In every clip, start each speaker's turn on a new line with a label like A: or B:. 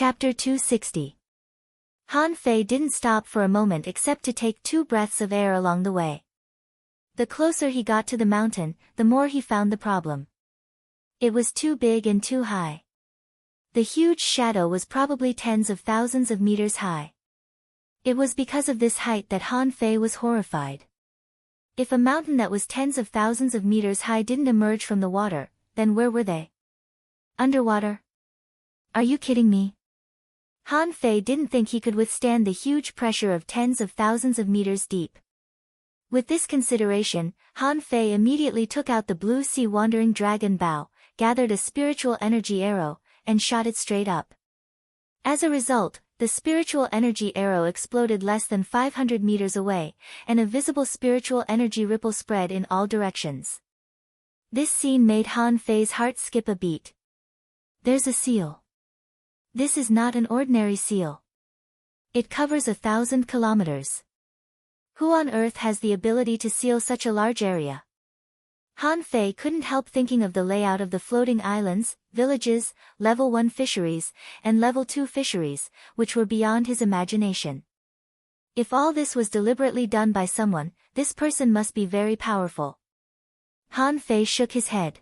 A: Chapter 260. Han Fei didn't stop for a moment except to take 2 breaths of air along the way. The closer he got to the mountain, the more he found the problem. It was too big and too high. The huge shadow was probably tens of thousands of meters high. It was because of this height that Han Fei was horrified. If a mountain that was tens of thousands of meters high didn't emerge from the water, then where were they? Underwater? Are you kidding me? Han Fei didn't think he could withstand the huge pressure of tens of thousands of meters deep. With this consideration, Han Fei immediately took out the blue sea wandering dragon bow, gathered a spiritual energy arrow, and shot it straight up. As a result, the spiritual energy arrow exploded less than 500 meters away, and a visible spiritual energy ripple spread in all directions. This scene made Han Fei's heart skip a beat. There's a seal. This is not an ordinary seal. It covers 1,000 kilometers. Who on earth has the ability to seal such a large area? Han Fei couldn't help thinking of the layout of the floating islands, villages, level 1 fisheries, and level 2 fisheries, which were beyond his imagination. If all this was deliberately done by someone, this person must be very powerful. Han Fei shook his head.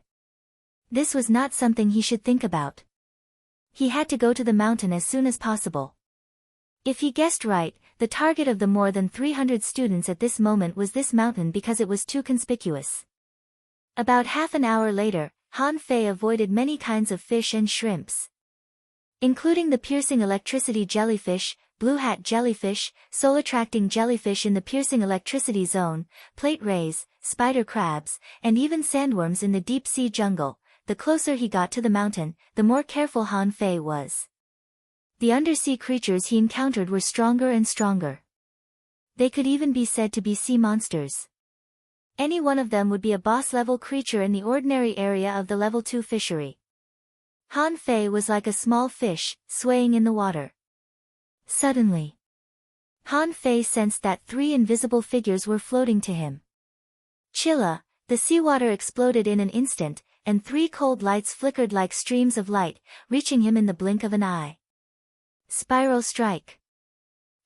A: This was not something he should think about. He had to go to the mountain as soon as possible. If he guessed right, the target of the more than 300 students at this moment was this mountain because it was too conspicuous. About half an hour later, Han Fei avoided many kinds of fish and shrimps, including the piercing electricity jellyfish, blue hat jellyfish, soul-attracting jellyfish in the piercing electricity zone, plate rays, spider crabs, and even sandworms in the deep-sea jungle. The closer he got to the mountain, the more careful Han Fei was. The undersea creatures he encountered were stronger and stronger. They could even be said to be sea monsters. Any one of them would be a boss-level creature in the ordinary area of the level 2 fishery. Han Fei was like a small fish, swaying in the water. Suddenly, Han Fei sensed that 3 invisible figures were floating to him. Chilla, the seawater exploded in an instant, and 3 cold lights flickered like streams of light, reaching him in the blink of an eye. Spiral strike.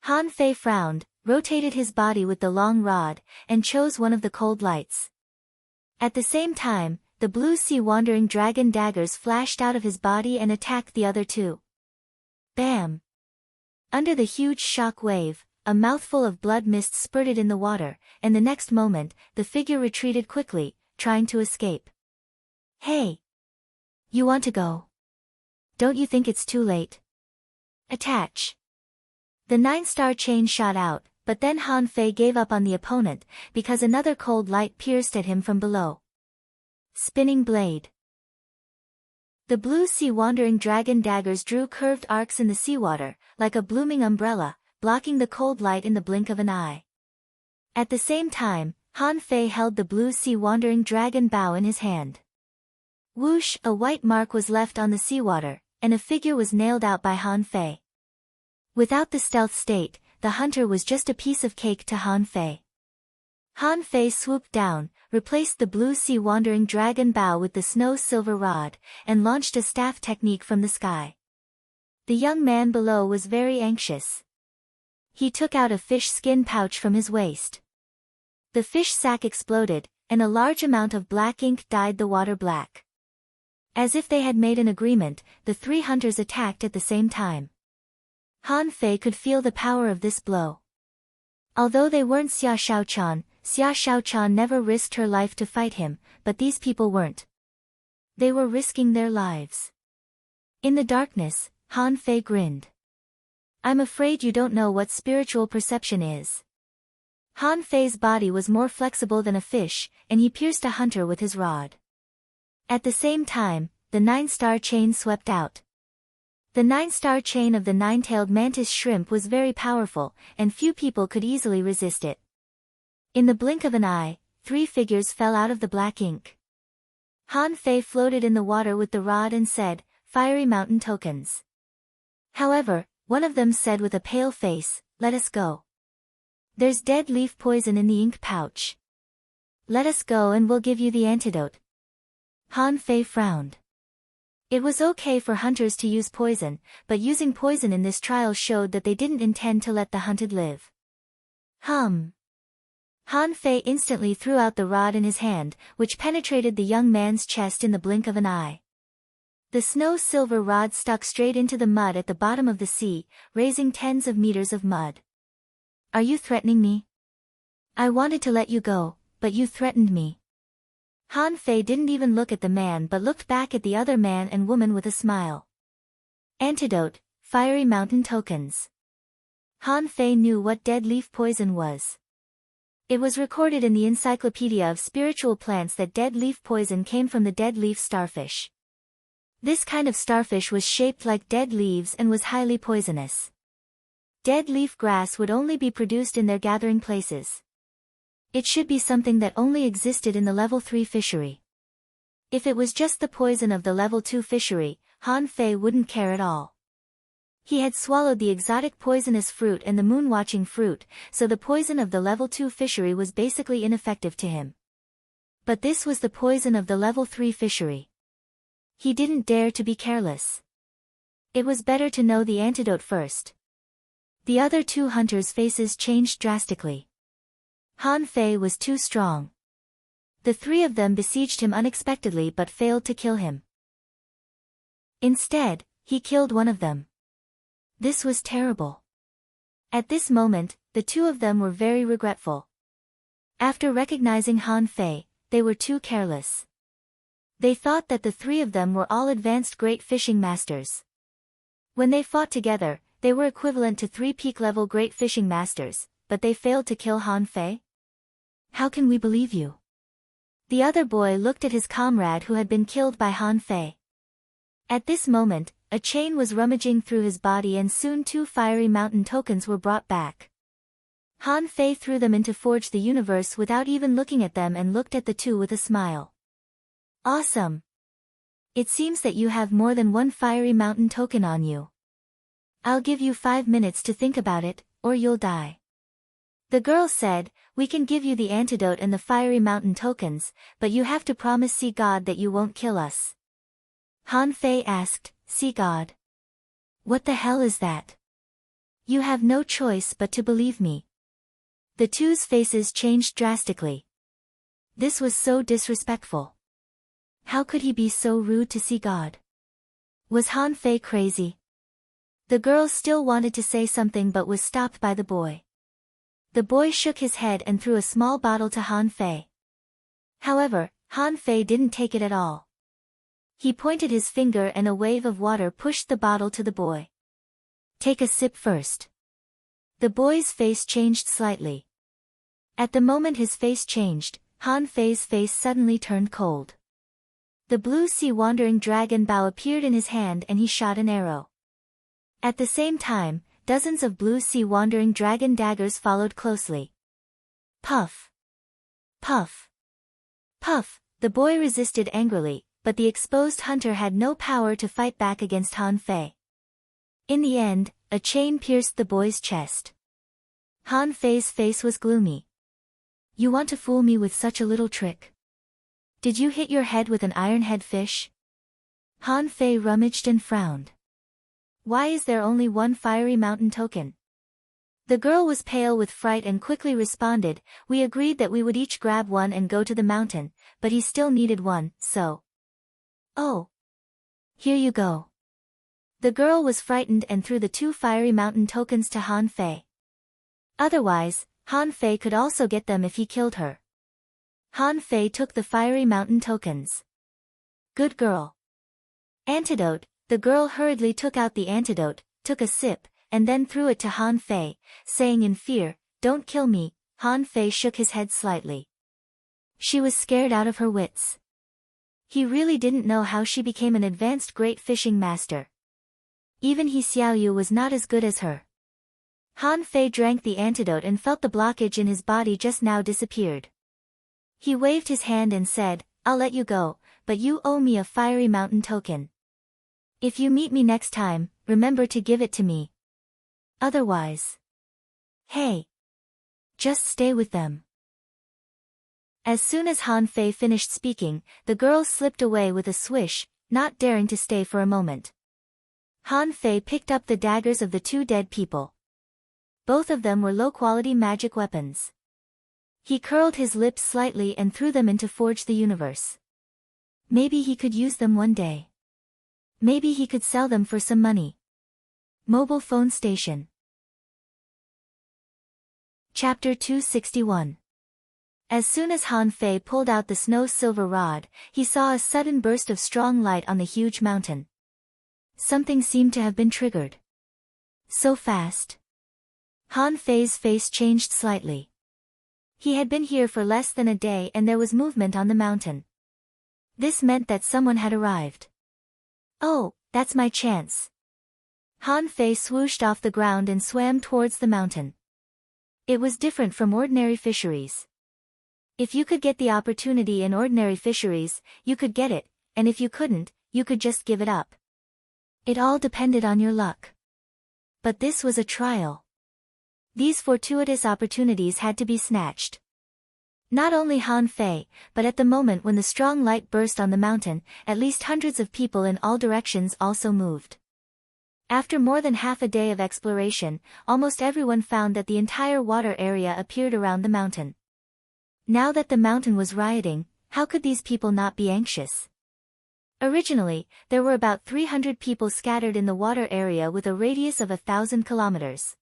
A: Han Fei frowned, rotated his body with the long rod, and chose one of the cold lights. At the same time, the blue sea wandering dragon daggers flashed out of his body and attacked the other 2. Bam! Under the huge shock wave, a mouthful of blood mist spurted in the water, and the next moment, the figure retreated quickly, trying to escape. Hey! You want to go? Don't you think it's too late? Attach. The 9-star chain shot out, but then Han Fei gave up on the opponent, because another cold light pierced at him from below. Spinning blade. The blue sea wandering dragon daggers drew curved arcs in the seawater, like a blooming umbrella, blocking the cold light in the blink of an eye. At the same time, Han Fei held the blue sea wandering dragon bow in his hand. Whoosh! A white mark was left on the seawater, and a figure was nailed out by Han Fei. Without the stealth state, the hunter was just a piece of cake to Han Fei. Han Fei swooped down, replaced the blue sea wandering dragon bow with the snow silver rod, and launched a staff technique from the sky. The young man below was very anxious. He took out a fish skin pouch from his waist. The fish sack exploded, and a large amount of black ink dyed the water black. As if they had made an agreement, the 3 hunters attacked at the same time. Han Fei could feel the power of this blow. Although they weren't Xia Shaochan never risked her life to fight him, but these people weren't. They were risking their lives. In the darkness, Han Fei grinned. I'm afraid you don't know what spiritual perception is. Han Fei's body was more flexible than a fish, and he pierced a hunter with his rod. At the same time, the 9-star chain swept out. The 9-star chain of the 9-tailed mantis shrimp was very powerful, and few people could easily resist it. In the blink of an eye, 3 figures fell out of the black ink. Han Fei floated in the water with the rod and said, "Fiery mountain tokens." However, one of them said with a pale face, "Let us go. There's dead leaf poison in the ink pouch. Let us go and we'll give you the antidote." Han Fei frowned. It was okay for hunters to use poison, but using poison in this trial showed that they didn't intend to let the hunted live. Han Fei instantly threw out the rod in his hand, which penetrated the young man's chest in the blink of an eye. The snow-silver rod stuck straight into the mud at the bottom of the sea, raising tens of meters of mud. Are you threatening me? I wanted to let you go, but you threatened me. Han Fei didn't even look at the man but looked back at the other man and woman with a smile. Antidote, fiery mountain tokens. Han Fei knew what dead leaf poison was. It was recorded in the Encyclopedia of Spiritual Plants that dead leaf poison came from the dead leaf starfish. This kind of starfish was shaped like dead leaves and was highly poisonous. Dead leaf grass would only be produced in their gathering places. It should be something that only existed in the level 3 fishery. If it was just the poison of the level 2 fishery, Han Fei wouldn't care at all. He had swallowed the exotic poisonous fruit and the moon-watching fruit, so the poison of the level 2 fishery was basically ineffective to him. But this was the poison of the level 3 fishery. He didn't dare to be careless. It was better to know the antidote first. The other two hunters' faces changed drastically. Han Fei was too strong. The three of them besieged him unexpectedly but failed to kill him. Instead, he killed one of them. This was terrible. At this moment, the two of them were very regretful. After recognizing Han Fei, they were too careless. They thought that the three of them were all advanced great fishing masters. When they fought together, they were equivalent to 3 peak-level great fishing masters, but they failed to kill Han Fei? How can we believe you? The other boy looked at his comrade who had been killed by Han Fei. At this moment, a chain was rummaging through his body and soon 2 fiery mountain tokens were brought back. Han Fei threw them into Forge the Universe without even looking at them and looked at the two with a smile. Awesome! It seems that you have more than 1 fiery mountain token on you. I'll give you 5 minutes to think about it, or you'll die. The girl said, we can give you the antidote and the fiery mountain tokens, but you have to promise Sea God that you won't kill us. Han Fei asked, Sea God? What the hell is that? You have no choice but to believe me. The two's faces changed drastically. This was so disrespectful. How could he be so rude to Sea God? Was Han Fei crazy? The girl still wanted to say something but was stopped by the boy. The boy shook his head and threw a small bottle to Han Fei. However, Han Fei didn't take it at all. He pointed his finger and a wave of water pushed the bottle to the boy. Take a sip first. The boy's face changed slightly. At the moment his face changed, Han Fei's face suddenly turned cold. The blue sea wandering dragon bow appeared in his hand and he shot an arrow. At the same time, dozens of blue sea wandering dragon daggers followed closely. Puff! Puff! Puff! The boy resisted angrily, but the exposed hunter had no power to fight back against Han Fei. In the end, a chain pierced the boy's chest. Han Fei's face was gloomy. You want to fool me with such a little trick? Did you hit your head with an iron-head fish? Han Fei rummaged and frowned. Why is there only 1 fiery mountain token? The girl was pale with fright and quickly responded, we agreed that we would each grab 1 and go to the mountain, but he still needed 1, so. Oh. Here you go. The girl was frightened and threw the 2 fiery mountain tokens to Han Fei. Otherwise, Han Fei could also get them if he killed her. Han Fei took the fiery mountain tokens. Good girl. Antidote. The girl hurriedly took out the antidote, took a sip, and then threw it to Han Fei, saying in fear, don't kill me. Han Fei shook his head slightly. She was scared out of her wits. He really didn't know how she became an advanced great fishing master. Even He Xiaoyu was not as good as her. Han Fei drank the antidote and felt the blockage in his body just now disappeared. He waved his hand and said, I'll let you go, but you owe me a fiery mountain token. If you meet me next time, remember to give it to me. Otherwise. Hey. Just stay with them. As soon as Han Fei finished speaking, the girl slipped away with a swish, not daring to stay for a moment. Han Fei picked up the daggers of the two dead people. Both of them were low-quality magic weapons. He curled his lips slightly and threw them into Forge the Universe. Maybe he could use them one day. Maybe he could sell them for some money. Mobile phone station. Chapter 261. As soon as Han Fei pulled out the snow-silver rod, he saw a sudden burst of strong light on the huge mountain. Something seemed to have been triggered. So fast. Han Fei's face changed slightly. He had been here for less than a day and there was movement on the mountain. This meant that someone had arrived. Oh, that's my chance. Han Fei swooshed off the ground and swam towards the mountain. It was different from ordinary fisheries. If you could get the opportunity in ordinary fisheries, you could get it, and if you couldn't, you could just give it up. It all depended on your luck. But this was a trial. These fortuitous opportunities had to be snatched. Not only Han Fei, but at the moment when the strong light burst on the mountain, at least hundreds of people in all directions also moved. After more than half a day of exploration, almost everyone found that the entire water area appeared around the mountain. Now that the mountain was rioting, how could these people not be anxious? Originally, there were about 300 people scattered in the water area with a radius of 1,000 kilometers.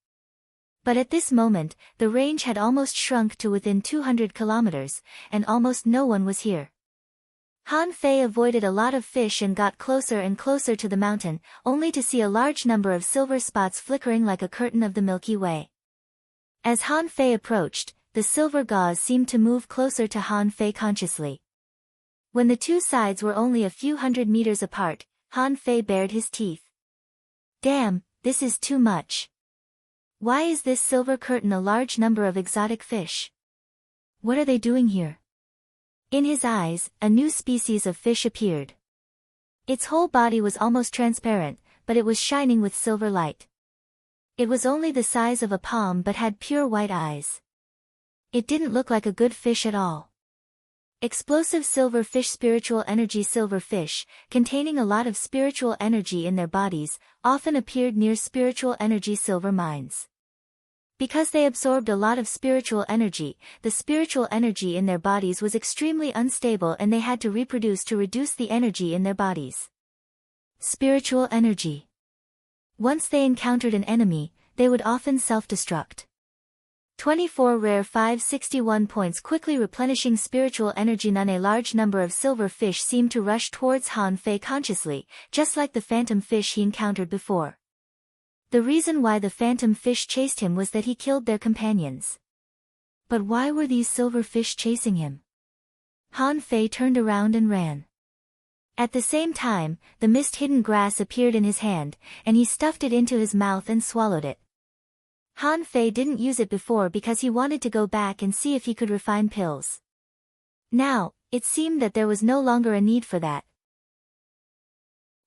A: But at this moment, the range had almost shrunk to within 200 kilometers, and almost no one was here. Han Fei avoided a lot of fish and got closer and closer to the mountain, only to see a large number of silver spots flickering like a curtain of the Milky Way. As Han Fei approached, the silver gauze seemed to move closer to Han Fei consciously. When the two sides were only a few hundred meters apart, Han Fei bared his teeth. Damn, this is too much. Why is this silver curtain a large number of exotic fish? What are they doing here? In his eyes, a new species of fish appeared. Its whole body was almost transparent, but it was shining with silver light. It was only the size of a palm but had pure white eyes. It didn't look like a good fish at all. Explosive silver fish, spiritual energy silver fish, containing a lot of spiritual energy in their bodies, often appeared near spiritual energy silver mines. Because they absorbed a lot of spiritual energy, the spiritual energy in their bodies was extremely unstable and they had to reproduce to reduce the energy in their bodies. Spiritual energy. Once they encountered an enemy, they would often self-destruct. 24 rare 561 points quickly replenishing spiritual energy. None. A large number of silver fish seemed to rush towards Han Fei consciously, just like the phantom fish he encountered before. The reason why the phantom fish chased him was that he killed their companions. But why were these silver fish chasing him? Han Fei turned around and ran. At the same time, the mist-hidden grass appeared in his hand, and he stuffed it into his mouth and swallowed it. Han Fei didn't use it before because he wanted to go back and see if he could refine pills. Now, it seemed that there was no longer a need for that.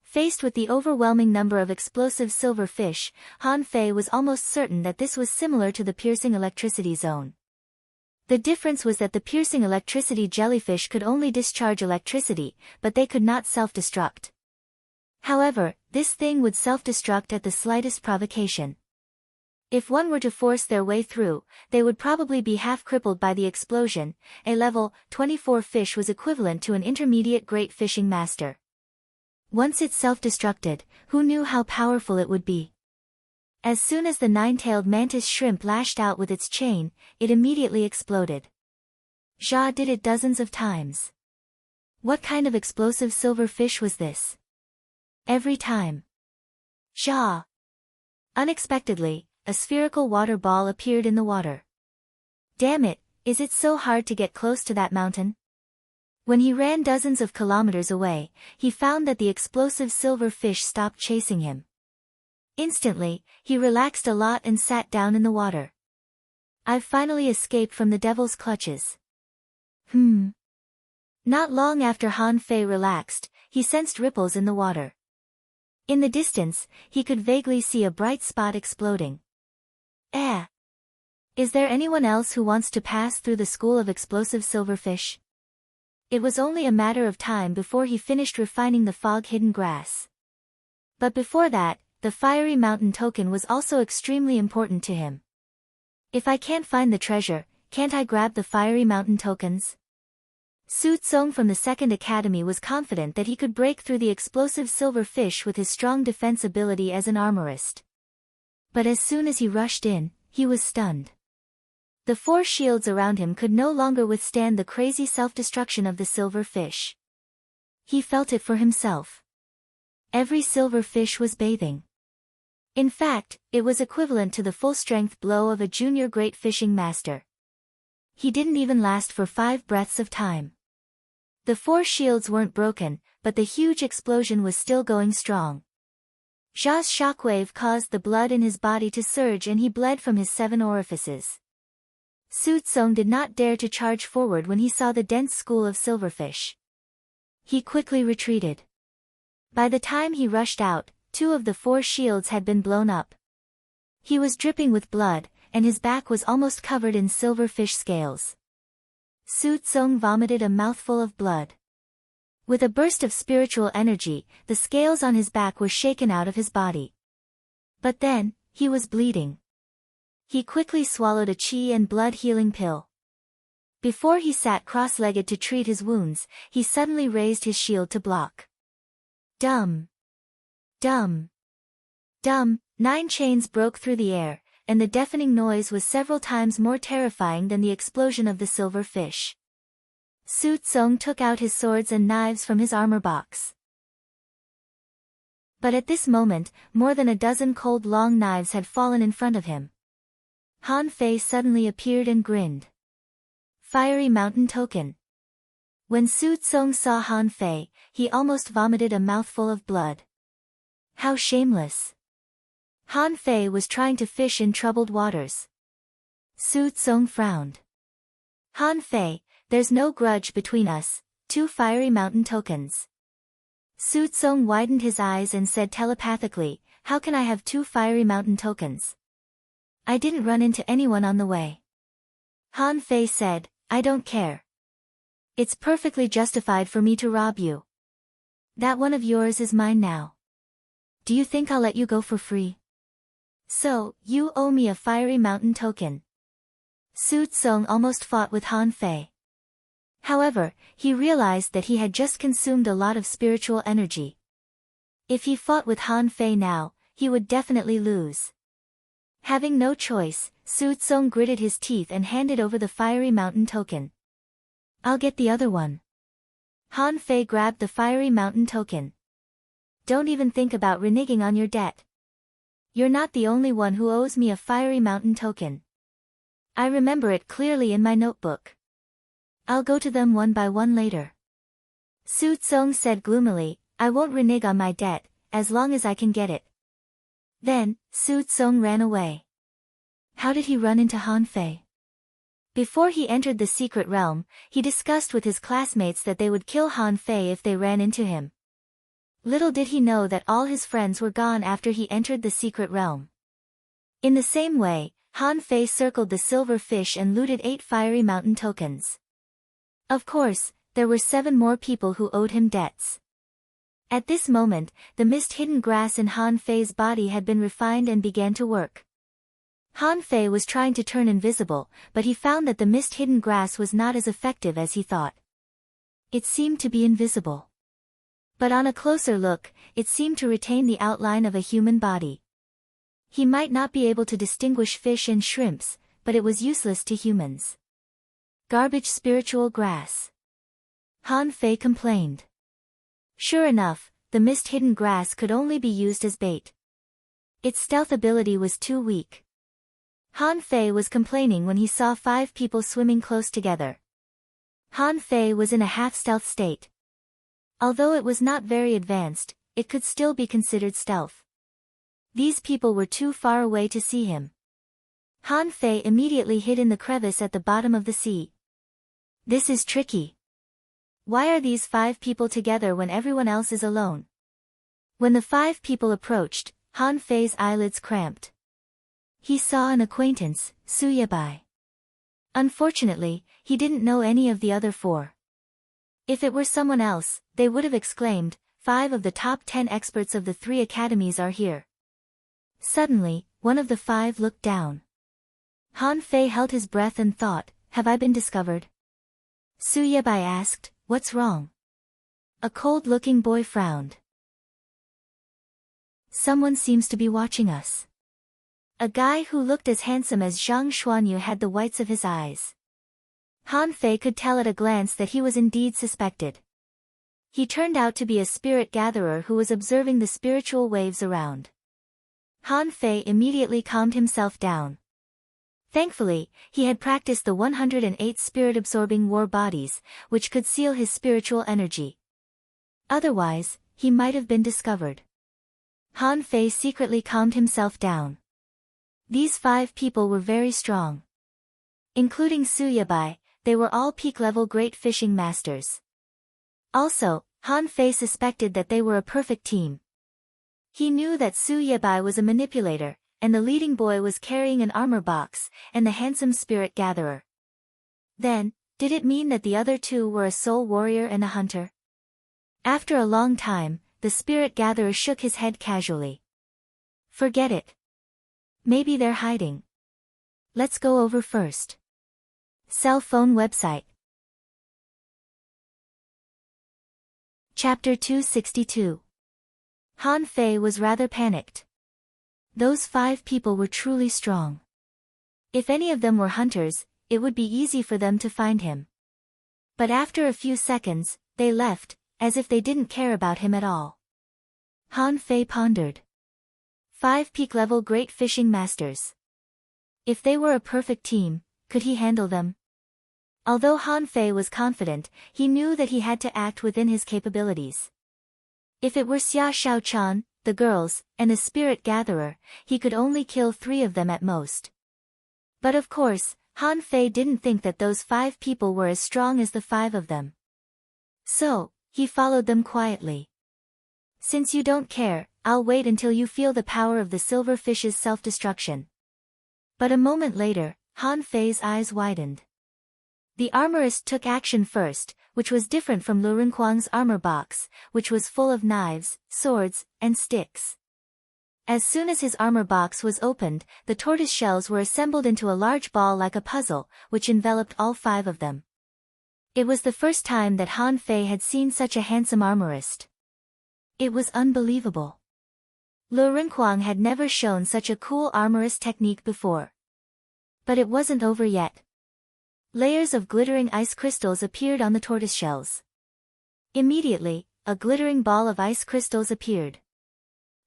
A: Faced with the overwhelming number of explosive silver fish, Han Fei was almost certain that this was similar to the piercing electricity zone. The difference was that the piercing electricity jellyfish could only discharge electricity, but they could not self-destruct. However, this thing would self-destruct at the slightest provocation. If one were to force their way through, they would probably be half crippled by the explosion. A level 24 fish was equivalent to an intermediate great fishing master. Once it self-destructed, who knew how powerful it would be? As soon as the nine-tailed mantis shrimp lashed out with its chain, it immediately exploded. Jia did it dozens of times. What kind of explosive silver fish was this? Every time. Jia. Unexpectedly, a spherical water ball appeared in the water. Damn it, is it so hard to get close to that mountain? When he ran dozens of kilometers away, he found that the explosive silver fish stopped chasing him. Instantly, he relaxed a lot and sat down in the water. I've finally escaped from the devil's clutches. Not long after Han Fei relaxed, he sensed ripples in the water. In the distance, he could vaguely see a bright spot exploding. Is there anyone else who wants to pass through the school of explosive silverfish? It was only a matter of time before he finished refining the fog-hidden grass. But before that, the fiery mountain token was also extremely important to him. If I can't find the treasure, can't I grab the fiery mountain tokens? Su Tsong from the Second Academy was confident that he could break through the explosive silver fish with his strong defense ability as an armorist. But as soon as he rushed in, he was stunned. The 4 shields around him could no longer withstand the crazy self-destruction of the silver fish. He felt it for himself. Every silver fish was bathing. In fact, it was equivalent to the full-strength blow of a junior great fishing master. He didn't even last for 5 breaths of time. The 4 shields weren't broken, but the huge explosion was still going strong. Zha's shockwave caused the blood in his body to surge and he bled from his 7 orifices. Su Tsong did not dare to charge forward when he saw the dense school of silverfish. He quickly retreated. By the time he rushed out, 2 of the 4 shields had been blown up. He was dripping with blood, and his back was almost covered in silverfish scales. Su Tsong vomited a mouthful of blood. With a burst of spiritual energy, the scales on his back were shaken out of his body. But then, he was bleeding. He quickly swallowed a qi and blood healing pill. Before he sat cross-legged to treat his wounds, he suddenly raised his shield to block. Dum! Dum! Dum! 9 chains broke through the air, and the deafening noise was several times more terrifying than the explosion of the silver fish. Su Tsong took out his swords and knives from his armor box. But at this moment, more than a dozen cold long knives had fallen in front of him. Han Fei suddenly appeared and grinned. Fiery mountain token. When Su Tsong saw Han Fei, he almost vomited a mouthful of blood. How shameless. Han Fei was trying to fish in troubled waters. Su Tsong frowned. Han Fei, there's no grudge between us, 2 fiery mountain tokens. Su Tsong widened his eyes and said telepathically, how can I have 2 fiery mountain tokens? I didn't run into anyone on the way. Han Fei said, I don't care. It's perfectly justified for me to rob you. That one of yours is mine now. Do you think I'll let you go for free? So, you owe me a fiery mountain token. Su Tsong almost fought with Han Fei. However, he realized that he had just consumed a lot of spiritual energy. If he fought with Han Fei now, he would definitely lose. Having no choice, Su Tsong gritted his teeth and handed over the fiery mountain token. I'll get the other one. Han Fei grabbed the fiery mountain token. Don't even think about reneging on your debt. You're not the only one who owes me a fiery mountain token. I remember it clearly in my notebook. I'll go to them one by one later. Su Tsong said gloomily, I won't renege on my debt, as long as I can get it. Then, Su Tsong ran away. How did he run into Han Fei? Before he entered the secret realm, he discussed with his classmates that they would kill Han Fei if they ran into him. Little did he know that all his friends were gone after he entered the secret realm. In the same way, Han Fei circled the silver fish and looted 8 fiery mountain tokens. Of course, there were 7 more people who owed him debts. At this moment, the mist-hidden grass in Han Fei's body had been refined and began to work. Han Fei was trying to turn invisible, but he found that the mist-hidden grass was not as effective as he thought. It seemed to be invisible. But on a closer look, it seemed to retain the outline of a human body. He might not be able to distinguish fish and shrimps, but it was useless to humans. Garbage spiritual grass. Han Fei complained. Sure enough, the mist-hidden grass could only be used as bait. Its stealth ability was too weak. Han Fei was complaining when he saw 5 people swimming close together. Han Fei was in a half-stealth state. Although it was not very advanced, it could still be considered stealth. These people were too far away to see him. Han Fei immediately hid in the crevice at the bottom of the sea. This is tricky. Why are these 5 people together when everyone else is alone? When the 5 people approached, Han Fei's eyelids cramped. He saw an acquaintance, Su Yabai. Unfortunately, he didn't know any of the other 4. If it were someone else, they would have exclaimed, 5 of the top 10 experts of the 3 academies are here. Suddenly, one of the 5 looked down. Han Fei held his breath and thought, have I been discovered? Su Yebai asked, what's wrong? A cold-looking boy frowned. Someone seems to be watching us. A guy who looked as handsome as Zhang Xuanyu had the whites of his eyes. Han Fei could tell at a glance that he was indeed suspected. He turned out to be a spirit gatherer who was observing the spiritual waves around. Han Fei immediately calmed himself down. Thankfully, he had practiced the 108 spirit-absorbing war bodies, which could seal his spiritual energy. Otherwise, he might have been discovered. Han Fei secretly calmed himself down. These 5 people were very strong. Including Su Yabai, they were all peak-level great fishing masters. Also, Han Fei suspected that they were a perfect team. He knew that Su Yabai was a manipulator, and the leading boy was carrying an armor box, and the handsome spirit gatherer. Then, did it mean that the other 2 were a soul warrior and a hunter? After a long time, the spirit gatherer shook his head casually. Forget it. Maybe they're hiding. Let's go over first. Cell phone website. Chapter 262. Han Fei was rather panicked. Those 5 people were truly strong. If any of them were hunters, it would be easy for them to find him. But after a few seconds, they left, as if they didn't care about him at all. Han Fei pondered. 5 peak-level great fishing masters. If they were a perfect team, could he handle them? Although Han Fei was confident, he knew that he had to act within his capabilities. If it were Xia Shaochan, the girls, and the spirit gatherer, he could only kill 3 of them at most. But of course, Han Fei didn't think that those 5 people were as strong as the 5 of them. So, he followed them quietly. Since you don't care, I'll wait until you feel the power of the silver fish's self-destruction. But a moment later, Han Fei's eyes widened. The armorist took action first, which was different from Lu Renkuang's armor box, which was full of knives, swords, and sticks. As soon as his armor box was opened, the tortoise shells were assembled into a large ball like a puzzle, which enveloped all 5 of them. It was the first time that Han Fei had seen such a handsome armorist. It was unbelievable. Lu Renkuang had never shown such a cool armorist technique before. But it wasn't over yet. Layers of glittering ice crystals appeared on the tortoise shells. Immediately, a glittering ball of ice crystals appeared.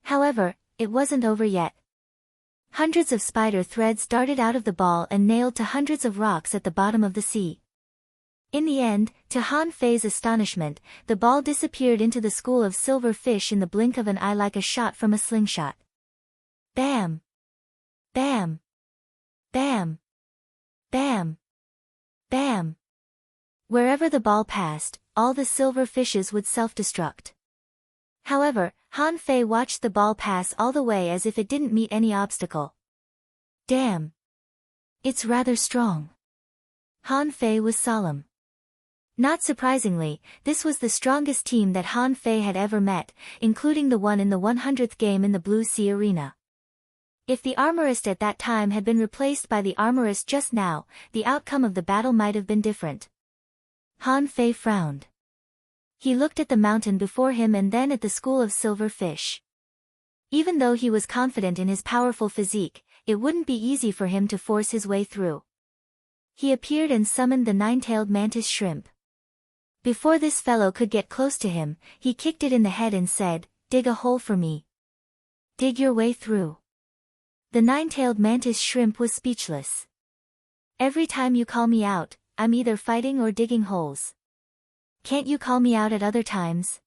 A: However, it wasn't over yet. Hundreds of spider threads darted out of the ball and nailed to hundreds of rocks at the bottom of the sea. In the end, to Han Fei's astonishment, the ball disappeared into the school of silver fish in the blink of an eye like a shot from a slingshot. Bam! Bam! Bam! Bam! Bam! Wherever the ball passed, all the silver fishes would self-destruct. However, Han Fei watched the ball pass all the way as if it didn't meet any obstacle. Damn! It's rather strong. Han Fei was solemn. Not surprisingly, this was the strongest team that Han Fei had ever met, including the one in the 100th game in the Blue Sea Arena. If the armorist at that time had been replaced by the armorist just now, the outcome of the battle might have been different. Han Fei frowned. He looked at the mountain before him and then at the school of silver fish. Even though he was confident in his powerful physique, it wouldn't be easy for him to force his way through. He appeared and summoned the 9-tailed mantis shrimp. Before this fellow could get close to him, he kicked it in the head and said, "Dig a hole for me. Dig your way through." The 9-tailed mantis shrimp was speechless. "Every time you call me out, I'm either fighting or digging holes. Can't you call me out at other times?"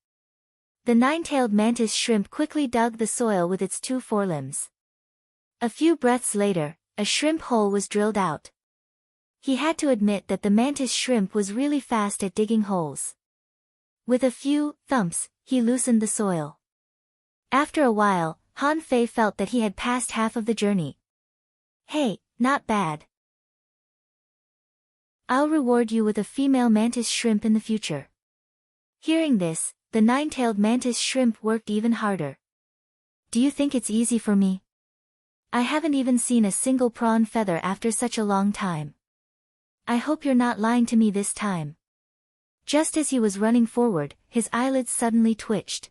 A: The 9-tailed mantis shrimp quickly dug the soil with its 2 forelimbs. A few breaths later, a shrimp hole was drilled out. He had to admit that the mantis shrimp was really fast at digging holes. With a few thumps, he loosened the soil. After a while, Han Fei felt that he had passed half of the journey. "Hey, not bad. I'll reward you with a female mantis shrimp in the future." Hearing this, the nine-tailed mantis shrimp worked even harder. Do you think it's easy for me? I haven't even seen a single prawn feather after such a long time. I hope you're not lying to me this time. Just as he was running forward, his eyelids suddenly twitched.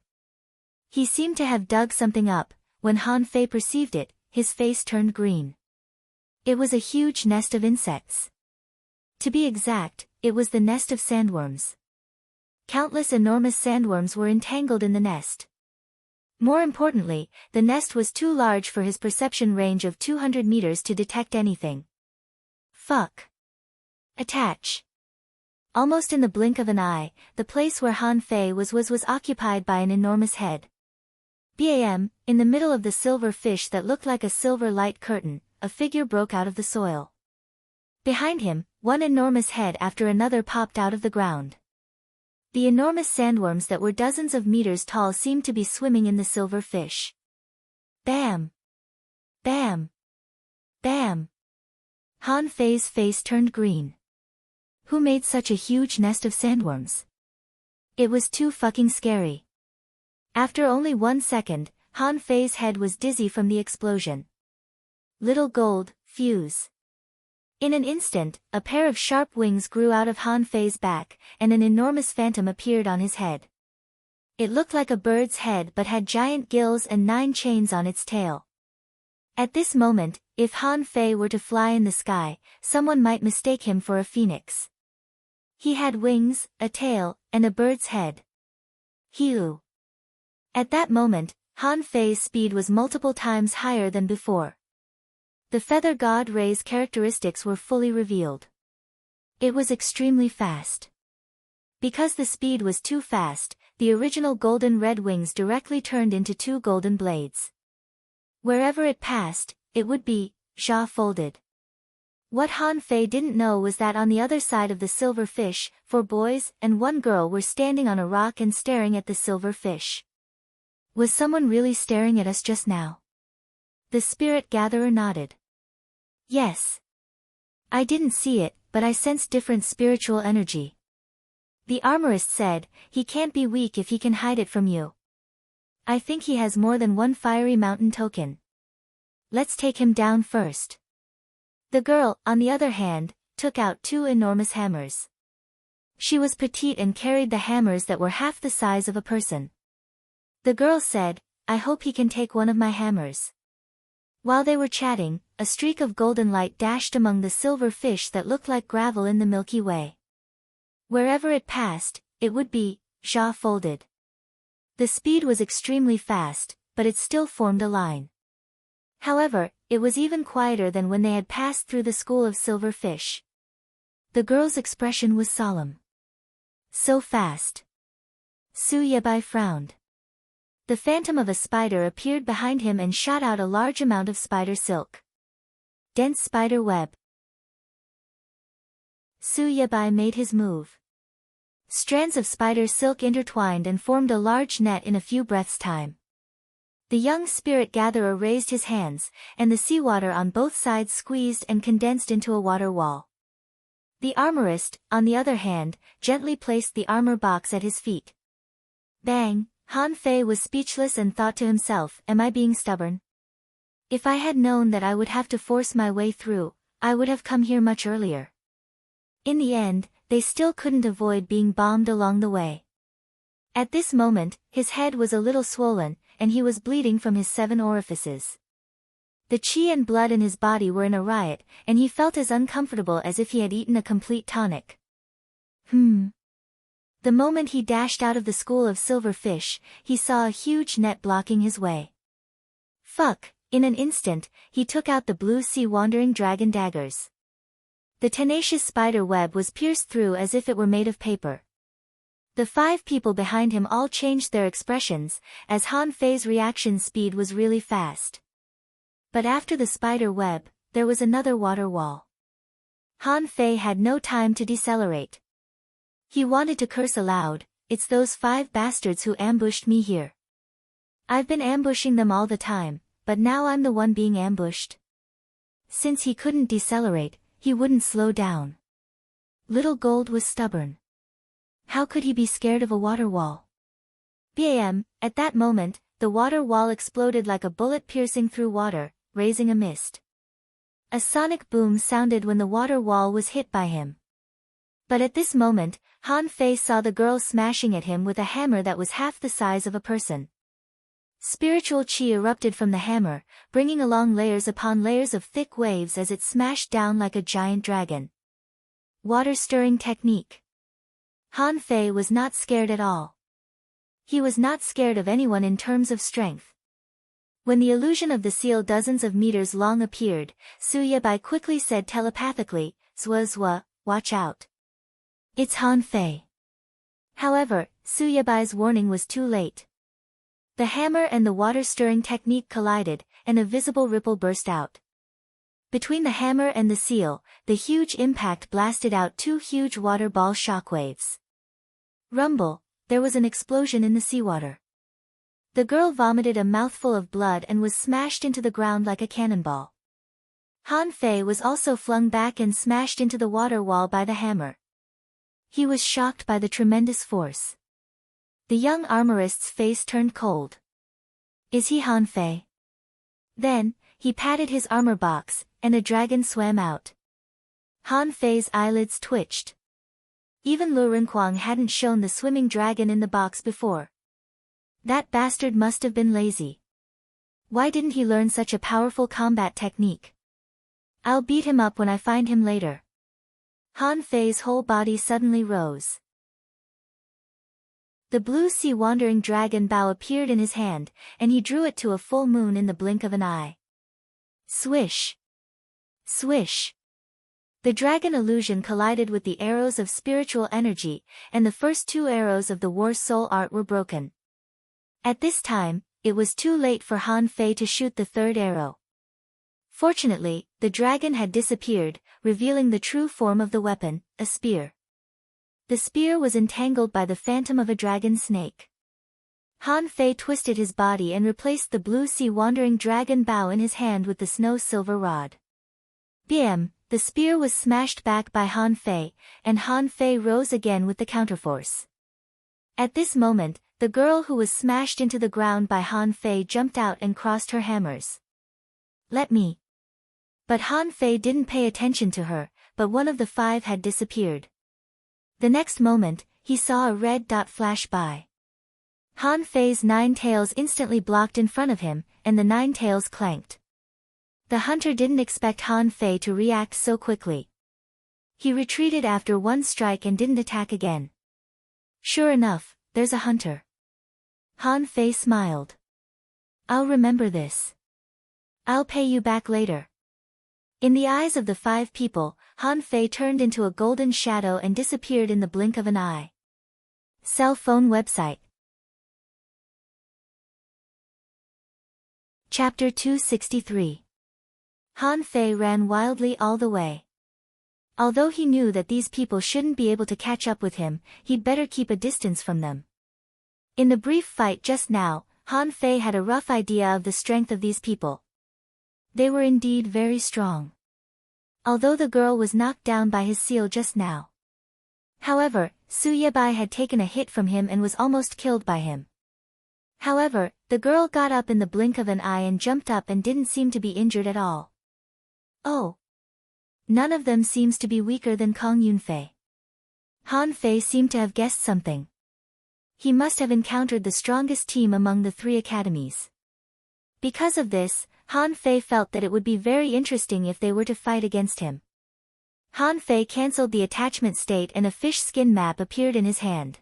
A: He seemed to have dug something up. When Han Fei perceived it, his face turned green. It was a huge nest of insects. To be exact, it was the nest of sandworms. Countless enormous sandworms were entangled in the nest. More importantly, the nest was too large for his perception range of 200 meters to detect anything. Fuck. Attach. Almost in the blink of an eye, the place where Han Fei was occupied by an enormous head. Bam! In the middle of the silver fish that looked like a silver light curtain, a figure broke out of the soil. Behind him, one enormous head after another popped out of the ground. The enormous sandworms that were dozens of meters tall seemed to be swimming in the silver fish. Bam! Bam! Bam! Han Fei's face turned green. Who made such a huge nest of sandworms? It was too fucking scary. After only 1 second, Han Fei's head was dizzy from the explosion. Little gold, fuse. In an instant, a pair of sharp wings grew out of Han Fei's back, and an enormous phantom appeared on his head. It looked like a bird's head but had giant gills and 9 chains on its tail. At this moment, if Han Fei were to fly in the sky, someone might mistake him for a phoenix. He had wings, a tail, and a bird's head. Hiu. At that moment, Han Fei's speed was multiple times higher than before. The feather god Rei's characteristics were fully revealed. It was extremely fast. Because the speed was too fast, the original golden red wings directly turned into 2 golden blades. Wherever it passed, it would be jaw folded. What Han Fei didn't know was that on the other side of the silver fish, 4 boys and 1 girl were standing on a rock and staring at the silver fish. Was someone really staring at us just now? The spirit gatherer nodded. Yes. I didn't see it, but I sensed different spiritual energy. The armorist said, he can't be weak if he can hide it from you. I think he has more than 1 fiery mountain token. Let's take him down first. The girl, on the other hand, took out 2 enormous hammers. She was petite and carried the hammers that were half the size of a person. The girl said, I hope he can take one of my hammers. While they were chatting, a streak of golden light dashed among the silver fish that looked like gravel in the Milky Way. Wherever it passed, it would be jaw folded. The speed was extremely fast, but it still formed a line. However, it was even quieter than when they had passed through the school of silver fish. The girl's expression was solemn. So fast. Su Yebai frowned. The phantom of a spider appeared behind him and shot out a large amount of spider silk. Dense spider web. Su Yebai made his move. Strands of spider silk intertwined and formed a large net in a few breaths' time. The young spirit gatherer raised his hands, and the seawater on both sides squeezed and condensed into a water wall. The armorist, on the other hand, gently placed the armor box at his feet. Bang! Han Fei was speechless and thought to himself, am I being stubborn? If I had known that I would have to force my way through, I would have come here much earlier. In the end, they still couldn't avoid being bombed along the way. At this moment, his head was a little swollen, and he was bleeding from his 7 orifices. The chi and blood in his body were in a riot, and he felt as uncomfortable as if he had eaten a complete tonic. The moment he dashed out of the school of silver fish, he saw a huge net blocking his way. Fuck! In an instant, he took out the blue sea wandering dragon daggers. The tenacious spider web was pierced through as if it were made of paper. The 5 people behind him all changed their expressions, as Han Fei's reaction speed was really fast. But after the spider web, there was another water wall. Han Fei had no time to decelerate. He wanted to curse aloud, it's those 5 bastards who ambushed me here. I've been ambushing them all the time, but now I'm the one being ambushed. Since he couldn't decelerate, he wouldn't slow down. Little Gold was stubborn. How could he be scared of a water wall? Bam! At that moment, the water wall exploded like a bullet piercing through water, raising a mist. A sonic boom sounded when the water wall was hit by him. But at this moment, Han Fei saw the girl smashing at him with a hammer that was half the size of a person. Spiritual chi erupted from the hammer, bringing along layers upon layers of thick waves as it smashed down like a giant dragon. Water-stirring technique. Han Fei was not scared at all. He was not scared of anyone in terms of strength. When the illusion of the seal dozens of meters long appeared, Su Yabai quickly said telepathically, "Zwa zwa, watch out. It's Han Fei." However, Su Yabai's warning was too late. The hammer and the water-stirring technique collided, and a visible ripple burst out. Between the hammer and the seal, the huge impact blasted out two huge water ball shockwaves. Rumble, there was an explosion in the seawater. The girl vomited a mouthful of blood and was smashed into the ground like a cannonball. Han Fei was also flung back and smashed into the water wall by the hammer. He was shocked by the tremendous force. The young armorist's face turned cold. Is he Han Fei? Then, he patted his armor box, and a dragon swam out. Han Fei's eyelids twitched. Even Lu Renquang hadn't shown the swimming dragon in the box before. That bastard must have been lazy. Why didn't he learn such a powerful combat technique? I'll beat him up when I find him later. Han Fei's whole body suddenly rose. The blue sea wandering dragon bow appeared in his hand, and he drew it to a full moon in the blink of an eye. Swish! Swish! The dragon illusion collided with the arrows of spiritual energy, and the first two arrows of the war soul art were broken. At this time, it was too late for Han Fei to shoot the third arrow. Fortunately, the dragon had disappeared, revealing the true form of the weapon, a spear. The spear was entangled by the phantom of a dragon snake. Han Fei twisted his body and replaced the blue sea wandering dragon bow in his hand with the snow silver rod. Bam! The spear was smashed back by Han Fei, and Han Fei rose again with the counterforce. At this moment, the girl who was smashed into the ground by Han Fei jumped out and crossed her hammers. Let me. But Han Fei didn't pay attention to her, but one of the five had disappeared. The next moment, he saw a red dot flash by. Han Fei's 9 tails instantly blocked in front of him, and the 9 tails clanked. The hunter didn't expect Han Fei to react so quickly. He retreated after one strike and didn't attack again. Sure enough, there's a hunter. Han Fei smiled. I'll remember this. I'll pay you back later. In the eyes of the 5 people, Han Fei turned into a golden shadow and disappeared in the blink of an eye. Cell phone website. Chapter 263. Han Fei ran wildly all the way. Although he knew that these people shouldn't be able to catch up with him, he'd better keep a distance from them. In the brief fight just now, Han Fei had a rough idea of the strength of these people. They were indeed very strong. Although the girl was knocked down by his seal just now. However, Su Yabai had taken a hit from him and was almost killed by him. However, the girl got up in the blink of an eye and jumped up and didn't seem to be injured at all. Oh! None of them seems to be weaker than Kong Yunfei. Han Fei seemed to have guessed something. He must have encountered the strongest team among the 3 academies. Because of this, Han Fei felt that it would be very interesting if they were to fight against him. Han Fei cancelled the attachment state and a fish skin map appeared in his hand.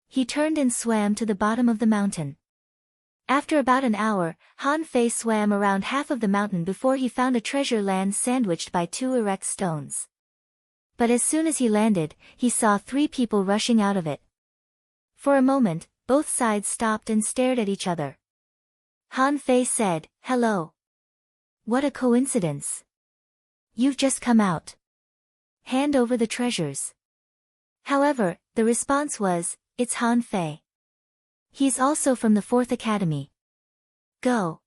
A: He turned and swam to the bottom of the mountain. After about an hour, Han Fei swam around half of the mountain before he found a treasure land sandwiched by 2 erect stones. But as soon as he landed, he saw 3 people rushing out of it. For a moment, both sides stopped and stared at each other. Han Fei said, "Hello. What a coincidence. You've just come out. Hand over the treasures." However, the response was, "It's Han Fei. He's also from the 4th Academy. Go."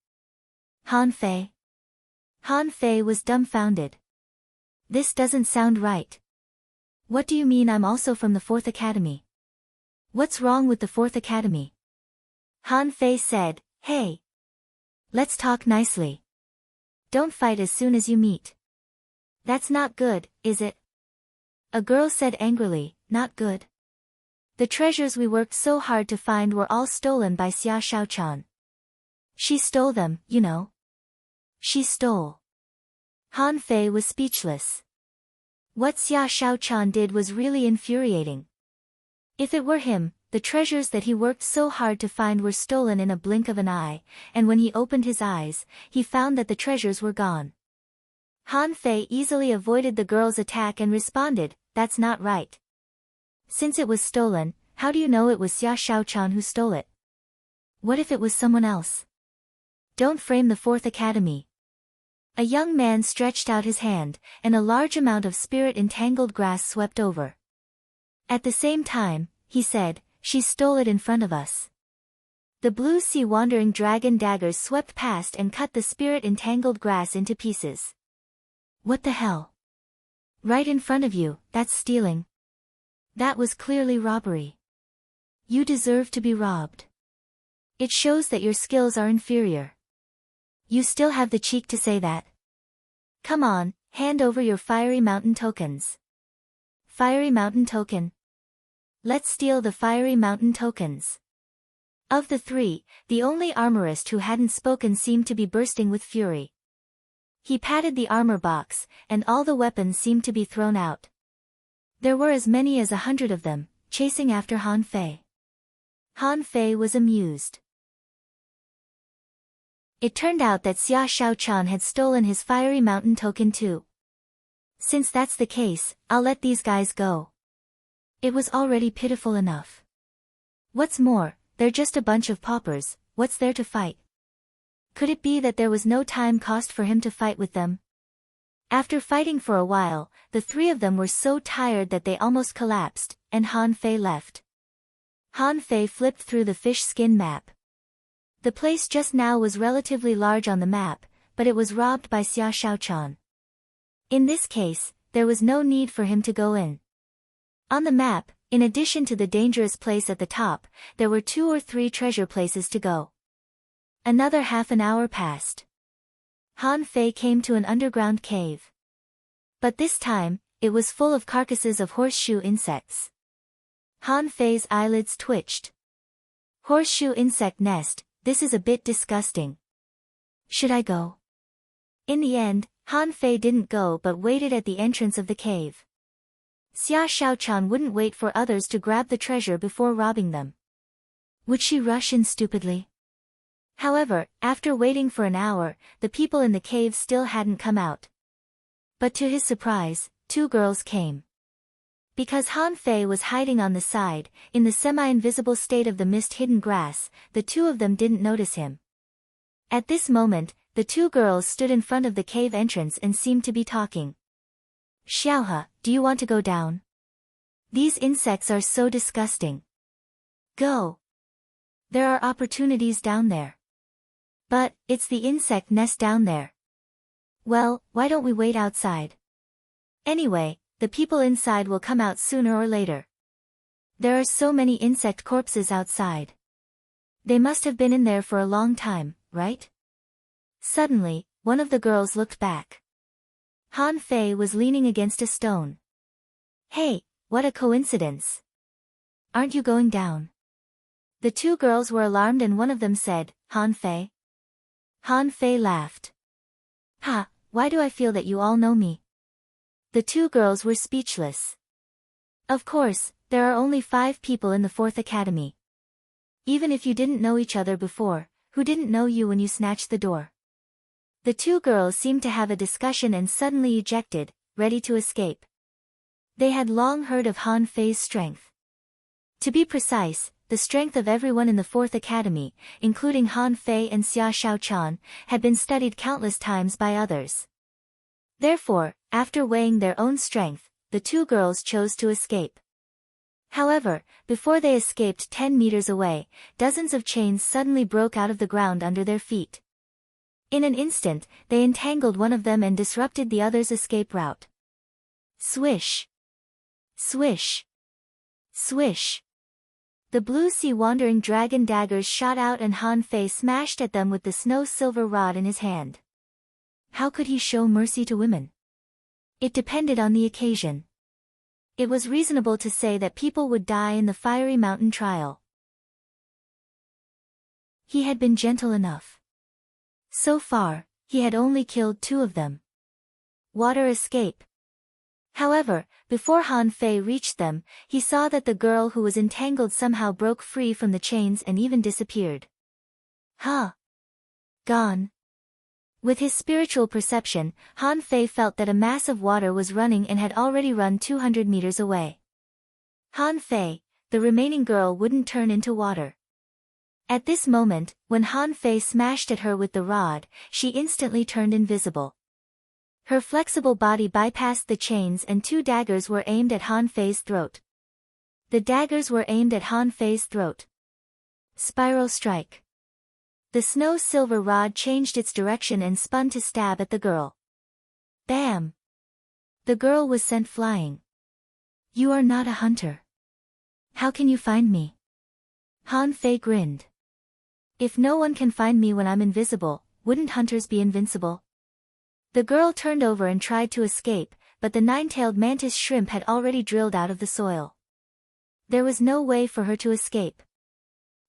A: Han Fei? Han Fei was dumbfounded. This doesn't sound right. What do you mean I'm also from the 4th Academy? What's wrong with the Fourth Academy? Han Fei said, Hey. Let's talk nicely. Don't fight as soon as you meet. That's not good, is it? A girl said angrily, Not good. The treasures we worked so hard to find were all stolen by Xia Shaochan. She stole them, you know. She stole. Han Fei was speechless. What Xia Shaochan did was really infuriating. If it were him, the treasures that he worked so hard to find were stolen in a blink of an eye, and when he opened his eyes, he found that the treasures were gone. Han Fei easily avoided the girl's attack and responded, That's not right. Since it was stolen, how do you know it was Xia Shaochan who stole it? What if it was someone else? Don't frame the Fourth Academy. A young man stretched out his hand, and a large amount of spirit-entangled grass swept over. At the same time, he said, She stole it in front of us. The blue sea wandering dragon daggers swept past and cut the spirit-entangled grass into pieces. What the hell? Right in front of you, that's stealing. That was clearly robbery. You deserve to be robbed. It shows that your skills are inferior. You still have the cheek to say that? Come on, hand over your Fiery Mountain tokens. Fiery Mountain token. Let's steal the Fiery Mountain tokens. Of the three, the only armorist who hadn't spoken seemed to be bursting with fury. He patted the armor box, and all the weapons seemed to be thrown out. There were as many as 100 of them, chasing after Han Fei. Han Fei was amused. It turned out that Xia Shaochan had stolen his Fiery Mountain token too. Since that's the case, I'll let these guys go. It was already pitiful enough. What's more, they're just a bunch of paupers, what's there to fight? Could it be that there was no time cost for him to fight with them? After fighting for a while, the three of them were so tired that they almost collapsed, and Han Fei left. Han Fei flipped through the fish skin map. The place just now was relatively large on the map, but it was robbed by Xia Shaochan. In this case, there was no need for him to go in. On the map, in addition to the dangerous place at the top, there were 2 or 3 treasure places to go. Another half an hour passed. Han Fei came to an underground cave. But this time, it was full of carcasses of horseshoe insects. Han Fei's eyelids twitched. Horseshoe insect nest, this is a bit disgusting. Should I go? In the end, Han Fei didn't go but waited at the entrance of the cave. Xia Shaochan wouldn't wait for others to grab the treasure before robbing them. Would she rush in stupidly? However, after waiting for an hour, the people in the cave still hadn't come out. But to his surprise, 2 girls came. Because Han Fei was hiding on the side, in the semi-invisible state of the mist-hidden grass, the 2 of them didn't notice him. At this moment, the 2 girls stood in front of the cave entrance and seemed to be talking. Xiaohe, do you want to go down? These insects are so disgusting. Go. There are opportunities down there. But, it's the insect nest down there. Well, why don't we wait outside? Anyway, the people inside will come out sooner or later. There are so many insect corpses outside. They must have been in there for a long time, right? Suddenly, one of the girls looked back. Han Fei was leaning against a stone. Hey, what a coincidence. Aren't you going down? The 2 girls were alarmed and one of them said, Han Fei? Han Fei laughed. Ha, why do I feel that you all know me? The 2 girls were speechless. Of course, there are only 5 people in the Fourth Academy. Even if you didn't know each other before, who didn't know you when you snatched the door? The 2 girls seemed to have a discussion and suddenly ejected, ready to escape. They had long heard of Han Fei's strength. To be precise, the strength of everyone in the Fourth Academy, including Han Fei and Xia Shaochan, had been studied countless times by others. Therefore, after weighing their own strength, the 2 girls chose to escape. However, before they escaped 10 meters away, dozens of chains suddenly broke out of the ground under their feet. In an instant, they entangled one of them and disrupted the other's escape route. Swish! Swish! Swish! The blue sea wandering dragon daggers shot out and Han Fei smashed at them with the snow-silver rod in his hand. How could he show mercy to women? It depended on the occasion. It was reasonable to say that people would die in the fiery mountain trial. He had been gentle enough. So far, he had only killed 2 of them. Water escape. However, before Han Fei reached them, he saw that the girl who was entangled somehow broke free from the chains and even disappeared. Huh. Gone. With his spiritual perception, Han Fei felt that a mass of water was running and had already run 200 meters away. Han Fei, the remaining girl wouldn't turn into water. At this moment, when Han Fei smashed at her with the rod, she instantly turned invisible. Her flexible body bypassed the chains and 2 daggers were aimed at Han Fei's throat. The daggers were aimed at Han Fei's throat. Spiral strike. The snow-silver rod changed its direction and spun to stab at the girl. Bam! The girl was sent flying. You are not a hunter. How can you find me? Han Fei grinned. If no one can find me when I'm invisible, wouldn't hunters be invincible? The girl turned over and tried to escape, but the 9-tailed mantis shrimp had already drilled out of the soil. There was no way for her to escape.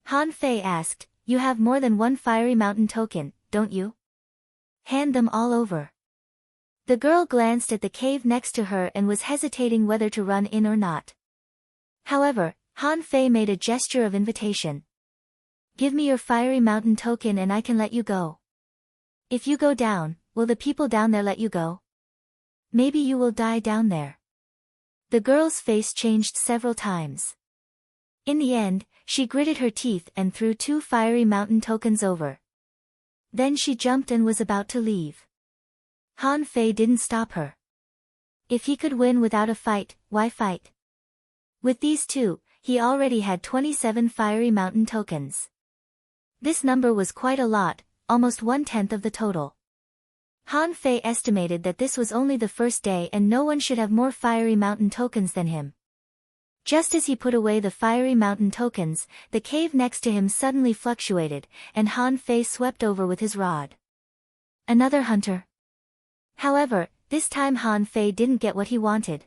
A: Han Fei asked, You have more than 1 fiery mountain token, don't you? Hand them all over. The girl glanced at the cave next to her and was hesitating whether to run in or not. However, Han Fei made a gesture of invitation. Give me your fiery mountain token and I can let you go. If you go down, will the people down there let you go? Maybe you will die down there. The girl's face changed several times. In the end, she gritted her teeth and threw 2 fiery mountain tokens over. Then she jumped and was about to leave. Han Fei didn't stop her. If he could win without a fight, why fight? With these 2, he already had 27 fiery mountain tokens. This number was quite a lot, almost 1/10 of the total. Han Fei estimated that this was only the first day and no one should have more fiery mountain tokens than him. Just as he put away the fiery mountain tokens, the cave next to him suddenly fluctuated, and Han Fei swept over with his rod. Another hunter. However, this time Han Fei didn't get what he wanted.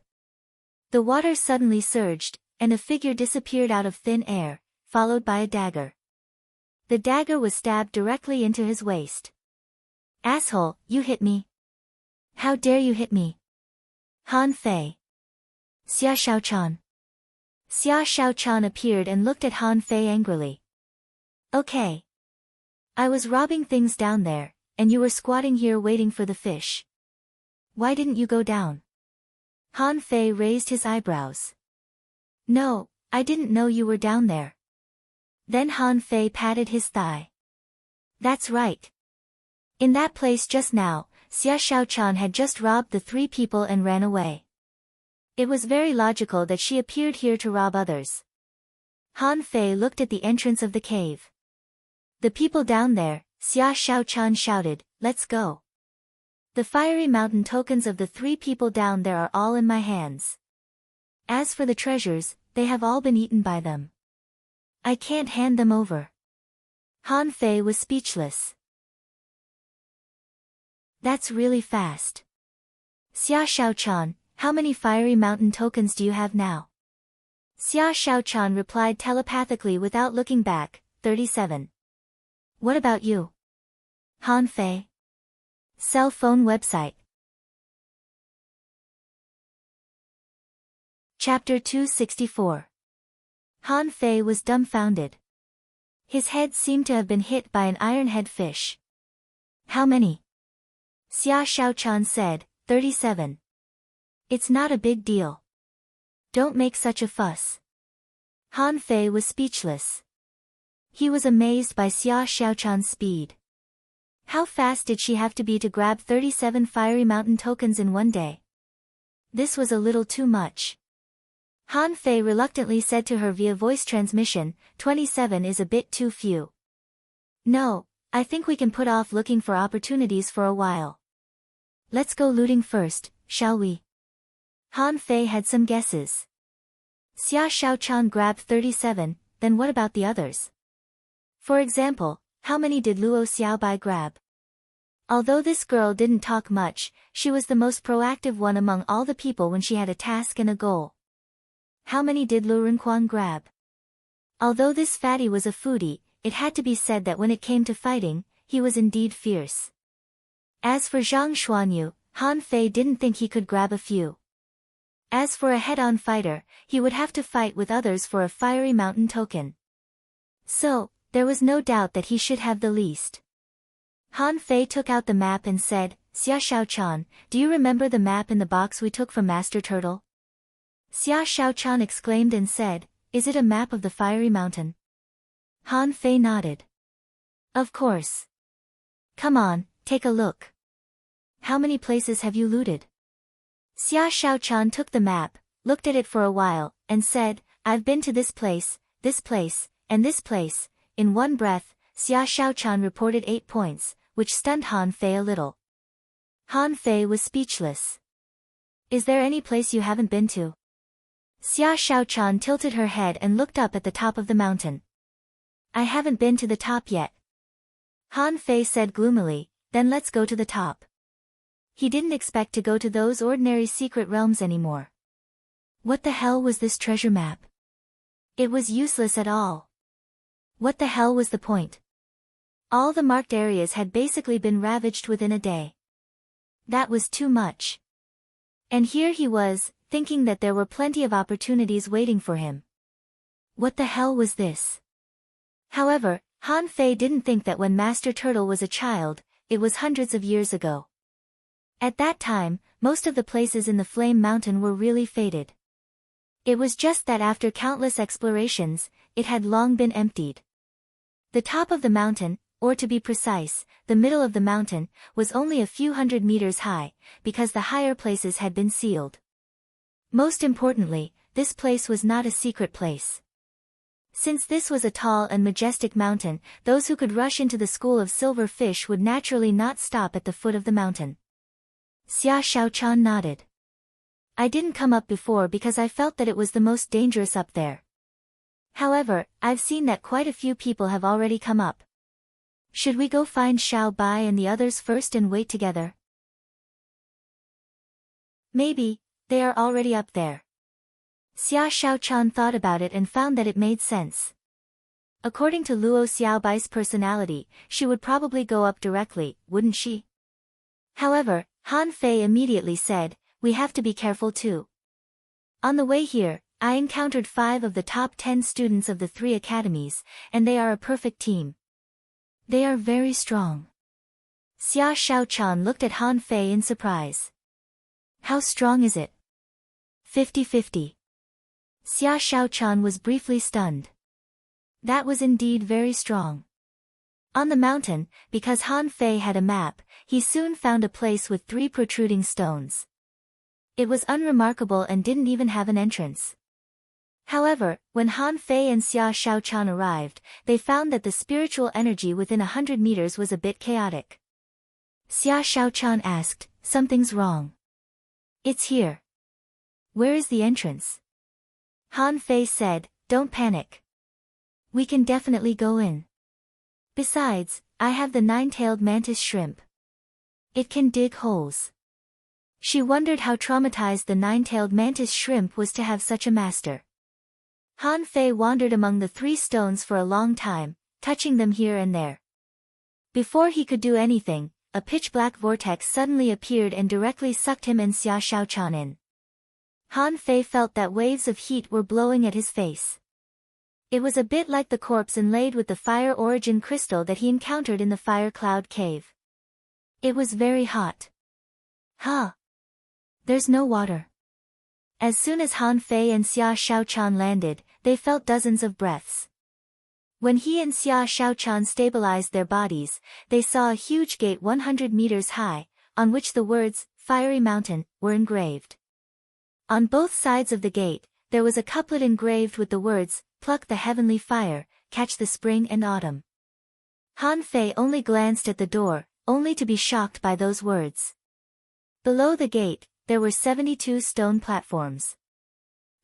A: The water suddenly surged, and a figure disappeared out of thin air, followed by a dagger. The dagger was stabbed directly into his waist. Asshole, you hit me. How dare you hit me? Han Fei. Xia Shaochan. Xia Shaochan appeared and looked at Han Fei angrily. Okay. I was robbing things down there, and you were squatting here waiting for the fish. Why didn't you go down? Han Fei raised his eyebrows. No, I didn't know you were down there. Then Han Fei patted his thigh. That's right. In that place just now, Xia Shaochan had just robbed the 3 people and ran away. It was very logical that she appeared here to rob others. Han Fei looked at the entrance of the cave. The people down there, Xia Shaochan shouted, let's go. The fiery mountain tokens of the 3 people down there are all in my hands. As for the treasures, they have all been eaten by them. I can't hand them over. Han Fei was speechless. That's really fast. Xia Shaochan, how many fiery mountain tokens do you have now? Xia Shaochan replied telepathically without looking back, 37. What about you? Han Fei. Cell phone website. Chapter 264. Han Fei was dumbfounded. His head seemed to have been hit by an ironhead fish. How many? Xia Shaochan said, 37. It's not a big deal. Don't make such a fuss. Han Fei was speechless. He was amazed by Xia Shaochan's speed. How fast did she have to be to grab 37 fiery mountain tokens in one day? This was a little too much. Han Fei reluctantly said to her via voice transmission, 27 is a bit too few. No, I think we can put off looking for opportunities for a while. Let's go looting first, shall we? Han Fei had some guesses. Xia Shaochan grabbed 37, then what about the others? For example, how many did Luo Xiaobai grab? Although this girl didn't talk much, she was the most proactive one among all the people when she had a task and a goal. How many did Lu Renquan grab? Although this fatty was a foodie, it had to be said that when it came to fighting, he was indeed fierce. As for Zhang Xuanyu, Han Fei didn't think he could grab a few. As for a head-on fighter, he would have to fight with others for a fiery mountain token. So, there was no doubt that he should have the least. Han Fei took out the map and said, "Xia Shaochan, do you remember the map in the box we took from Master Turtle?" Xia Shaochan exclaimed and said, "Is it a map of the fiery mountain?" Han Fei nodded. "Of course. Come on, take a look. How many places have you looted?" Xia Shaochan took the map, looked at it for a while, and said, "I've been to this place, and this place." In one breath, Xia Shaochan reported 8 points, which stunned Han Fei a little. Han Fei was speechless. "Is there any place you haven't been to?" Xia Shaochan tilted her head and looked up at the top of the mountain. "I haven't been to the top yet." Han Fei said gloomily, "Then let's go to the top." He didn't expect to go to those ordinary secret realms anymore. What the hell was this treasure map? It was useless at all. What the hell was the point? All the marked areas had basically been ravaged within a day. That was too much. And here he was, thinking that there were plenty of opportunities waiting for him. What the hell was this? However, Han Fei didn't think that when Master Turtle was a child, it was hundreds of years ago. At that time, most of the places in the Flame Mountain were really faded. It was just that after countless explorations, it had long been emptied. The top of the mountain, or to be precise, the middle of the mountain, was only a few hundred meters high, because the higher places had been sealed. Most importantly, this place was not a secret place. Since this was a tall and majestic mountain, those who could rush into the school of silver fish would naturally not stop at the foot of the mountain. Xia Shaochan nodded. "I didn't come up before because I felt that it was the most dangerous up there. However, I've seen that quite a few people have already come up. Should we go find Xiao Bai and the others first and wait together?" "Maybe, they are already up there." Xia Shaochan thought about it and found that it made sense. According to Luo Xiaobai's personality, she would probably go up directly, wouldn't she? However, Han Fei immediately said, "We have to be careful too. On the way here, I encountered 5 of the top 10 students of the 3 academies, and they are a perfect team. They are very strong." Xia Shaochan looked at Han Fei in surprise. "How strong is it?" 50-50. Xia Shaochan was briefly stunned. That was indeed very strong. On the mountain, because Han Fei had a map, he soon found a place with 3 protruding stones. It was unremarkable and didn't even have an entrance. However, when Han Fei and Xia Shaochan arrived, they found that the spiritual energy within 100 meters was a bit chaotic. Xia Shaochan asked, "Something's wrong." "It's here." "Where is the entrance?" Han Fei said, "Don't panic. We can definitely go in. Besides, I have the 9-tailed mantis shrimp. It can dig holes." She wondered how traumatized the 9-tailed mantis shrimp was to have such a master. Han Fei wandered among the 3 stones for a long time, touching them here and there. Before he could do anything, a pitch-black vortex suddenly appeared and directly sucked him and Xia Shaochan in. Han Fei felt that waves of heat were blowing at his face. It was a bit like the corpse inlaid with the fire origin crystal that he encountered in the Fire Cloud Cave. It was very hot. "Huh? There's no water." As soon as Han Fei and Xia Shaochan landed, they felt dozens of breaths. When he and Xia Shaochan stabilized their bodies, they saw a huge gate 100 meters high, on which the words, "Fiery Mountain," were engraved. On both sides of the gate, there was a couplet engraved with the words, "Pluck the heavenly fire, catch the spring and autumn." Han Fei only glanced at the door, only to be shocked by those words. Below the gate, there were 72 stone platforms.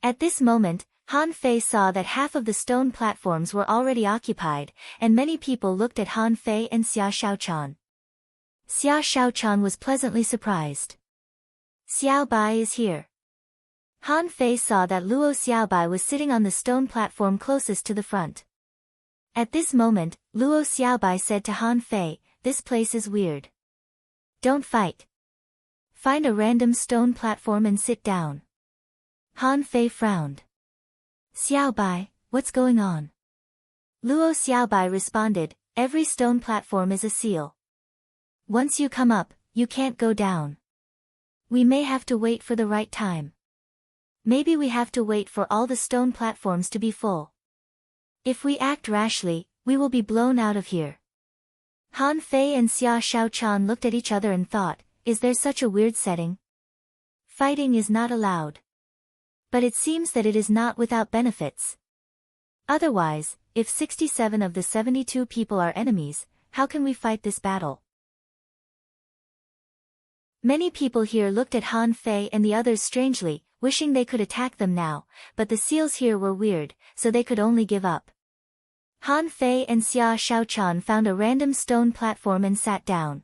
A: At this moment, Han Fei saw that half of the stone platforms were already occupied, and many people looked at Han Fei and Xia Shaochan. Xia Shaochan was pleasantly surprised. Xiaobai is here. Han Fei saw that Luo Xiaobai was sitting on the stone platform closest to the front. At this moment, Luo Xiaobai said to Han Fei, "This place is weird. Don't fight. Find a random stone platform and sit down." Han Fei frowned. "Xiaobai, what's going on?" Luo Xiaobai responded, "Every stone platform is a seal. Once you come up, you can't go down. We may have to wait for the right time. Maybe we have to wait for all the stone platforms to be full. If we act rashly, we will be blown out of here." Han Fei and Xia Shaochan looked at each other and thought, is there such a weird setting? Fighting is not allowed. But it seems that it is not without benefits. Otherwise, if 67 of the 72 people are enemies, how can we fight this battle? Many people here looked at Han Fei and the others strangely, wishing they could attack them now, but the seals here were weird, so they could only give up. Han Fei and Xia Shaochan found a random stone platform and sat down.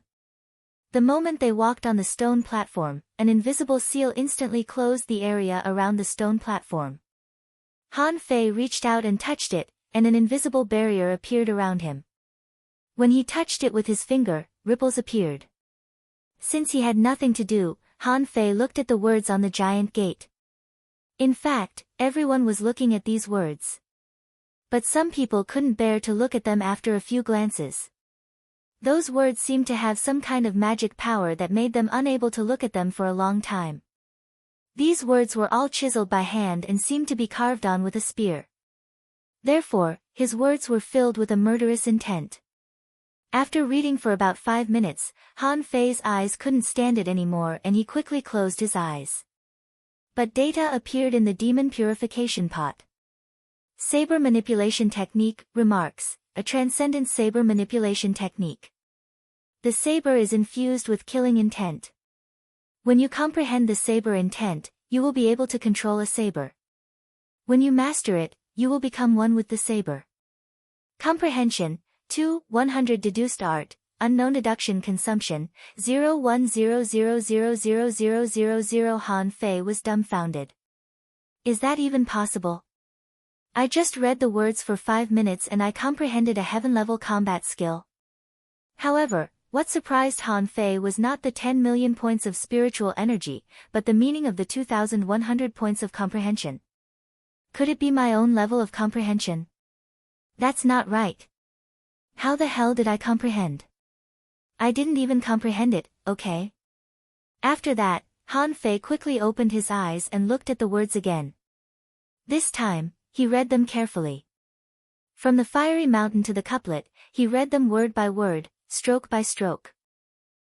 A: The moment they walked on the stone platform, an invisible seal instantly closed the area around the stone platform. Han Fei reached out and touched it, and an invisible barrier appeared around him. When he touched it with his finger, ripples appeared. Since he had nothing to do, Han Fei looked at the words on the giant gate. In fact, everyone was looking at these words. But some people couldn't bear to look at them after a few glances. Those words seemed to have some kind of magic power that made them unable to look at them for a long time. These words were all chiseled by hand and seemed to be carved on with a spear. Therefore, his words were filled with a murderous intent. After reading for about 5 minutes, Han Fei's eyes couldn't stand it anymore and he quickly closed his eyes. But data appeared in the demon purification pot. Saber manipulation technique, remarks, a transcendent saber manipulation technique. The saber is infused with killing intent. When you comprehend the saber intent, you will be able to control a saber. When you master it, you will become one with the saber. Comprehension, 100 deduced art, unknown deduction consumption, 010000000. Han Fei was dumbfounded. Is that even possible? I just read the words for 5 minutes and I comprehended a heaven-level combat skill. However, what surprised Han Fei was not the 10 million points of spiritual energy, but the meaning of the 2,100 points of comprehension. Could it be my own level of comprehension? That's not right. How the hell did I comprehend? I didn't even comprehend it, okay? After that, Han Fei quickly opened his eyes and looked at the words again. This time, he read them carefully. From the fiery mountain to the couplet, he read them word by word, stroke by stroke.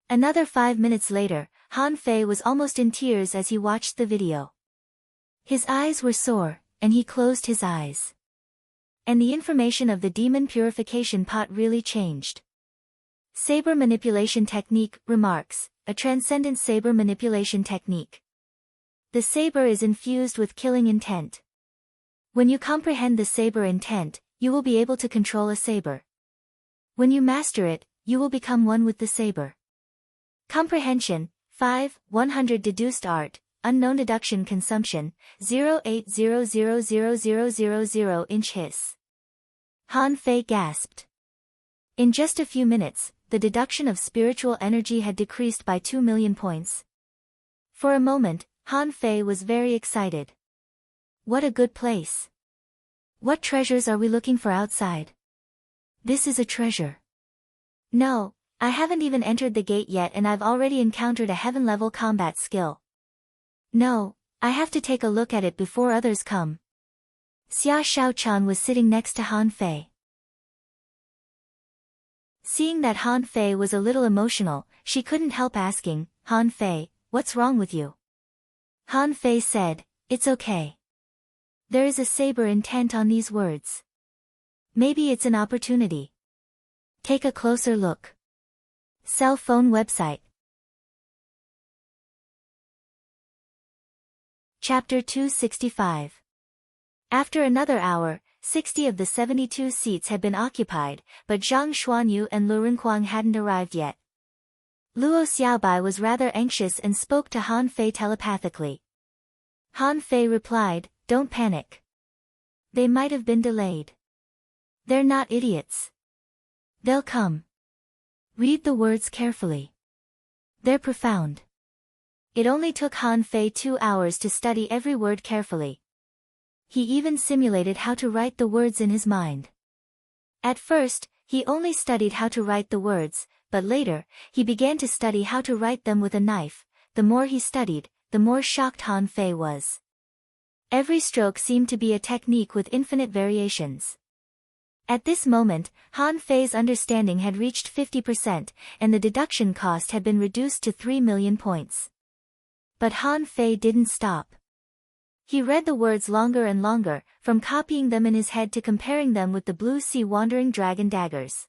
A: Another 5 minutes later, Han Fei was almost in tears as he watched the video. His eyes were sore, and he closed his eyes. And the information of the demon purification pot really changed. Saber manipulation technique, remarks, a transcendent saber manipulation technique. The saber is infused with killing intent. When you comprehend the saber intent, you will be able to control a saber. When you master it, you will become one with the saber. Comprehension, 100 deduced art, unknown deduction consumption, 0.80000000 inch hiss. Han Fei gasped. In just a few minutes, the deduction of spiritual energy had decreased by 2 million points. For a moment, Han Fei was very excited. What a good place. What treasures are we looking for outside? This is a treasure. No, I haven't even entered the gate yet and I've already encountered a heaven-level combat skill. No, I have to take a look at it before others come. Xia Shaochan was sitting next to Han Fei. Seeing that Han Fei was a little emotional, she couldn't help asking, Han Fei, what's wrong with you? Han Fei said, it's okay. There is a saber intent on these words. Maybe it's an opportunity. Take a closer look. Cell phone website. Chapter 265. After another hour, 60 of the 72 seats had been occupied, but Zhang Xuanyu and Lu Renkuang hadn't arrived yet. Luo Xiaobai was rather anxious and spoke to Han Fei telepathically. Han Fei replied, "Don't panic. They might have been delayed. They're not idiots. They'll come. Read the words carefully. They're profound." It only took Han Fei 2 hours to study every word carefully. He even simulated how to write the words in his mind. At first, he only studied how to write the words, but later, he began to study how to write them with a knife. The more he studied, the more shocked Han Fei was. Every stroke seemed to be a technique with infinite variations. At this moment, Han Fei's understanding had reached 50%, and the deduction cost had been reduced to 3 million points. But Han Fei didn't stop. He read the words longer and longer, from copying them in his head to comparing them with the blue sea wandering dragon daggers.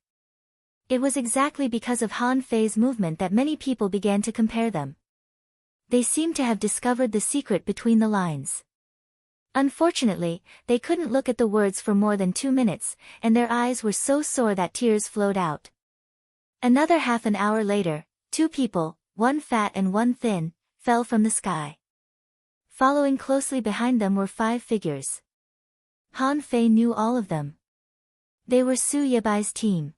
A: It was exactly because of Han Fei's movement that many people began to compare them. They seemed to have discovered the secret between the lines. Unfortunately, they couldn't look at the words for more than 2 minutes, and their eyes were so sore that tears flowed out. Another half an hour later, 2 people, one fat and one thin, fell from the sky. Following closely behind them were 5 figures. Han Fei knew all of them. They were Su Yebai's team.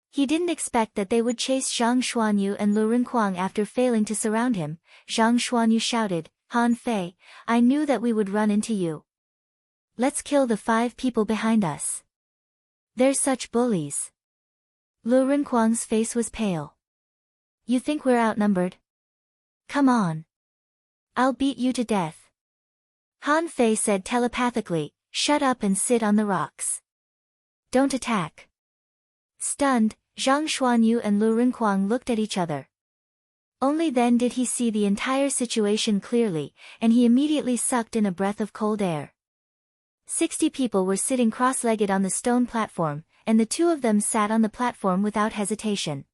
A: He didn't expect that they would chase Zhang Xuanyu and Lu Renkuang after failing to surround him. Zhang Xuanyu shouted, "Han Fei, I knew that we would run into you. Let's kill the 5 people behind us. They're such bullies." Lu Renkuang's face was pale. "You think we're outnumbered? Come on. I'll beat you to death." Han Fei said telepathically, "Shut up and sit on the rocks. Don't attack." Stunned, Zhang Xuanyu and Lu Renkuang looked at each other. Only then did he see the entire situation clearly, and he immediately sucked in a breath of cold air. 60 people were sitting cross-legged on the stone platform, and the 2 of them sat on the platform without hesitation.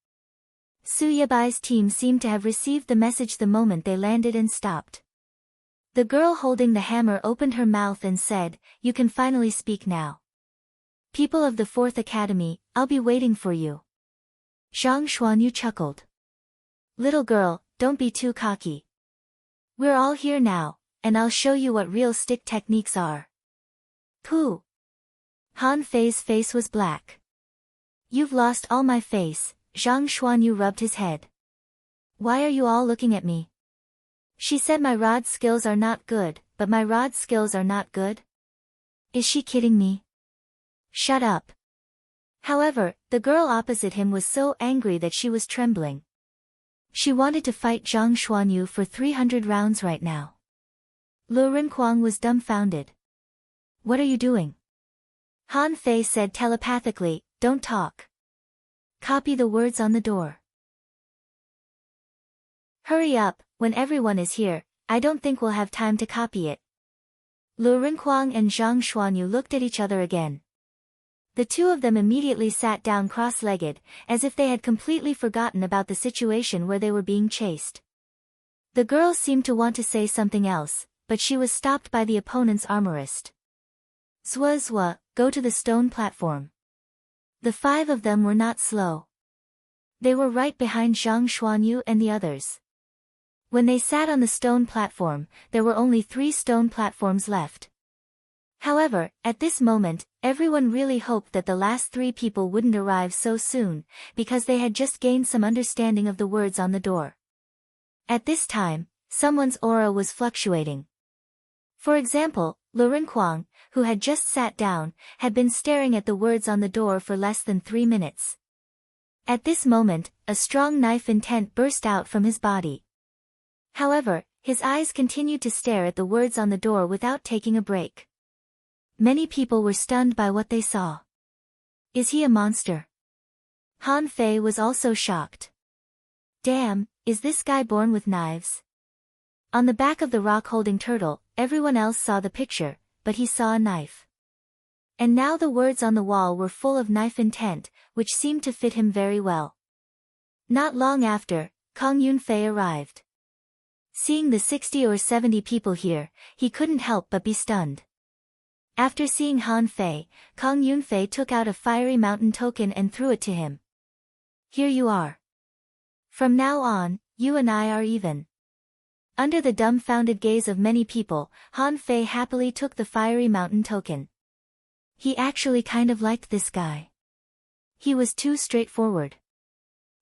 A: Su Yebai's team seemed to have received the message the moment they landed and stopped. The girl holding the hammer opened her mouth and said, "You can finally speak now. People of the 4th Academy, I'll be waiting for you." Zhang Xuanyu chuckled. "Little girl, don't be too cocky. We're all here now, and I'll show you what real stick techniques are." "Pooh." Han Fei's face was black. "You've lost all my face." Zhang Xuanyu rubbed his head. "Why are you all looking at me? She said my rod skills are not good, but my rod skills are not good? Is she kidding me? Shut up." However, the girl opposite him was so angry that she was trembling. She wanted to fight Zhang Xuanyu for 300 rounds right now. Lu Renkuang was dumbfounded. "What are you doing?" Han Fei said telepathically, "Don't talk. Copy the words on the door. Hurry up, when everyone is here, I don't think we'll have time to copy it." Lu Renkuang and Zhang Xuanyu looked at each other again. The 2 of them immediately sat down cross-legged, as if they had completely forgotten about the situation where they were being chased. The girl seemed to want to say something else, but she was stopped by the opponent's armorist. "Zwa zwa, go to the stone platform." The 5 of them were not slow. They were right behind Zhang Xuanyu and the others. When they sat on the stone platform, there were only 3 stone platforms left. However, at this moment, everyone really hoped that the last 3 people wouldn't arrive so soon, because they had just gained some understanding of the words on the door. At this time, someone's aura was fluctuating. For example, Lu Renkuang, who had just sat down, had been staring at the words on the door for less than 3 minutes. At this moment, a strong knife intent burst out from his body. However, his eyes continued to stare at the words on the door without taking a break. Many people were stunned by what they saw. Is he a monster? Han Fei was also shocked. Damn, is this guy born with knives? On the back of the rock-holding turtle, everyone else saw the picture, but he saw a knife. And now the words on the wall were full of knife intent, which seemed to fit him very well. Not long after, Kong Yunfei arrived. Seeing the 60 or 70 people here, he couldn't help but be stunned. After seeing Han Fei, Kang Yunfei took out a fiery mountain token and threw it to him. Here you are. From now on, you and I are even. Under the dumbfounded gaze of many people, Han Fei happily took the fiery mountain token. He actually kind of liked this guy. He was too straightforward.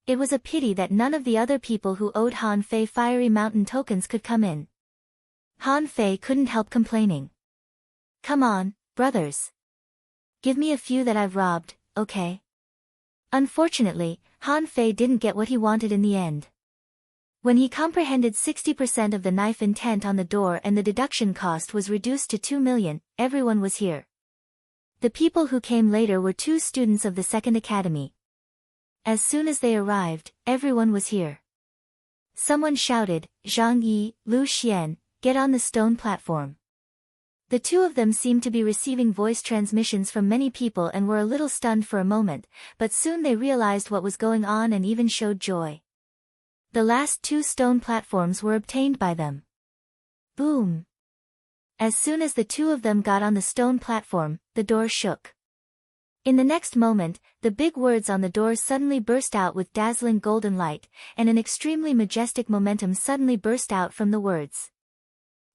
A: It was a pity that none of the other people who owed Han Fei fiery mountain tokens could come in. Han Fei couldn't help complaining. Come on, brothers. Give me a few that I've robbed, okay? Unfortunately, Han Fei didn't get what he wanted in the end. When he comprehended 60% of the knife intent on the door and the deduction cost was reduced to 2 million, everyone was here. The people who came later were 2 students of the second academy. As soon as they arrived, everyone was here. Someone shouted, Zhang Yi, Lu Xian, get on the stone platform. The 2 of them seemed to be receiving voice transmissions from many people and were a little stunned for a moment, but soon they realized what was going on and even showed joy. The last 2 stone platforms were obtained by them. Boom! As soon as the 2 of them got on the stone platform, the door shook. In the next moment, the big words on the door suddenly burst out with dazzling golden light, and an extremely majestic momentum suddenly burst out from the words.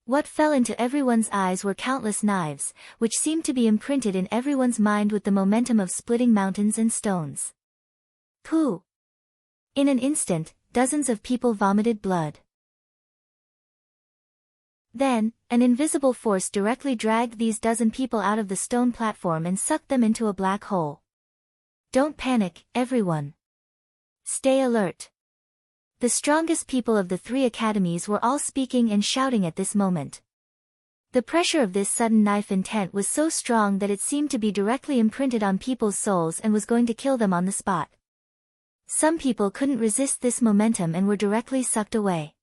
A: What fell into everyone's eyes were countless knives, which seemed to be imprinted in everyone's mind with the momentum of splitting mountains and stones. Pooh! In an instant, dozens of people vomited blood. Then, an invisible force directly dragged these dozen people out of the stone platform and sucked them into a black hole. Don't panic, everyone. Stay alert. The strongest people of the 3 academies were all speaking and shouting at this moment. The pressure of this sudden knife intent was so strong that it seemed to be directly imprinted on people's souls and was going to kill them on the spot. Some people couldn't resist this momentum and were directly sucked away.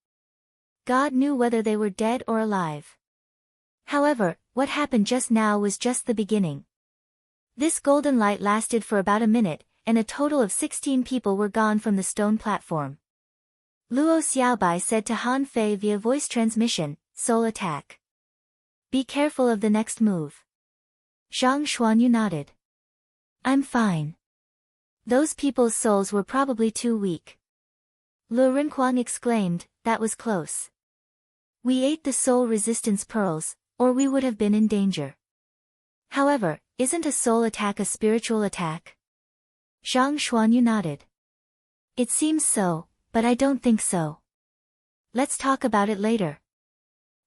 A: God knew whether they were dead or alive. However, what happened just now was just the beginning. This golden light lasted for about a minute, and a total of 16 people were gone from the stone platform. Luo Xiaobai said to Han Fei via voice transmission, soul attack. Be careful of the next move. Zhang Xuanyu nodded. I'm fine. Those people's souls were probably too weak. Lu Rinquang exclaimed, that was close. We ate the soul resistance pearls, or we would have been in danger. However, isn't a soul attack a spiritual attack? Zhang Xuanyu nodded. It seems so, but I don't think so. Let's talk about it later.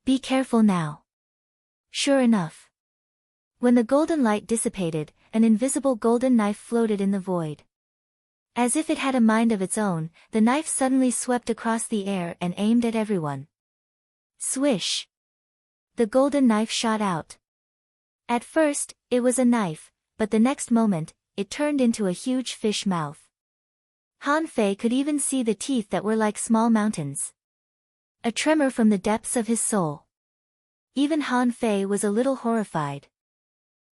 A: Be careful now. Sure enough. When the golden light dissipated, an invisible golden knife floated in the void. As if it had a mind of its own, the knife suddenly swept across the air and aimed at everyone. Swish! The golden knife shot out. At first, it was a knife, but the next moment, it turned into a huge fish mouth. Han Fei could even see the teeth that were like small mountains. A tremor from the depths of his soul. Even Han Fei was a little horrified.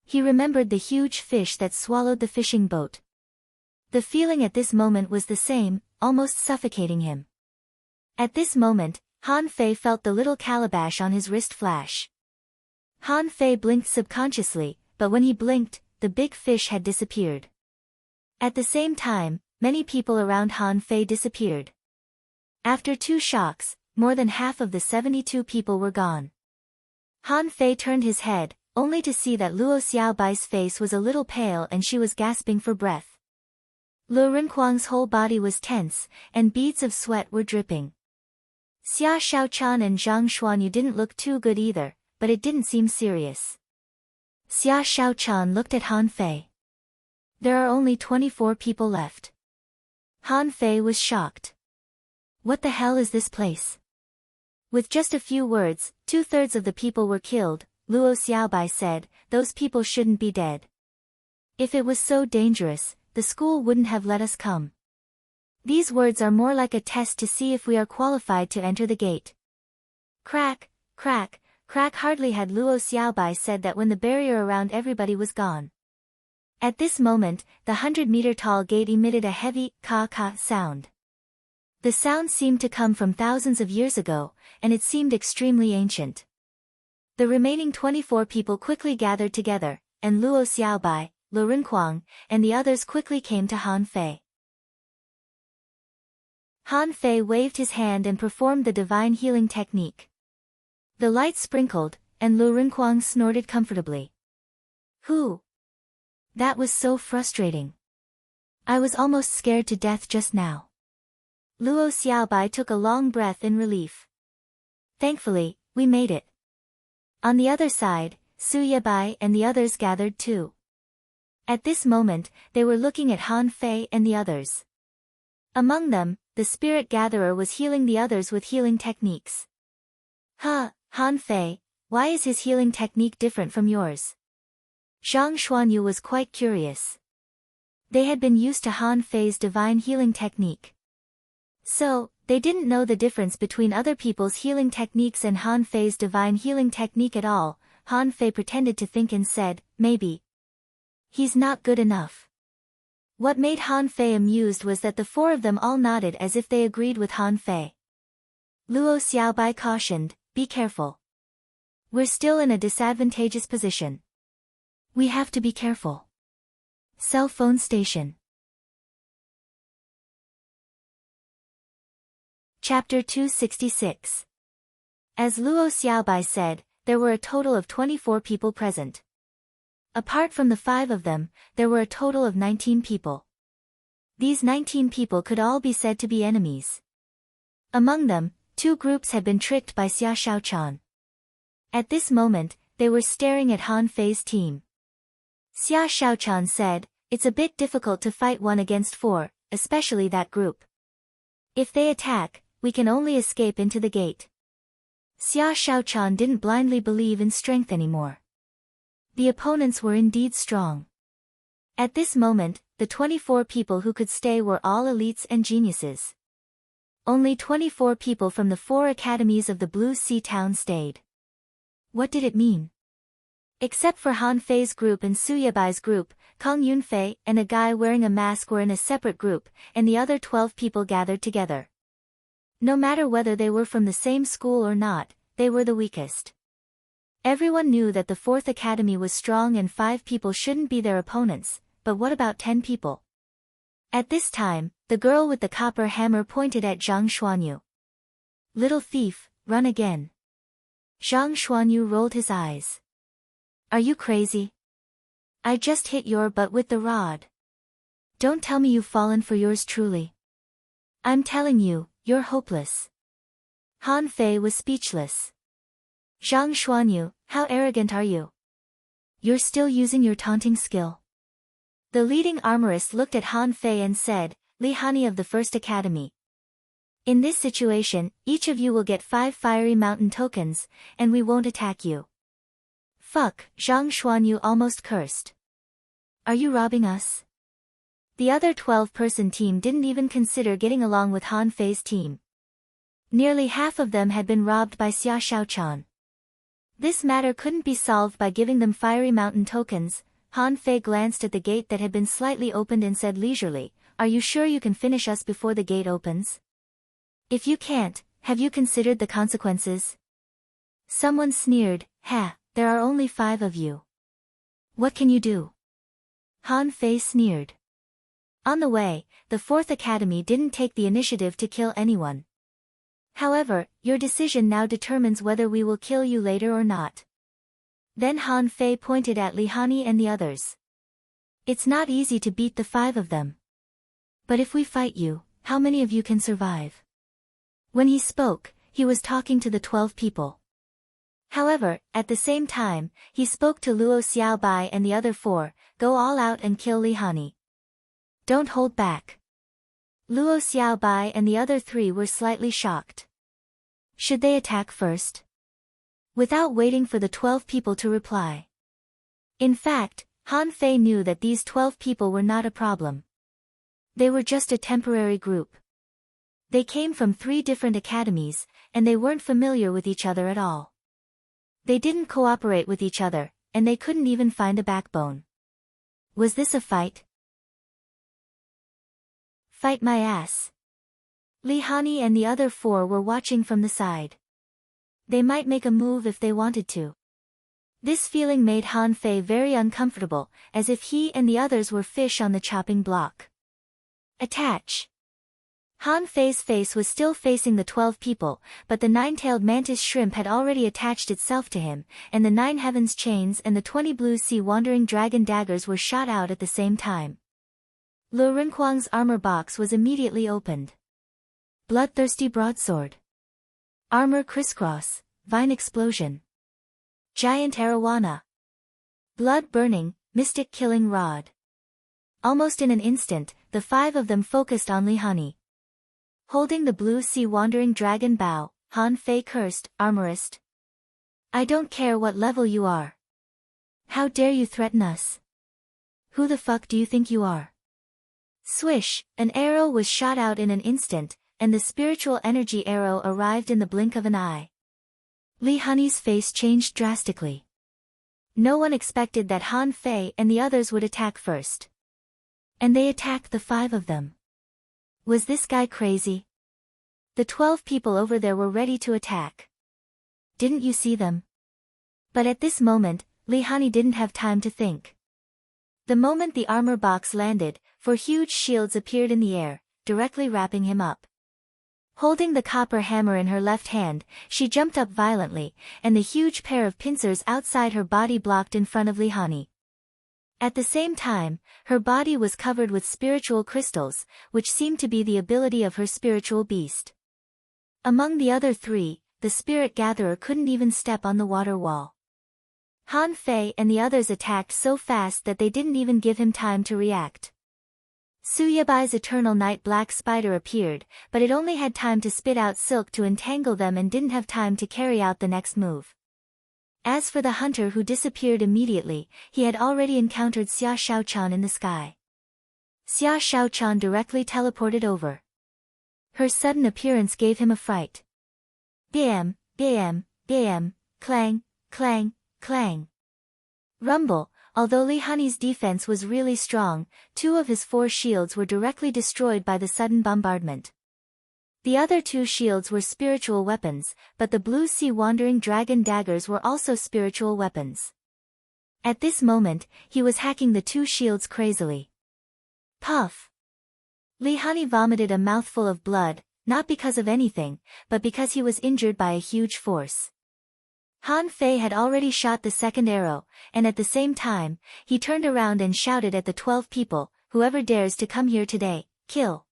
A: He remembered the huge fish that swallowed the fishing boat. The feeling at this moment was the same, almost suffocating him. At this moment, Han Fei felt the little calabash on his wrist flash. Han Fei blinked subconsciously, but when he blinked, the big fish had disappeared. At the same time, many people around Han Fei disappeared. After 2 shocks, more than half of the 72 people were gone. Han Fei turned his head, only to see that Luo Xiaobai's face was a little pale and she was gasping for breath. Lu Rinquang's whole body was tense, and beads of sweat were dripping. Xia Shaochan and Zhang Xuanyu didn't look too good either, but it didn't seem serious. Xia Shaochan looked at Han Fei. There are only 24 people left. Han Fei was shocked. What the hell is this place? With just a few words, 2/3 of the people were killed, Luo Xiaobai said, those people shouldn't be dead. If it was so dangerous, the school wouldn't have let us come. These words are more like a test to see if we are qualified to enter the gate. Crack, crack, crack. Hardly had Luo Xiaobai said that when the barrier around everybody was gone. At this moment, the 100-meter-tall gate emitted a heavy, ka-ka sound. The sound seemed to come from thousands of years ago, and it seemed extremely ancient. The remaining 24 people quickly gathered together, and Luo Xiaobai, Lu Rinquang, and the others quickly came to Han Fei. Han Fei waved his hand and performed the divine healing technique. The light sprinkled, and Lu Rinquang snorted comfortably. Whew! That was so frustrating. I was almost scared to death just now. Luo Xiaobai took a long breath in relief. Thankfully, we made it. On the other side, Su Yebai and the others gathered too. At this moment, they were looking at Han Fei and the others. Among them, the spirit gatherer was healing the others with healing techniques. Huh, Han Fei, why is his healing technique different from yours? Zhang Xuanyu was quite curious. They had been used to Han Fei's divine healing technique. So, they didn't know the difference between other people's healing techniques and Han Fei's divine healing technique at all. Han Fei pretended to think and said, maybe. He's not good enough. What made Han Fei amused was that the four of them all nodded as if they agreed with Han Fei. Luo Xiaobai cautioned, be careful. We're still in a disadvantageous position. We have to be careful. Cell phone station. Chapter 266. As Luo Xiaobai said, there were a total of 24 people present. Apart from the 5 of them, there were a total of 19 people. These 19 people could all be said to be enemies. Among them, 2 groups had been tricked by Xia Shaochan. At this moment, they were staring at Han Fei's team. Xia Shaochan said, it's a bit difficult to fight 1 against 4, especially that group. If they attack, we can only escape into the gate. Xia Shaochan didn't blindly believe in strength anymore. The opponents were indeed strong. At this moment, the 24 people who could stay were all elites and geniuses. Only 24 people from the 4 academies of the Blue Sea town stayed. What did it mean? Except for Han Fei's group and Su Yebai's group, Kang Yunfei and a guy wearing a mask were in a separate group, and the other 12 people gathered together. No matter whether they were from the same school or not, they were the weakest. Everyone knew that the 4th academy was strong and 5 people shouldn't be their opponents, but what about 10 people? At this time, the girl with the copper hammer pointed at Zhang Xuanyu. Little thief, run again. Zhang Xuanyu rolled his eyes. Are you crazy? I just hit your butt with the rod. Don't tell me you've fallen for yours truly. I'm telling you, you're hopeless. Han Fei was speechless. Zhang Xuanyu, how arrogant are you? You're still using your taunting skill. The leading armorist looked at Han Fei and said, Li Hani of the First Academy. In this situation, each of you will get 5 fiery mountain tokens, and we won't attack you. Fuck, Zhang Xuanyu almost cursed. Are you robbing us? The other 12-person team didn't even consider getting along with Han Fei's team. Nearly half of them had been robbed by Xia Shaochan. This matter couldn't be solved by giving them fiery mountain tokens. Han Fei glanced at the gate that had been slightly opened and said leisurely, Are you sure you can finish us before the gate opens? If you can't, have you considered the consequences? Someone sneered, Ha, there are only 5 of you. What can you do? Han Fei sneered. On the way, the 4th Academy didn't take the initiative to kill anyone. However, your decision now determines whether we will kill you later or not. Then Han Fei pointed at Li Hani and the others. It's not easy to beat the 5 of them. But if we fight you, how many of you can survive? When he spoke, he was talking to the 12 people. However, at the same time, he spoke to Luo Xiaobai and the other 4, go all out and kill Li Hani. Don't hold back. Luo Xiaobai and the other 3 were slightly shocked. Should they attack first? Without waiting for the 12 people to reply. In fact, Han Fei knew that these 12 people were not a problem. They were just a temporary group. They came from 3 different academies, and they weren't familiar with each other at all. They didn't cooperate with each other, and they couldn't even find a backbone. Was this a fight? Fight my ass. Li Hani and the other 4 were watching from the side. They might make a move if they wanted to. This feeling made Han Fei very uncomfortable, as if he and the others were fish on the chopping block. Attach. Han Fei's face was still facing the 12 people, but the 9-tailed mantis shrimp had already attached itself to him, and the 9 heavens chains and the 20 blue sea wandering dragon daggers were shot out at the same time. Lu Renkuang's armor box was immediately opened. Bloodthirsty broadsword. Armor crisscross, vine explosion. Giant arowana. Blood-burning, mystic killing rod. Almost in an instant, the 5 of them focused on Li Hani. Holding the blue sea wandering dragon bow, Han Fei cursed, "Armorist. I don't care what level you are. How dare you threaten us? Who the fuck do you think you are?" Swish, an arrow was shot out in an instant, and the spiritual energy arrow arrived in the blink of an eye. Li Hani's face changed drastically. No one expected that Han Fei and the others would attack first. And they attacked the 5 of them. Was this guy crazy? The 12 people over there were ready to attack. Didn't you see them? But at this moment, Li Hani didn't have time to think. The moment the armor box landed, 4 huge shields appeared in the air, directly wrapping him up. Holding the copper hammer in her left hand, she jumped up violently, and the huge pair of pincers outside her body blocked in front of Li Hani. At the same time, her body was covered with spiritual crystals, which seemed to be the ability of her spiritual beast. Among the other 3, the spirit gatherer couldn't even step on the water wall. Han Fei and the others attacked so fast that they didn't even give him time to react. Suyebai's eternal night black spider appeared, but it only had time to spit out silk to entangle them and didn't have time to carry out the next move. As for the hunter who disappeared immediately, he had already encountered Xia Shaochan in the sky. Xia Shaochan directly teleported over. Her sudden appearance gave him a fright. Bam, bam, bam, clang, clang, clang. Rumble. Although Li Hani's defense was really strong, 2 of his 4 shields were directly destroyed by the sudden bombardment. The other 2 shields were spiritual weapons, but the blue sea wandering dragon daggers were also spiritual weapons. At this moment, he was hacking the 2 shields crazily. Puff! Li Hani vomited a mouthful of blood, not because of anything, but because he was injured by a huge force. Han Fei had already shot the second arrow, and at the same time, he turned around and shouted at the 12 people, "Whoever dares to come here today, kill."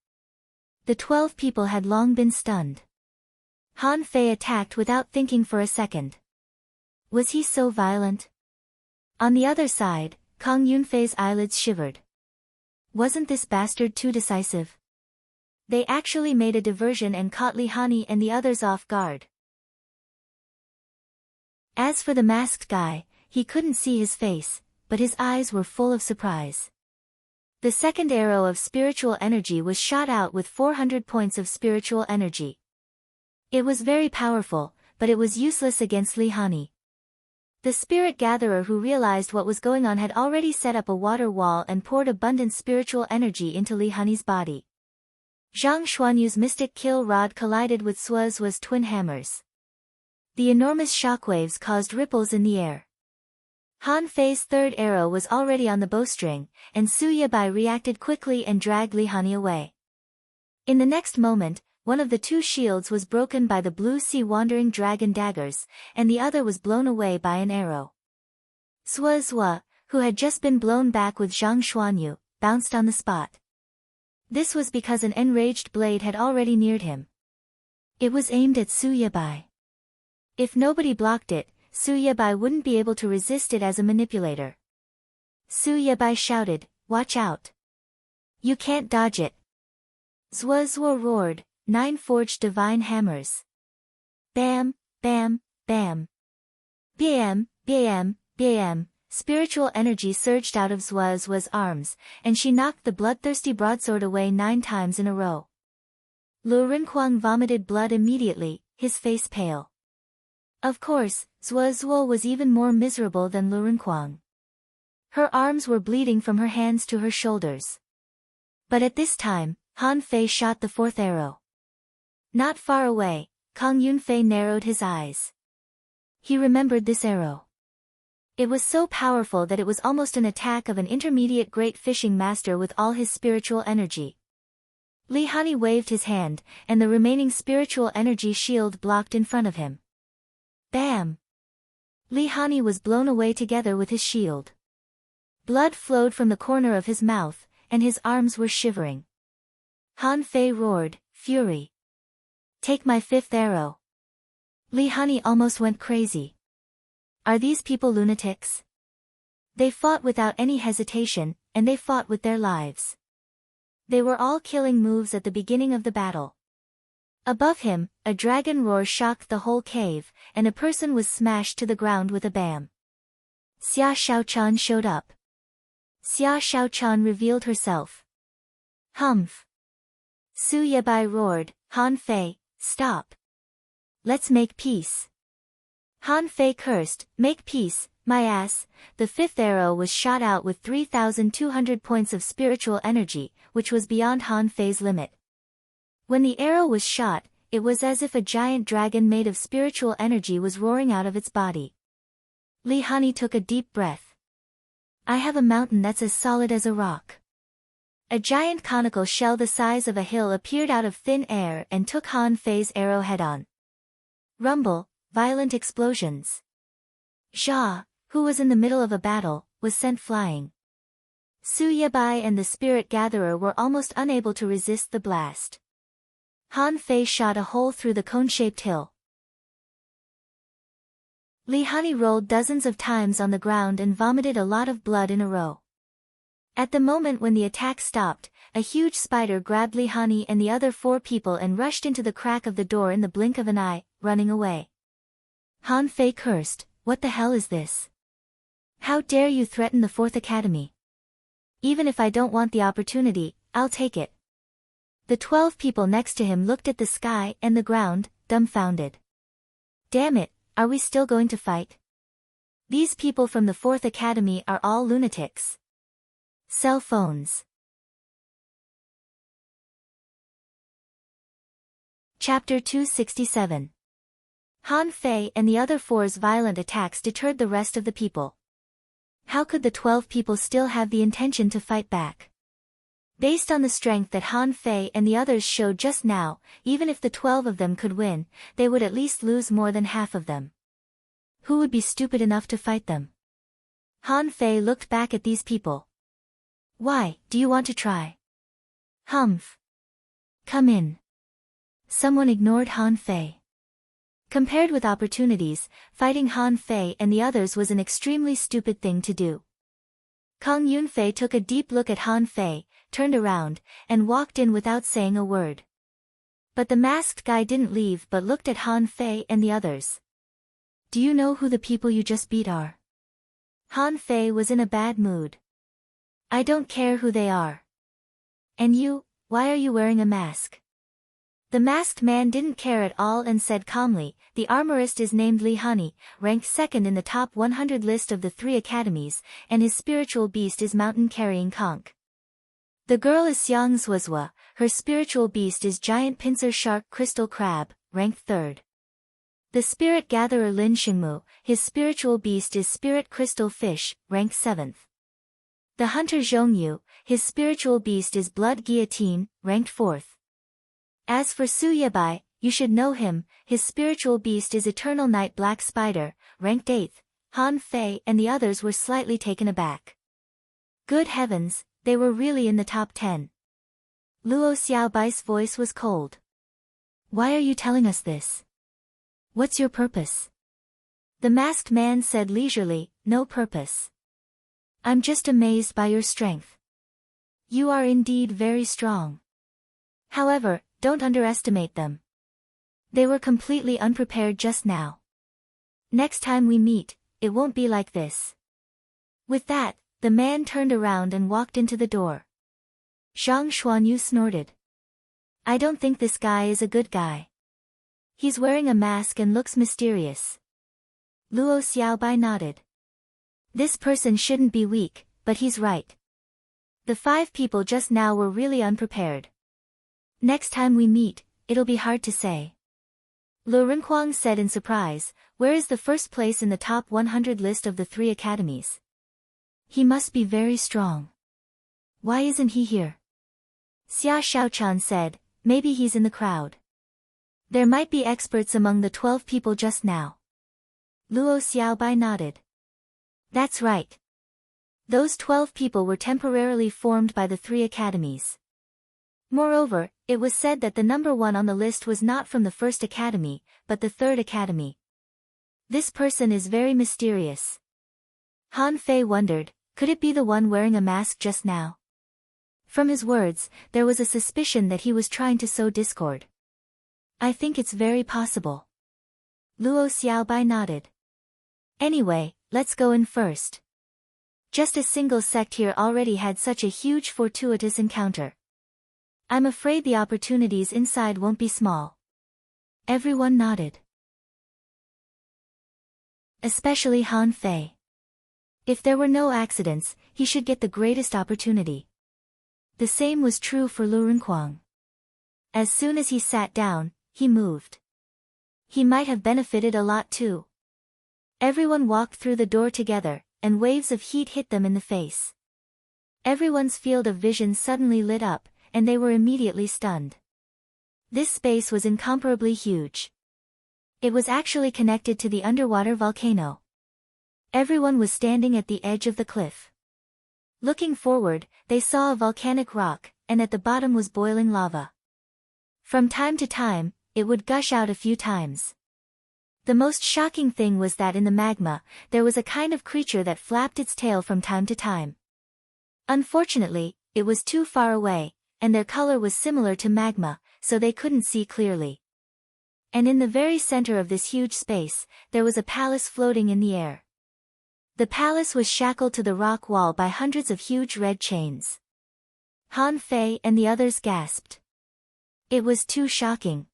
A: The 12 people had long been stunned. Han Fei attacked without thinking for a second. Was he so violent? On the other side, Kang Yunfei's eyelids shivered. Wasn't this bastard too decisive? They actually made a diversion and caught Li Hani and the others off guard. As for the masked guy, he couldn't see his face, but his eyes were full of surprise. The second arrow of spiritual energy was shot out with 400 points of spiritual energy. It was very powerful, but it was useless against Li Hani. The spirit gatherer who realized what was going on had already set up a water wall and poured abundant spiritual energy into Li Hani's body. Zhang Xuanyu's mystic kill rod collided with Suo's twin hammers. The enormous shockwaves caused ripples in the air. Han Fei's third arrow was already on the bowstring, and Su Yebai reacted quickly and dragged Li Hani away. In the next moment, one of the 2 shields was broken by the blue sea wandering dragon daggers, and the other was blown away by an arrow. Suo, who had just been blown back with Zhang Xuanyu, bounced on the spot. This was because an enraged blade had already neared him. It was aimed at Su Yebai. If nobody blocked it, Su Yebai wouldn't be able to resist it as a manipulator. Su Yebai shouted, "Watch out! You can't dodge it!" Zuo roared, 9 forged divine hammers. Bam, bam, bam. Bam, bam, bam. Spiritual energy surged out of Zuo's arms, and she knocked the bloodthirsty broadsword away 9 times in a row. Lu Renkuang vomited blood immediately, his face pale. Of course, Zuo was even more miserable than Lu Renkuang. Her arms were bleeding from her hands to her shoulders. But at this time, Han Fei shot the 4th arrow. Not far away, Kang Yunfei narrowed his eyes. He remembered this arrow. It was so powerful that it was almost an attack of an intermediate great fishing master with all his spiritual energy. Li Hani waved his hand, and the remaining spiritual energy shield blocked in front of him. Bam! Li Hani was blown away together with his shield. Blood flowed from the corner of his mouth, and his arms were shivering. Han Fei roared, fury. Take my fifth arrow. Li Hani almost went crazy. Are these people lunatics? They fought without any hesitation, and they fought with their lives. They were all killing moves at the beginning of the battle. Above him, a dragon roar shocked the whole cave, and a person was smashed to the ground with a bam. Xia Shaochan showed up. Xia Shaochan revealed herself. Humph! Su Yebai roared, Han Fei, stop. Let's make peace. Han Fei cursed, make peace, my ass. The fifth arrow was shot out with 3,200 points of spiritual energy, which was beyond Han Fei's limit. When the arrow was shot, it was as if a giant dragon made of spiritual energy was roaring out of its body. Li Hani took a deep breath. I have a mountain that's as solid as a rock. A giant conical shell the size of a hill appeared out of thin air and took Han Fei's arrow head-on. Rumble, violent explosions. Xia, who was in the middle of a battle, was sent flying. Su Yebai and the spirit gatherer were almost unable to resist the blast. Han Fei shot a hole through the cone-shaped hill. Li Hani rolled dozens of times on the ground and vomited a lot of blood in a row. At the moment when the attack stopped, a huge spider grabbed Li Hani and the other 4 people and rushed into the crack of the door in the blink of an eye, running away. Han Fei cursed, what the hell is this? How dare you threaten the 4th Academy? Even if I don't want the opportunity, I'll take it. The 12 people next to him looked at the sky and the ground, dumbfounded. Damn it, are we still going to fight? These people from the 4th Academy are all lunatics. Cell phones. Chapter 267. Han Fei and the other 4's violent attacks deterred the rest of the people. How could the 12 people still have the intention to fight back? Based on the strength that Han Fei and the others showed just now, even if the 12 of them could win, they would at least lose more than half of them. Who would be stupid enough to fight them? Han Fei looked back at these people. Why, do you want to try? Humph. Come in. Someone ignored Han Fei. Compared with opportunities, fighting Han Fei and the others was an extremely stupid thing to do. Kang Yunfei took a deep look at Han Fei, turned around, and walked in without saying a word. But the masked guy didn't leave but looked at Han Fei and the others. Do you know who the people you just beat are? Han Fei was in a bad mood. I don't care who they are. And you, why are you wearing a mask? The masked man didn't care at all and said calmly, the armorist is named Li Hani, ranked 2nd in the top 100 list of the 3 academies, and his spiritual beast is mountain-carrying conch. The girl is Xiang Zuozhua, her spiritual beast is giant pincer shark crystal crab, ranked 3rd. The spirit gatherer Lin Xingmu, his spiritual beast is spirit crystal fish, ranked 7th. The hunter Zhongyu, his spiritual beast is blood guillotine, ranked 4th. As for Su Yebai, you should know him, his spiritual beast is eternal night black spider, ranked 8th. Han Fei and the others were slightly taken aback. Good heavens, they were really in the top 10. Luo Xiaobai's voice was cold. Why are you telling us this? What's your purpose? The masked man said leisurely, no purpose. I'm just amazed by your strength. You are indeed very strong. However, don't underestimate them. They were completely unprepared just now. Next time we meet, it won't be like this. With that, the man turned around and walked into the door. Zhang Xuanyu snorted. I don't think this guy is a good guy. He's wearing a mask and looks mysterious. Luo Xiaobai nodded. This person shouldn't be weak, but he's right. The 5 people just now were really unprepared. Next time we meet, it'll be hard to say. Lu Renkuang said in surprise, where is the first place in the top 100 list of the 3 academies? He must be very strong. Why isn't he here? Xia Xiaochan said, maybe he's in the crowd. There might be experts among the 12 people just now. Luo Xiaobai nodded. That's right. Those 12 people were temporarily formed by the 3 academies. Moreover, it was said that the number 1 on the list was not from the first academy, but the 3rd academy. This person is very mysterious. Han Fei wondered, could it be the one wearing a mask just now? From his words, there was a suspicion that he was trying to sow discord. I think it's very possible. Luo Xiaobai nodded. Anyway, let's go in first. Just a single sect here already had such a huge fortuitous encounter. I'm afraid the opportunities inside won't be small. Everyone nodded. Especially Han Fei. If there were no accidents, he should get the greatest opportunity. The same was true for Lu Renkuang. As soon as he sat down, he moved. He might have benefited a lot too. Everyone walked through the door together, and waves of heat hit them in the face. Everyone's field of vision suddenly lit up, and they were immediately stunned. This space was incomparably huge. It was actually connected to the underwater volcano. Everyone was standing at the edge of the cliff. Looking forward, they saw a volcanic rock, and at the bottom was boiling lava. From time to time, it would gush out a few times. The most shocking thing was that in the magma, there was a kind of creature that flapped its tail from time to time. Unfortunately, it was too far away, and their color was similar to magma, so they couldn't see clearly. And in the very center of this huge space, there was a palace floating in the air. The palace was shackled to the rock wall by hundreds of huge red chains. Han Fei and the others gasped. It was too shocking.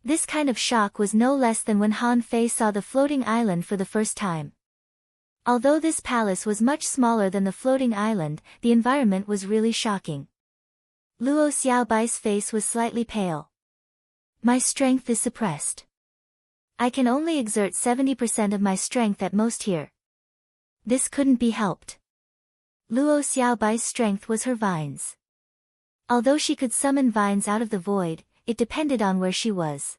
A: This kind of shock was no less than when Han Fei saw the floating island for the first time. Although this palace was much smaller than the floating island, the environment was really shocking. Luo Xiaobai's face was slightly pale. My strength is suppressed. I can only exert 70% of my strength at most here. This couldn't be helped. Luo Xiaobai's strength was her vines. Although she could summon vines out of the void, it depended on where she was.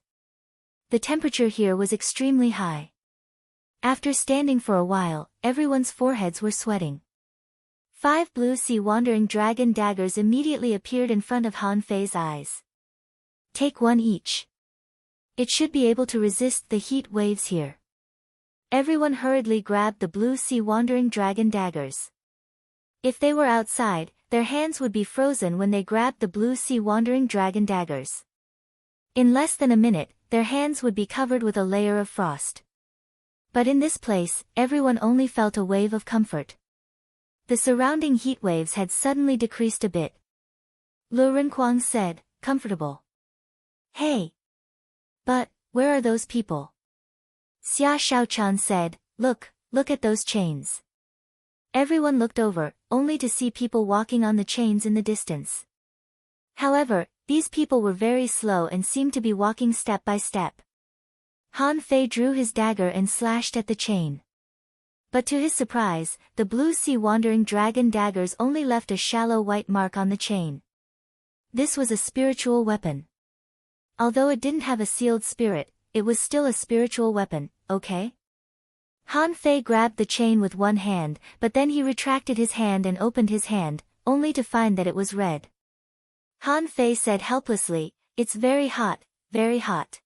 A: The temperature here was extremely high. After standing for a while, everyone's foreheads were sweating. 5 blue sea wandering dragon daggers immediately appeared in front of Han Fei's eyes. Take 1 each. It should be able to resist the heat waves here. Everyone hurriedly grabbed the blue sea wandering dragon daggers. If they were outside, their hands would be frozen when they grabbed the blue sea wandering dragon daggers. In less than a minute, their hands would be covered with a layer of frost. But in this place, everyone only felt a wave of comfort. The surrounding heat waves had suddenly decreased a bit. Lu Renkuang said, comfortable. Hey! But, where are those people? Xia Xiaochan said, look at those chains. Everyone looked over, only to see people walking on the chains in the distance. However, these people were very slow and seemed to be walking step by step. Han Fei drew his dagger and slashed at the chain. But to his surprise, the blue sea wandering dragon daggers only left a shallow white mark on the chain. This was a spiritual weapon. Although it didn't have a sealed spirit, it was still a spiritual weapon, okay? Han Fei grabbed the chain with one hand, but then he retracted his hand and opened his hand, only to find that it was red. Han Fei said helplessly, it's very hot, very hot.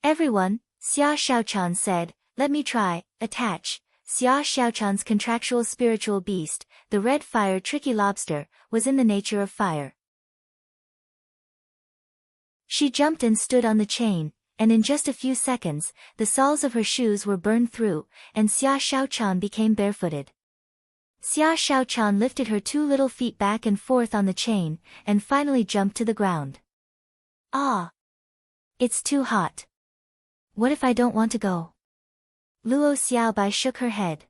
A: Everyone, Xia Xiaochan said, let me try, attach. Xia Xiaochan's contractual spiritual beast, the red fire tricky lobster, was in the nature of fire. She jumped and stood on the chain, and in just a few seconds, the soles of her shoes were burned through, and Xia Xiaochan became barefooted. Xia Xiaochan lifted her 2 little feet back and forth on the chain, and finally jumped to the ground. Ah! It's too hot. What if I don't want to go? Luo Xiaobai shook her head.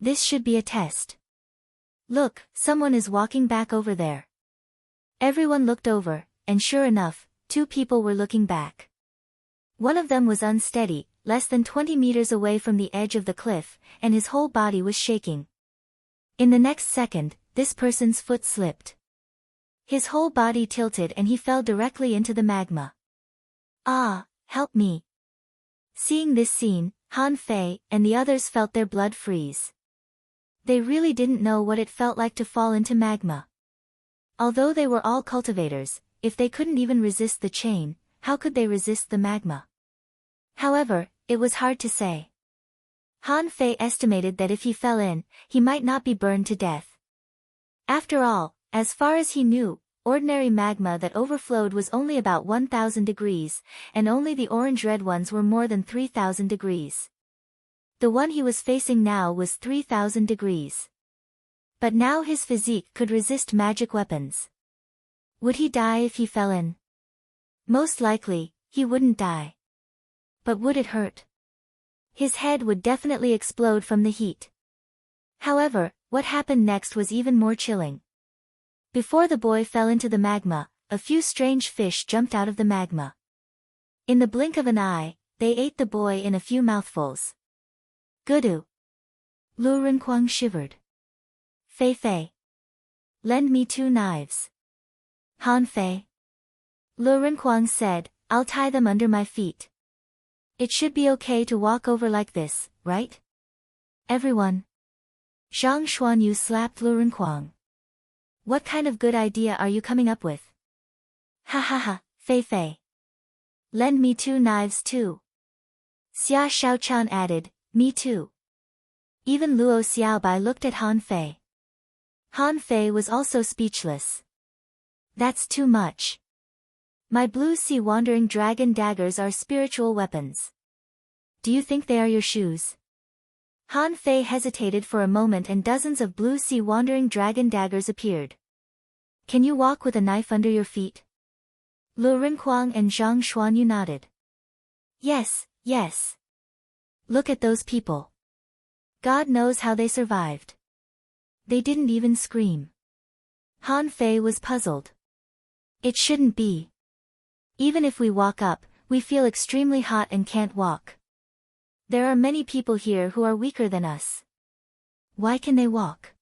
A: This should be a test. Look, someone is walking back over there. Everyone looked over, and sure enough, 2 people were looking back. One of them was unsteady, less than 20 meters away from the edge of the cliff, and his whole body was shaking. In the next second, this person's foot slipped. His whole body tilted and he fell directly into the magma. Ah, help me. Seeing this scene, Han Fei and the others felt their blood freeze. They really didn't know what it felt like to fall into magma. Although they were all cultivators, if they couldn't even resist the chain, how could they resist the magma? However, it was hard to say. Han Fei estimated that if he fell in, he might not be burned to death. After all, as far as he knew, ordinary magma that overflowed was only about 1,000 degrees, and only the orange-red ones were more than 3,000 degrees. The one he was facing now was 3,000 degrees. But now his physique could resist magic weapons. Would he die if he fell in? Most likely, he wouldn't die. But would it hurt? His head would definitely explode from the heat. However, what happened next was even more chilling. Before the boy fell into the magma, a few strange fish jumped out of the magma. In the blink of an eye, they ate the boy in a few mouthfuls. Gudu. Lu Renquang shivered. Fei Fei. Lend me 2 knives. Han Fei. Lu Renquang said, I'll tie them under my feet. It should be okay to walk over like this, right? Everyone. Zhang Xuanyu slapped Lu Renquang. What kind of good idea are you coming up with? Ha ha ha, Fei Fei. Lend me 2 knives too. Xia Shaochan added, me too. Even Luo Xiaobai looked at Han Fei. Han Fei was also speechless. That's too much. My blue sea wandering dragon daggers are spiritual weapons. Do you think they are your shoes? Han Fei hesitated for a moment and dozens of blue sea wandering dragon daggers appeared. Can you walk with a knife under your feet? Lu Renquang and Zhang Xuanyu nodded. Yes, yes. Look at those people. God knows how they survived. They didn't even scream. Han Fei was puzzled. It shouldn't be. Even if we walk up, we feel extremely hot and can't walk. There are many people here who are weaker than us. Why can they walk?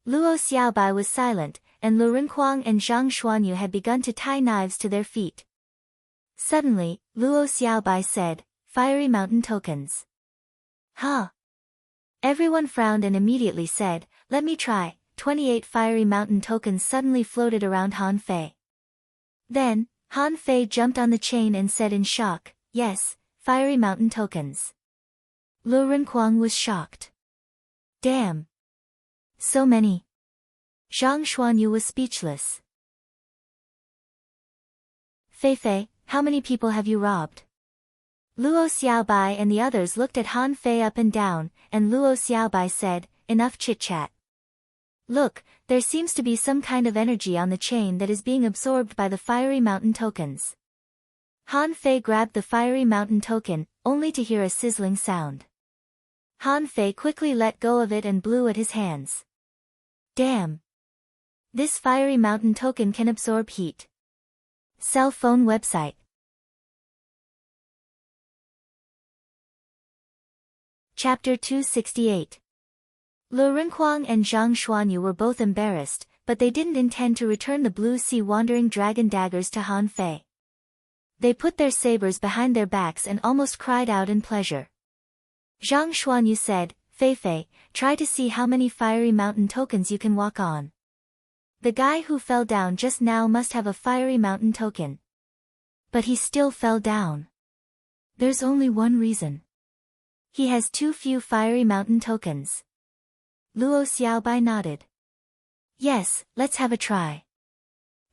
A: Luo Xiaobai was silent, and Lu Renquang and Zhang Xuanyu had begun to tie knives to their feet. Suddenly, Luo Xiaobai said, Fiery mountain tokens. Huh? Everyone frowned and immediately said, let me try. 28 fiery mountain tokens suddenly floated around Han Fei. Then, Han Fei jumped on the chain and said in shock, yes, fiery mountain tokens. Lu Renquang was shocked. Damn. So many. Zhang Xuanyu was speechless. Fei Fei, how many people have you robbed? Luo Xiaobai and the others looked at Han Fei up and down, and Luo Xiaobai said, enough chit-chat. Look, there seems to be some kind of energy on the chain that is being absorbed by the fiery mountain tokens. Han Fei grabbed the fiery mountain token, only to hear a sizzling sound. Han Fei quickly let go of it and blew at his hands. Damn! This fiery mountain token can absorb heat. Cell phone website. Chapter 268. Lu Renquang and Zhang Xuanyu were both embarrassed, but they didn't intend to return the blue sea wandering dragon daggers to Han Fei. They put their sabers behind their backs and almost cried out in pleasure. Zhang Xuanyu said, Fei Fei, try to see how many fiery mountain tokens you can walk on. The guy who fell down just now must have a fiery mountain token. But he still fell down. There's only one reason. He has too few fiery mountain tokens. Luo Xiaobai nodded. Yes, let's have a try.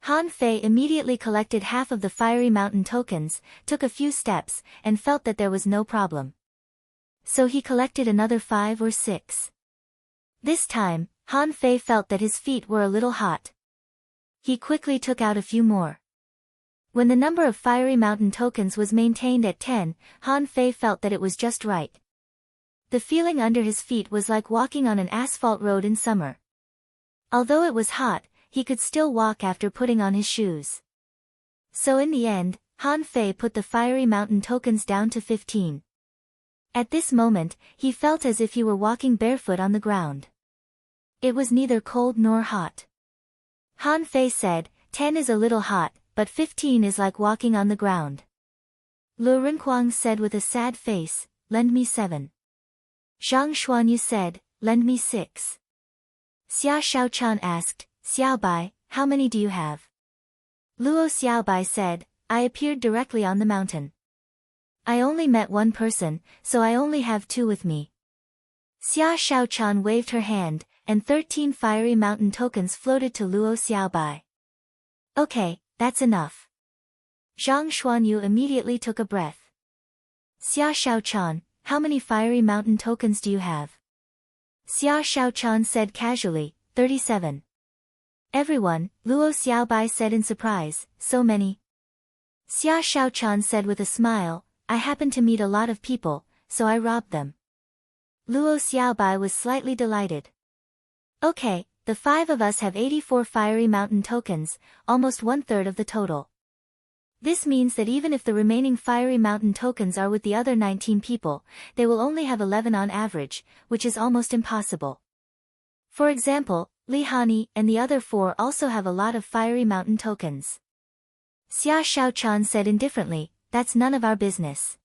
A: Han Fei immediately collected half of the fiery mountain tokens, took a few steps, and felt that there was no problem. So he collected another 5 or 6. This time, Han Fei felt that his feet were a little hot. He quickly took out a few more. When the number of fiery mountain tokens was maintained at 10, Han Fei felt that it was just right. The feeling under his feet was like walking on an asphalt road in summer. Although it was hot, he could still walk after putting on his shoes. So in the end, Han Fei put the fiery mountain tokens down to 15. At this moment, he felt as if he were walking barefoot on the ground. It was neither cold nor hot. Han Fei said, 10 is a little hot, but 15 is like walking on the ground. Lu Renkuang said with a sad face, lend me 7. Zhang Xuanyu said, lend me 6. Xia Shaochan asked, Xiaobai, how many do you have? Luo Xiaobai said, I appeared directly on the mountain. I only met one person, so I only have 2 with me. Xia Shaochan waved her hand, and 13 fiery mountain tokens floated to Luo Xiaobai. Okay, that's enough. Zhang Xuanyu immediately took a breath. Xia Shaochan, how many fiery mountain tokens do you have? Xia Shaochan said casually, 37. Everyone, Luo Xiaobai said in surprise, so many. Xia Shaochan said with a smile, I happened to meet a lot of people, so I robbed them. Luo Xiaobai was slightly delighted. Okay, the 5 of us have 84 fiery mountain tokens, almost 1/3 of the total. This means that even if the remaining fiery mountain tokens are with the other 19 people, they will only have 11 on average, which is almost impossible. For example, Li Hani and the other 4 also have a lot of fiery mountain tokens. Xia Shaochan said indifferently, that's none of our business.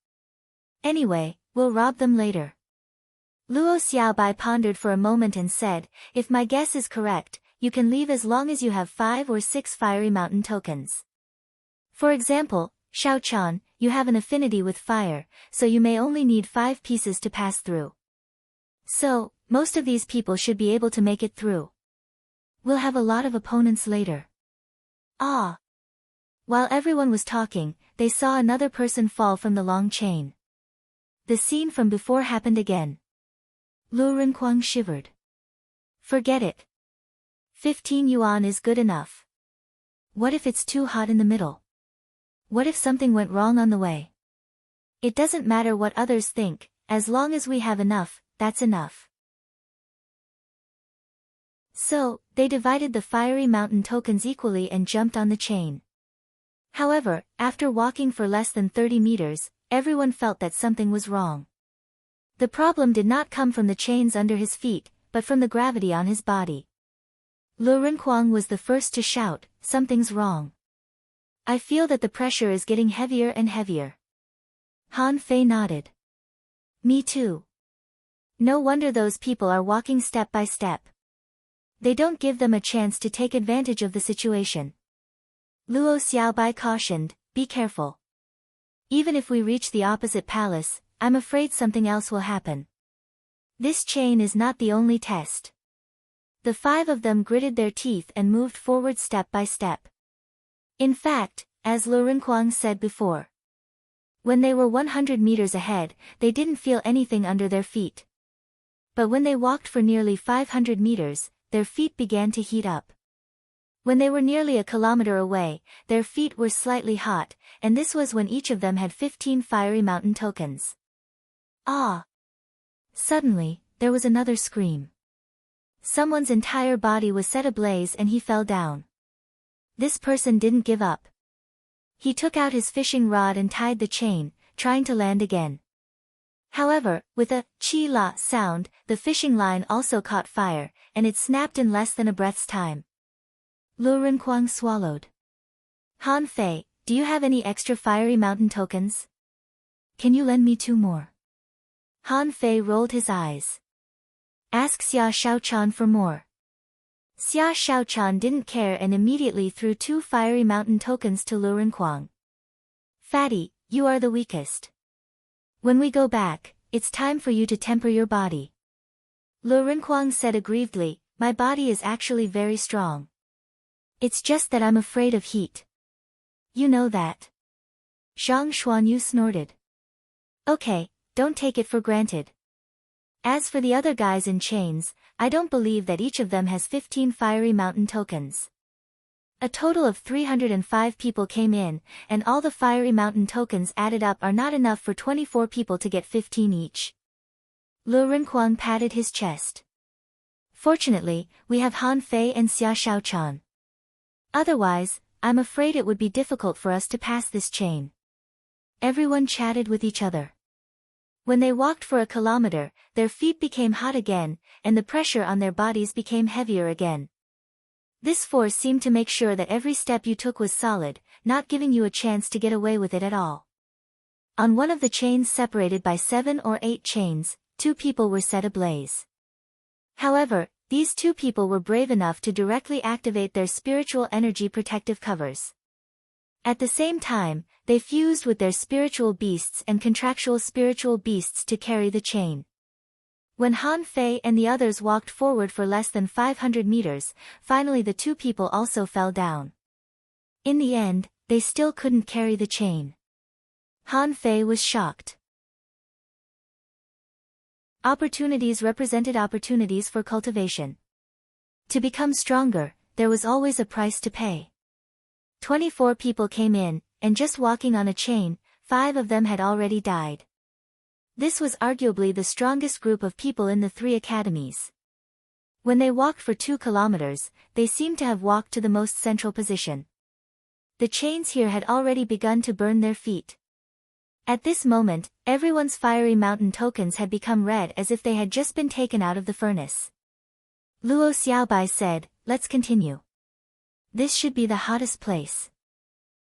A: Anyway, we'll rob them later. Luo Xiaobai pondered for a moment and said, if my guess is correct, you can leave as long as you have 5 or 6 fiery mountain tokens. For example, Shaochan, you have an affinity with fire, so you may only need 5 pieces to pass through. So, most of these people should be able to make it through. We'll have a lot of opponents later. Ah! While everyone was talking, they saw another person fall from the long chain. The scene from before happened again. Lu Renkuang shivered. Forget it. 15 yuan is good enough. What if it's too hot in the middle? What if something went wrong on the way? It doesn't matter what others think, as long as we have enough, that's enough. So, they divided the fiery mountain tokens equally and jumped on the chain. However, after walking for less than 30 meters, everyone felt that something was wrong. The problem did not come from the chains under his feet, but from the gravity on his body. Lu Renkuang was the first to shout, something's wrong. I feel that the pressure is getting heavier and heavier. Han Fei nodded. Me too. No wonder those people are walking step by step. They don't give them a chance to take advantage of the situation. Luo Xiaobai cautioned, be careful. Even if we reach the opposite palace, I'm afraid something else will happen. This chain is not the only test. The 5 of them gritted their teeth and moved forward step by step. In fact, as Lu Renkuang said before, when they were 100 meters ahead, they didn't feel anything under their feet. But when they walked for nearly 500 meters, their feet began to heat up. When they were nearly a kilometer away, their feet were slightly hot, and this was when each of them had 15 fiery mountain tokens. Ah! Suddenly, there was another scream. Someone's entire body was set ablaze and he fell down. This person didn't give up. He took out his fishing rod and tied the chain, trying to land again. However, with a chi-la sound, the fishing line also caught fire, and it snapped in less than a breath's time. Lu Renkuang swallowed. Han Fei, do you have any extra fiery mountain tokens? Can you lend me 2 more? Han Fei rolled his eyes. Ask Xia Shaochan for more. Xia Shaochan didn't care and immediately threw 2 fiery mountain tokens to Lu Renkuang. Fatty, you are the weakest. When we go back, it's time for you to temper your body. Lu Renkuang said aggrievedly, my body is actually very strong. It's just that I'm afraid of heat. You know that. Zhang Xuanyu snorted. Okay, don't take it for granted. As for the other guys in chains, I don't believe that each of them has 15 fiery mountain tokens. A total of 305 people came in, and all the fiery mountain tokens added up are not enough for 24 people to get 15 each. Lu Renkuang patted his chest. Fortunately, we have Han Fei and Xia Shaochan. Otherwise, I'm afraid it would be difficult for us to pass this chain. Everyone chatted with each other. When they walked for a kilometer, their feet became hot again, and the pressure on their bodies became heavier again. This force seemed to make sure that every step you took was solid, not giving you a chance to get away with it at all. On one of the chains separated by 7 or 8 chains, 2 people were set ablaze. However, these 2 people were brave enough to directly activate their spiritual energy protective covers. At the same time, they fused with their spiritual beasts and contractual spiritual beasts to carry the chain. When Han Fei and the others walked forward for less than 500 meters, finally the 2 people also fell down. In the end, they still couldn't carry the chain. Han Fei was shocked. Opportunities represented opportunities for cultivation. To become stronger, there was always a price to pay. 24 people came in, and just walking on a chain, 5 of them had already died. This was arguably the strongest group of people in the 3 academies. When they walked for 2 kilometers, they seemed to have walked to the most central position. The chains here had already begun to burn their feet. At this moment, everyone's fiery mountain tokens had become red as if they had just been taken out of the furnace. Luo Xiaobai said, "Let's continue. This should be the hottest place.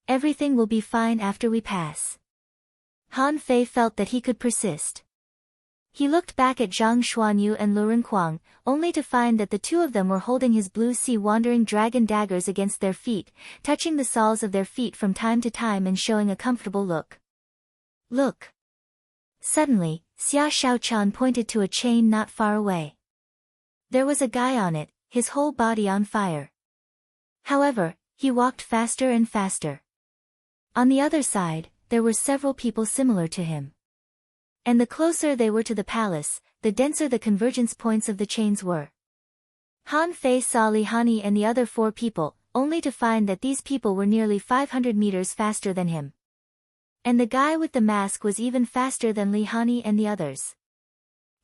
A: Everything will be fine after we pass." Han Fei felt that he could persist. He looked back at Zhang Xuanyu and Lu Renkuang, only to find that the 2 of them were holding his blue sea wandering dragon daggers against their feet, touching the soles of their feet from time to time and showing a comfortable look. "Look." Suddenly, Xia Shaochan pointed to a chain not far away. There was a guy on it, his whole body on fire. However, he walked faster and faster. On the other side, there were several people similar to him. And the closer they were to the palace, the denser the convergence points of the chains were. Han Fei saw Li Hani and the other 4 people, only to find that these people were nearly 500 meters faster than him. And the guy with the mask was even faster than Li Hani and the others.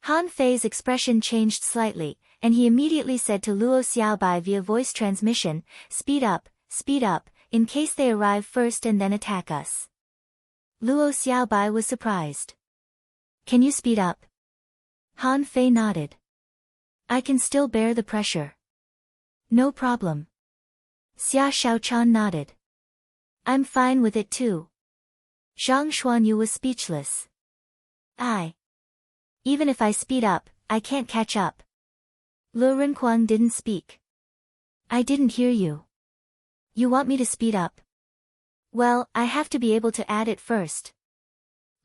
A: Han Fei's expression changed slightly, and he immediately said to Luo Xiaobai via voice transmission, speed up, in case they arrive first and then attack us." Luo Xiaobai was surprised. "Can you speed up?" Han Fei nodded. "I can still bear the pressure." "No problem." Xia Shaochan nodded. "I'm fine with it too." Zhang Xuanyu was speechless. Even if I speed up, I can't catch up." Lu Renkuang didn't speak. "I didn't hear you. You want me to speed up?" "Well, I have to be able to add it first."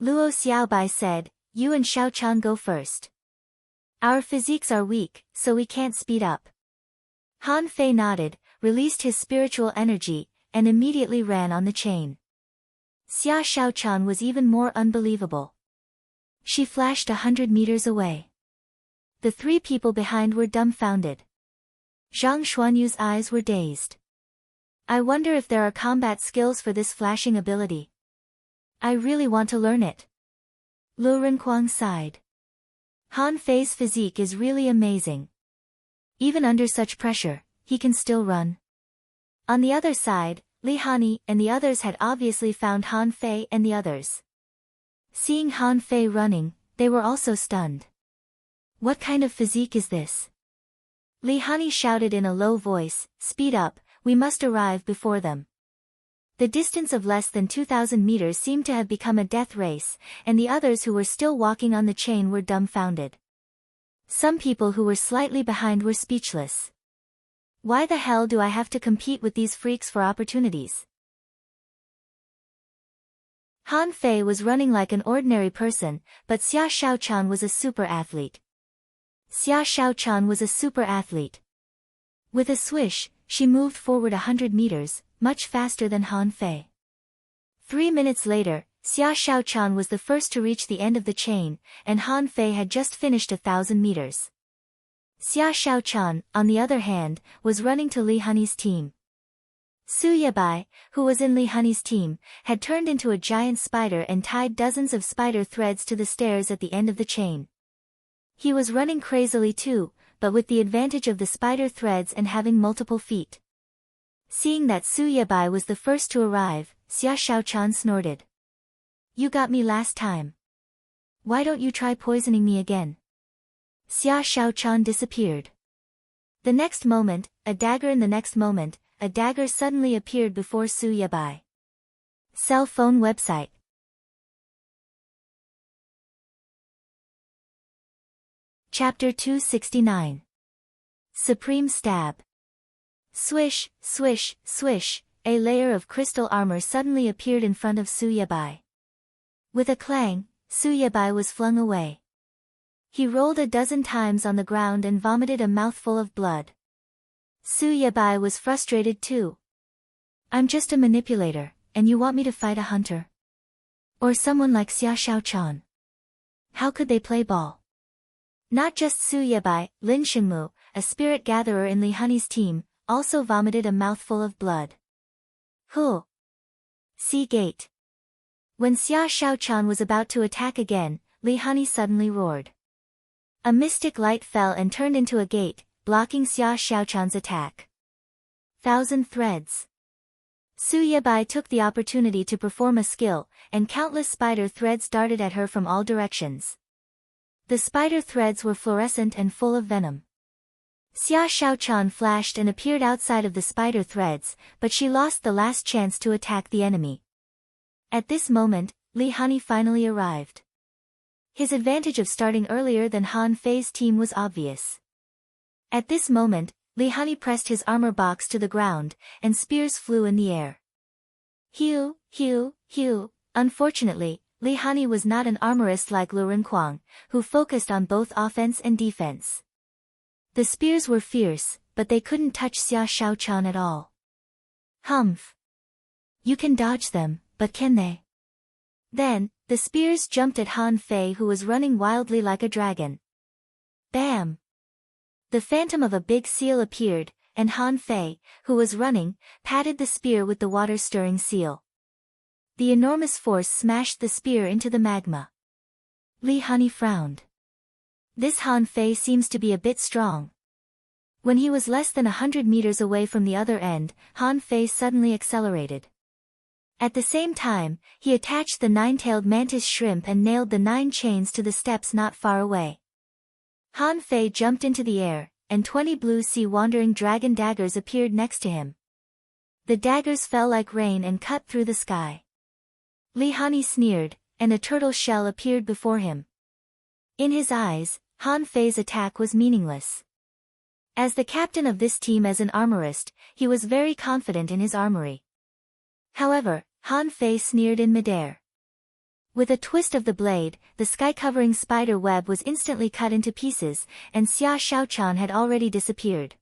A: Luo Xiaobai said, "You and Shaochan go first. Our physiques are weak, so we can't speed up." Han Fei nodded, released his spiritual energy, and immediately ran on the chain. Xia Shaochan was even more unbelievable. She flashed 100 meters away. The 3 people behind were dumbfounded. Zhang Xuanyu's eyes were dazed. "I wonder if there are combat skills for this flashing ability. I really want to learn it." Lu Renkuang sighed. Han Fei's physique is really amazing. Even under such pressure, he can still run. On the other side, Li Hani and the others had obviously found Han Fei and the others. Seeing Han Fei running, they were also stunned. "What kind of physique is this?" Li Hani shouted in a low voice, "Speed up, we must arrive before them." The distance of less than 2,000 meters seemed to have become a death race, and the others who were still walking on the chain were dumbfounded. Some people who were slightly behind were speechless. Why the hell do I have to compete with these freaks for opportunities? Han Fei was running like an ordinary person, but Xia Shaochan was a super athlete. Xia Shaochan was a super athlete. With a swish, she moved forward 100 meters, much faster than Han Fei. 3 minutes later, Xia Shaochan was the first to reach the end of the chain, and Han Fei had just finished 1,000 meters. Xia Shaochan, on the other hand, was running to Li Hani's team. Su Yebai, who was in Li Hani's team, had turned into a giant spider and tied dozens of spider threads to the stairs at the end of the chain. He was running crazily too, but with the advantage of the spider threads and having multiple feet. Seeing that Su Yabai was the first to arrive, Xia Shaochan snorted. You got me last time. Why don't you try poisoning me again? Xia Shaochan disappeared. The next moment, a dagger suddenly appeared before Su Yabai. Cell phone website. Chapter 269. Supreme Stab. Swish, swish, swish, a layer of crystal armor suddenly appeared in front of Su Yabai. With a clang, Su Yabai was flung away. He rolled a dozen times on the ground and vomited a mouthful of blood. Su Yabai was frustrated too. I'm just a manipulator, and you want me to fight a hunter? Or someone like Xia Shaochan? How could they play ball? Not just Su Yabai, Lin Xingmu, a spirit gatherer in Li Honey's team, also vomited a mouthful of blood. Huh. See gate. When Xia Shaochan was about to attack again, Li Honey suddenly roared. A mystic light fell and turned into a gate, blocking Xia Shaochan's attack. Thousand threads. Su Yabai took the opportunity to perform a skill, and countless spider threads darted at her from all directions. The spider threads were fluorescent and full of venom. Xia Shaochan flashed and appeared outside of the spider threads, but she lost the last chance to attack the enemy. At this moment, Li Honey finally arrived. His advantage of starting earlier than Han Fei's team was obvious. At this moment, Li Honey pressed his armor box to the ground, and spears flew in the air. Hew, hew, hew. Unfortunately, Li Honey was not an armorist like Lu Renquang, who focused on both offense and defense. The spears were fierce, but they couldn't touch Xia Shaochan at all. Humph. You can dodge them, but can they? Then, the spears jumped at Han Fei, who was running wildly like a dragon. Bam! The phantom of a big seal appeared, and Han Fei, who was running, patted the spear with the water-stirring seal. The enormous force smashed the spear into the magma. Li Honey frowned. This Han Fei seems to be a bit strong. When he was less than 100 meters away from the other end, Han Fei suddenly accelerated. At the same time, he attached the 9-tailed mantis shrimp and nailed the 9 chains to the steps not far away. Han Fei jumped into the air, and 20 blue sea wandering dragon daggers appeared next to him. The daggers fell like rain and cut through the sky. Li Honey sneered, and a turtle shell appeared before him. In his eyes, Han Fei's attack was meaningless. As the captain of this team as an armorist, he was very confident in his armory. However, Han Fei sneered in midair. With a twist of the blade, the sky-covering spider web was instantly cut into pieces, and Xia Shaochan had already disappeared.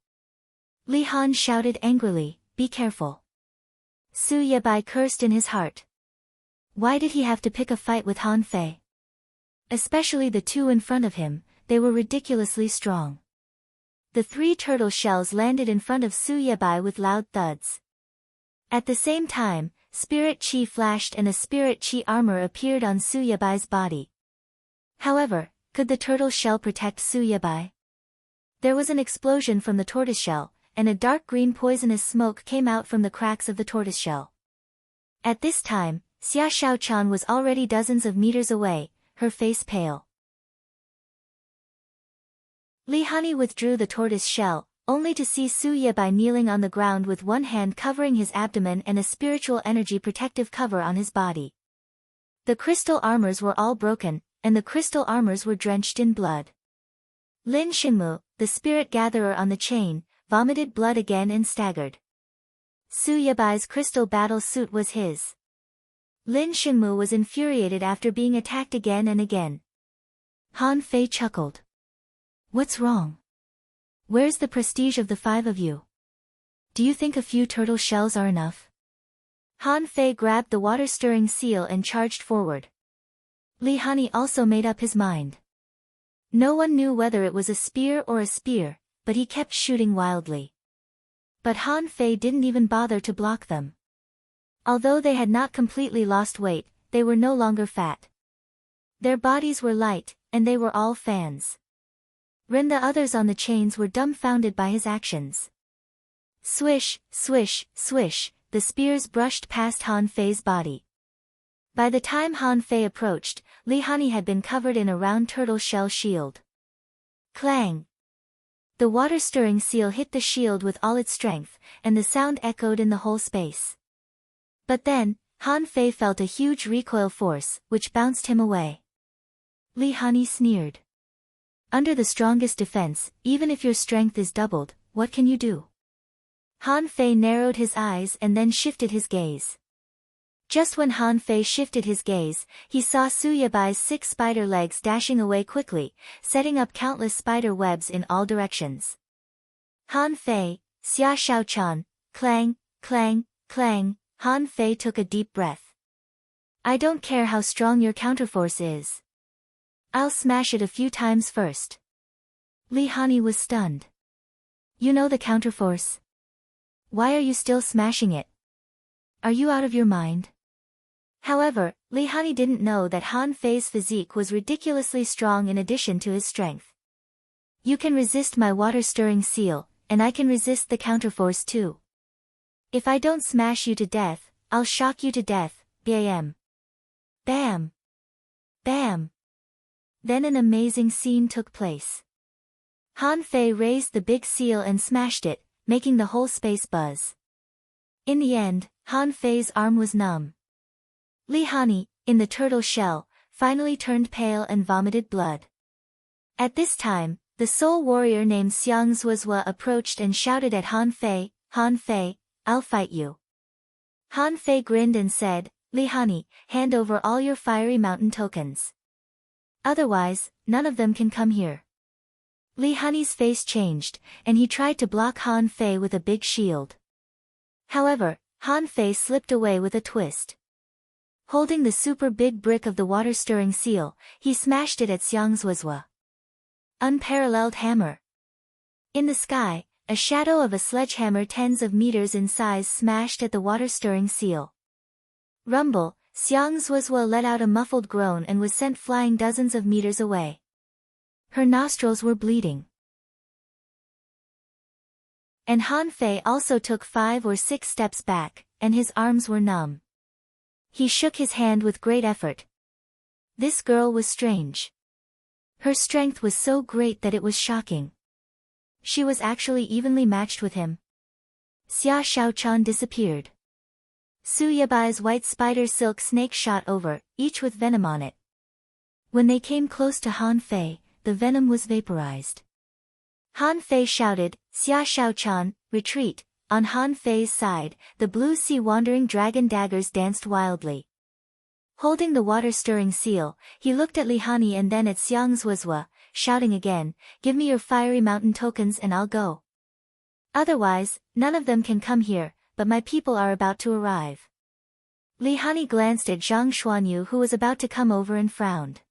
A: Li Han shouted angrily, "Be careful." Su Yabai cursed in his heart. Why did he have to pick a fight with Han Fei? Especially the two in front of him, they were ridiculously strong. The 3 turtle shells landed in front of Su Yabai with loud thuds. At the same time, spirit chi flashed and a spirit chi armor appeared on Su Yabai's body. However, could the turtle shell protect Su Yabai? There was an explosion from the tortoiseshell, and a dark green poisonous smoke came out from the cracks of the tortoiseshell. At this time, Xia Shaochan was already dozens of meters away, her face pale. Li Honey withdrew the tortoise shell, only to see Su Yabai kneeling on the ground with one hand covering his abdomen and a spiritual energy protective cover on his body. The crystal armors were all broken, and the crystal armors were drenched in blood. Lin Xingmu, the spirit gatherer on the chain, vomited blood again and staggered. Su Yabai's crystal battle suit was his. Lin Xingmu was infuriated after being attacked again and again. Han Fei chuckled. What's wrong? Where's the prestige of the 5 of you? Do you think a few turtle shells are enough? Han Fei grabbed the water-stirring seal and charged forward. Li Honey also made up his mind. No one knew whether it was a spear or a spear, but he kept shooting wildly. But Han Fei didn't even bother to block them. Although they had not completely lost weight, they were no longer fat. Their bodies were light, and they were all fans. The others on the chains were dumbfounded by his actions. Swish, swish, swish, the spears brushed past Han Fei's body. By the time Han Fei approached, Li Hani had been covered in a round turtle shell shield. Clang! The water-stirring seal hit the shield with all its strength, and the sound echoed in the whole space. But then, Han Fei felt a huge recoil force, which bounced him away. Li Hani sneered. Under the strongest defense, even if your strength is doubled, what can you do? Han Fei narrowed his eyes and then shifted his gaze. Just when Han Fei shifted his gaze, he saw Su Yebai's 6 spider legs dashing away quickly, setting up countless spider webs in all directions. Han Fei, Xia Shaochan, clang, clang, clang, Han Fei took a deep breath. I don't care how strong your counterforce is. I'll smash it a few times first. Li Hani was stunned. You know the counterforce? Why are you still smashing it? Are you out of your mind? However, Li Hani didn't know that Han Fei's physique was ridiculously strong in addition to his strength. You can resist my water-stirring seal, and I can resist the counterforce too. If I don't smash you to death, I'll shock you to death, bam. Bam. Bam. Then an amazing scene took place. Han Fei raised the big seal and smashed it, making the whole space buzz. In the end, Han Fei's arm was numb. Li Hani, in the turtle shell, finally turned pale and vomited blood. At this time, the soul warrior named Xiang Zuozhua approached and shouted at Han Fei, Han Fei, I'll fight you. Han Fei grinned and said, Li Hani, hand over all your fiery mountain tokens. Otherwise, none of them can come here. Li Hani's face changed, and he tried to block Han Fei with a big shield. However, Han Fei slipped away with a twist. Holding the super big brick of the water-stirring seal, he smashed it at Xiang Zuozhua. Unparalleled hammer. In the sky, a shadow of a sledgehammer tens of meters in size smashed at the water-stirring seal. Rumble, Xiang Zuozhua let out a muffled groan and was sent flying dozens of meters away. Her nostrils were bleeding. And Han Fei also took 5 or 6 steps back, and his arms were numb. He shook his hand with great effort. This girl was strange. Her strength was so great that it was shocking. She was actually evenly matched with him. Xia Shaochan disappeared. Su Yebai's white spider silk snake shot over, each with venom on it. When they came close to Han Fei, the venom was vaporized. Han Fei shouted, Xia Shaochan, retreat. On Han Fei's side, the blue sea wandering dragon daggers danced wildly. Holding the water-stirring seal, he looked at Li Hani and then at Xiang Zuozhua, shouting again, give me your fiery mountain tokens and I'll go. Otherwise, none of them can come here, but my people are about to arrive. Li Hani glanced at Zhang Xuanyu who was about to come over and frowned.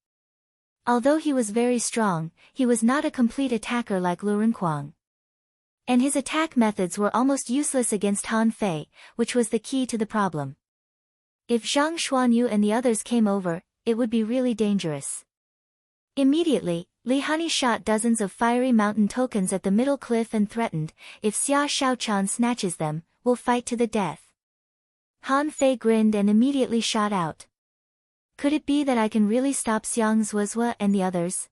A: Although he was very strong, he was not a complete attacker like Lu Renkuang. And his attack methods were almost useless against Han Fei, which was the key to the problem. If Zhang Xuanyu and the others came over, it would be really dangerous. Immediately, Li Hani shot dozens of fiery mountain tokens at the middle cliff and threatened, if Xia Shaochan snatches them, we'll fight to the death. Han Fei grinned and immediately shot out. Could it be that I can really stop Xiang Zuozhua and the others?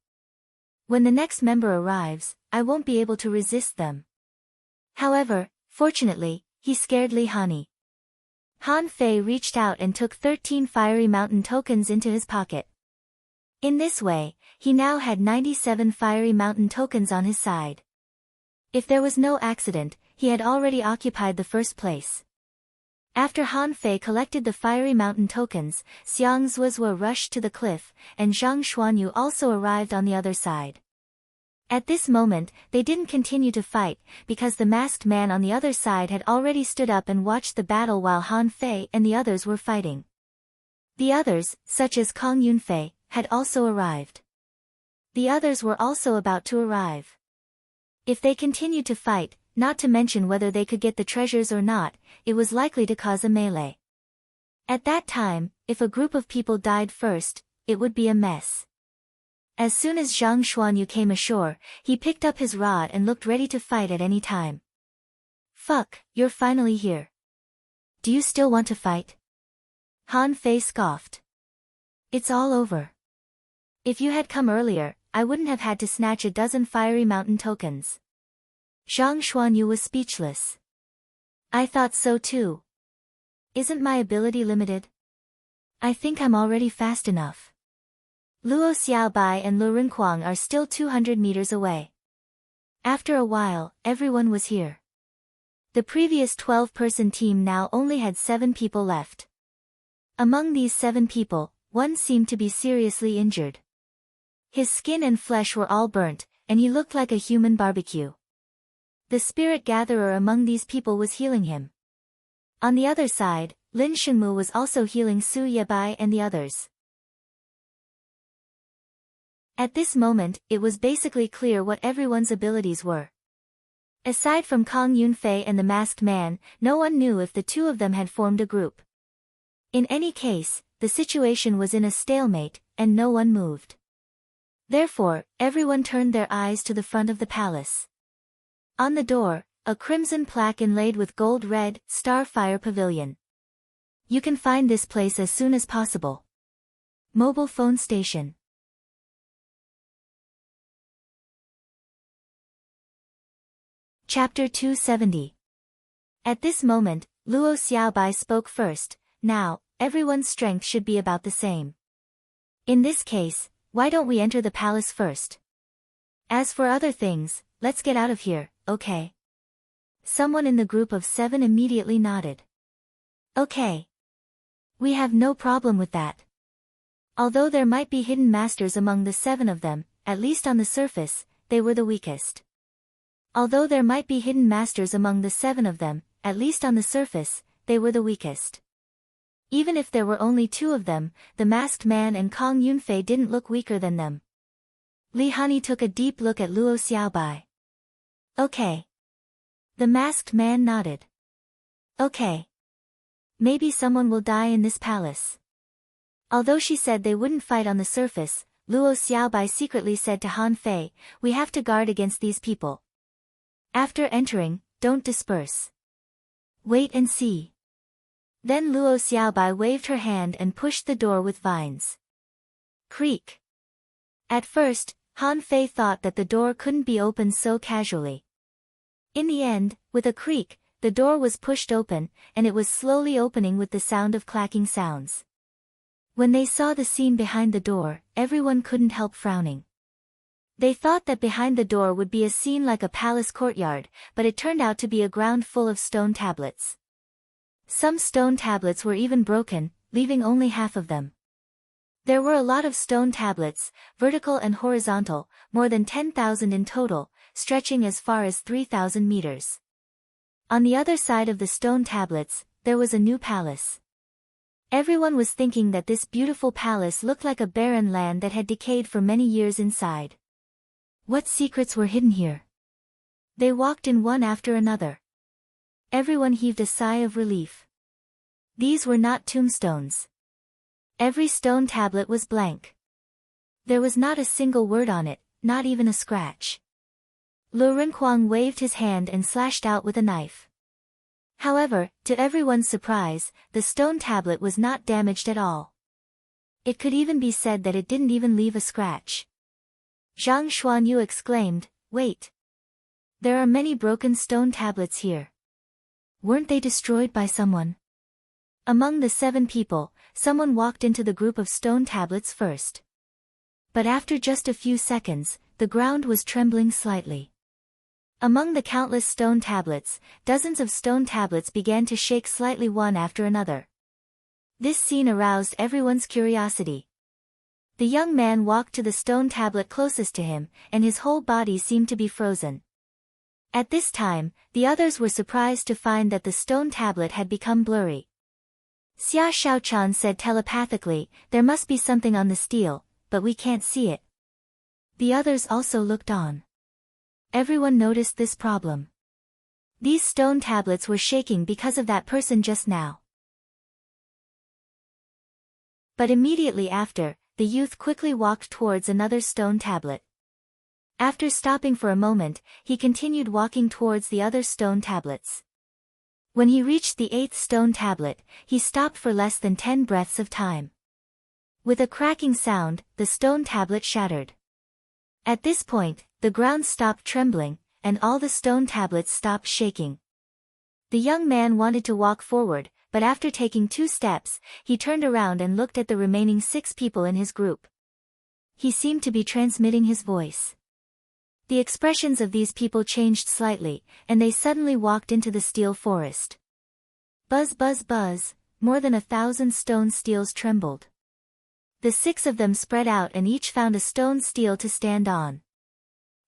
A: When the next member arrives, I won't be able to resist them. However, fortunately, he scared Li Hani. Han Fei reached out and took 13 fiery mountain tokens into his pocket. In this way, he now had 97 fiery mountain tokens on his side. If there was no accident, he had already occupied the first place. After Han Fei collected the fiery mountain tokens, Xiang Zuozhua rushed to the cliff, and Zhang Xuanyu also arrived on the other side. At this moment, they didn't continue to fight, because the masked man on the other side had already stood up and watched the battle while Han Fei and the others were fighting. The others, such as Kong Yunfei, had also arrived. The others were also about to arrive. If they continued to fight, not to mention whether they could get the treasures or not, it was likely to cause a melee. At that time, if a group of people died first, it would be a mess. As soon as Zhang Xuanyu came ashore, he picked up his rod and looked ready to fight at any time. Fuck, you're finally here. Do you still want to fight? Han Fei scoffed. It's all over. If you had come earlier, I wouldn't have had to snatch a dozen fiery mountain tokens. Zhang Xuanyu was speechless. I thought so too. Isn't my ability limited? I think I'm already fast enough. Luo Xiaobai and Lu Rinquang are still 200 meters away. After a while, everyone was here. The previous 12-person team now only had 7 people left. Among these 7 people, one seemed to be seriously injured. His skin and flesh were all burnt, and he looked like a human barbecue. The spirit gatherer among these people was healing him. On the other side, Lin Shengmu was also healing Su Yebai and the others. At this moment, it was basically clear what everyone's abilities were. Aside from Kang Yunfei and the masked man, no one knew if the two of them had formed a group. In any case, the situation was in a stalemate, and no one moved. Therefore, everyone turned their eyes to the front of the palace. On the door, a crimson plaque inlaid with gold-red, Starfire Pavilion. You can find this place as soon as possible. Mobile phone station. Chapter 270. At this moment, Luo Xiaobai spoke first. Now, everyone's strength should be about the same. In this case, why don't we enter the palace first? As for other things, let's get out of here, okay? Someone in the group of 7 immediately nodded. Okay. We have no problem with that. Although there might be hidden masters among the 7 of them, at least on the surface, they were the weakest. Although there might be hidden masters among the 7 of them, at least on the surface, they were the weakest. Even if there were only 2 of them, the masked man and Kang Yunfei didn't look weaker than them. Li Hani took a deep look at Luo Xiaobai. Okay. The masked man nodded. Okay. Maybe someone will die in this palace. Although she said they wouldn't fight on the surface, Luo Xiaobai secretly said to Han Fei, we have to guard against these people. After entering, don't disperse. Wait and see. Then Luo Xiaobai waved her hand and pushed the door with vines. Creak. At first, Han Fei thought that the door couldn't be opened so casually. In the end, with a creak, the door was pushed open, and it was slowly opening with the sound of clacking sounds. When they saw the scene behind the door, everyone couldn't help frowning. They thought that behind the door would be a scene like a palace courtyard, but it turned out to be a ground full of stone tablets. Some stone tablets were even broken, leaving only half of them. There were a lot of stone tablets, vertical and horizontal, more than 10,000 in total, stretching as far as 3,000 meters. On the other side of the stone tablets, there was a new palace. Everyone was thinking that this beautiful palace looked like a barren land that had decayed for many years inside. What secrets were hidden here? They walked in one after another. Everyone heaved a sigh of relief. These were not tombstones. Every stone tablet was blank. There was not a single word on it, not even a scratch. Lu Rinquang waved his hand and slashed out with a knife. However, to everyone's surprise, the stone tablet was not damaged at all. It could even be said that it didn't even leave a scratch. Zhang Xuanyu exclaimed, wait. There are many broken stone tablets here. Weren't they destroyed by someone? Among the 7 people, someone walked into the group of stone tablets first. But after just a few seconds, the ground was trembling slightly. Among the countless stone tablets, dozens of stone tablets began to shake slightly one after another. This scene aroused everyone's curiosity. The young man walked to the stone tablet closest to him, and his whole body seemed to be frozen. At this time, the others were surprised to find that the stone tablet had become blurry. Xia Shaochan said telepathically, there must be something on the steel, but we can't see it. The others also looked on. Everyone noticed this problem. These stone tablets were shaking because of that person just now. But immediately after, the youth quickly walked towards another stone tablet. After stopping for a moment, he continued walking towards the other stone tablets. When he reached the 8th stone tablet, he stopped for less than 10 breaths of time. With a cracking sound, the stone tablet shattered. At this point, the ground stopped trembling, and all the stone tablets stopped shaking. The young man wanted to walk forward, but after taking 2 steps, he turned around and looked at the remaining 6 people in his group. He seemed to be transmitting his voice. The expressions of these people changed slightly, and they suddenly walked into the steel forest. Buzz buzz buzz, more than 1,000 stone steels trembled. The 6 of them spread out and each found a stone steel to stand on.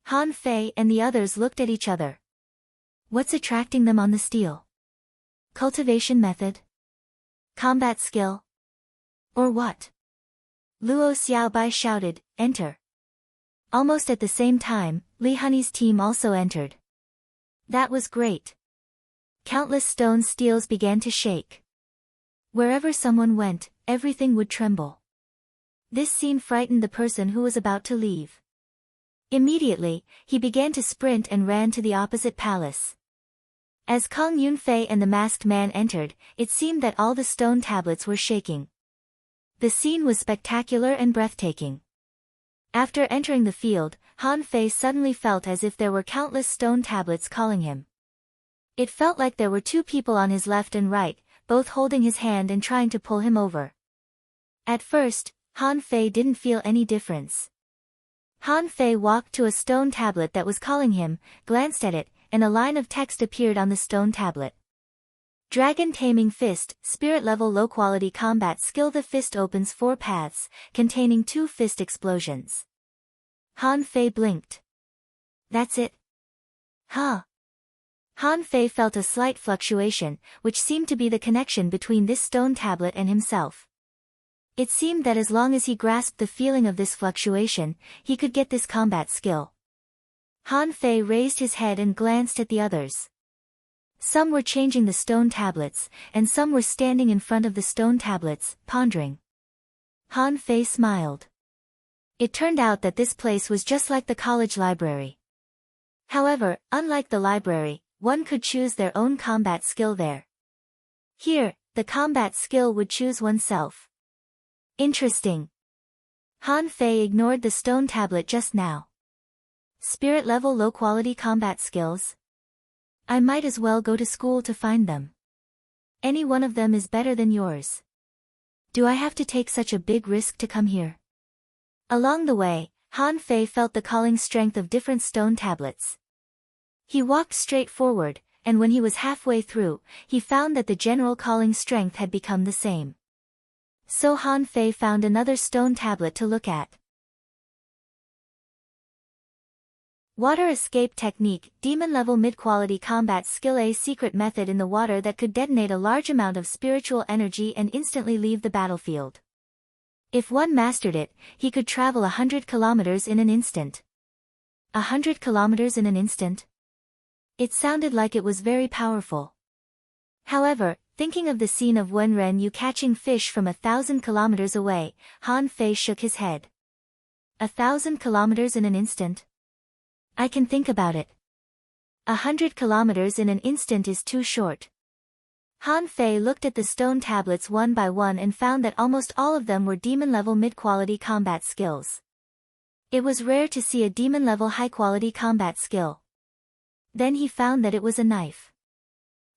A: Han Fei and the others looked at each other. What's attracting them on the steel? Cultivation method? Combat skill? Or what? Luo Xiaobai shouted, "Enter." Almost at the same time, Li Honey's team also entered. That was great. Countless stone steels began to shake. Wherever someone went, everything would tremble. This scene frightened the person who was about to leave. Immediately, he began to sprint and ran to the opposite palace. As Kong Yunfei and the masked man entered, it seemed that all the stone tablets were shaking. The scene was spectacular and breathtaking. After entering the field, Han Fei suddenly felt as if there were countless stone tablets calling him. It felt like there were 2 people on his left and right, both holding his hand and trying to pull him over. At first, Han Fei didn't feel any difference. Han Fei walked to a stone tablet that was calling him, glanced at it, and a line of text appeared on the stone tablet. Dragon Taming Fist, Spirit Level Low Quality Combat Skill. The fist opens 4 paths, containing 2 fist explosions. Han Fei blinked. That's it? Huh? Han Fei felt a slight fluctuation, which seemed to be the connection between this stone tablet and himself. It seemed that as long as he grasped the feeling of this fluctuation, he could get this combat skill. Han Fei raised his head and glanced at the others. Some were changing the stone tablets, and some were standing in front of the stone tablets, pondering. Han Fei smiled. It turned out that this place was just like the college library. However, unlike the library, one could choose their own combat skill there. Here, the combat skill would choose oneself. Interesting. Han Fei ignored the stone tablet just now. Spirit level low quality combat skills? I might as well go to school to find them. Any one of them is better than yours. Do I have to take such a big risk to come here? Along the way, Han Fei felt the calling strength of different stone tablets. He walked straight forward, and when he was halfway through, he found that the general calling strength had become the same. So Han Fei found another stone tablet to look at. Water Escape Technique, Demon Level Mid-Quality Combat Skill. A secret method in the water that could detonate a large amount of spiritual energy and instantly leave the battlefield. If one mastered it, he could travel 100 kilometers in an instant. 100 kilometers in an instant? It sounded like it was very powerful. However, thinking of the scene of Wenren Yu catching fish from 1,000 kilometers away, Han Fei shook his head. 1,000 kilometers in an instant? I can think about it. 100 kilometers in an instant is too short. Han Fei looked at the stone tablets one by one and found that almost all of them were demon-level mid-quality combat skills. It was rare to see a demon-level high-quality combat skill. Then he found that it was a knife.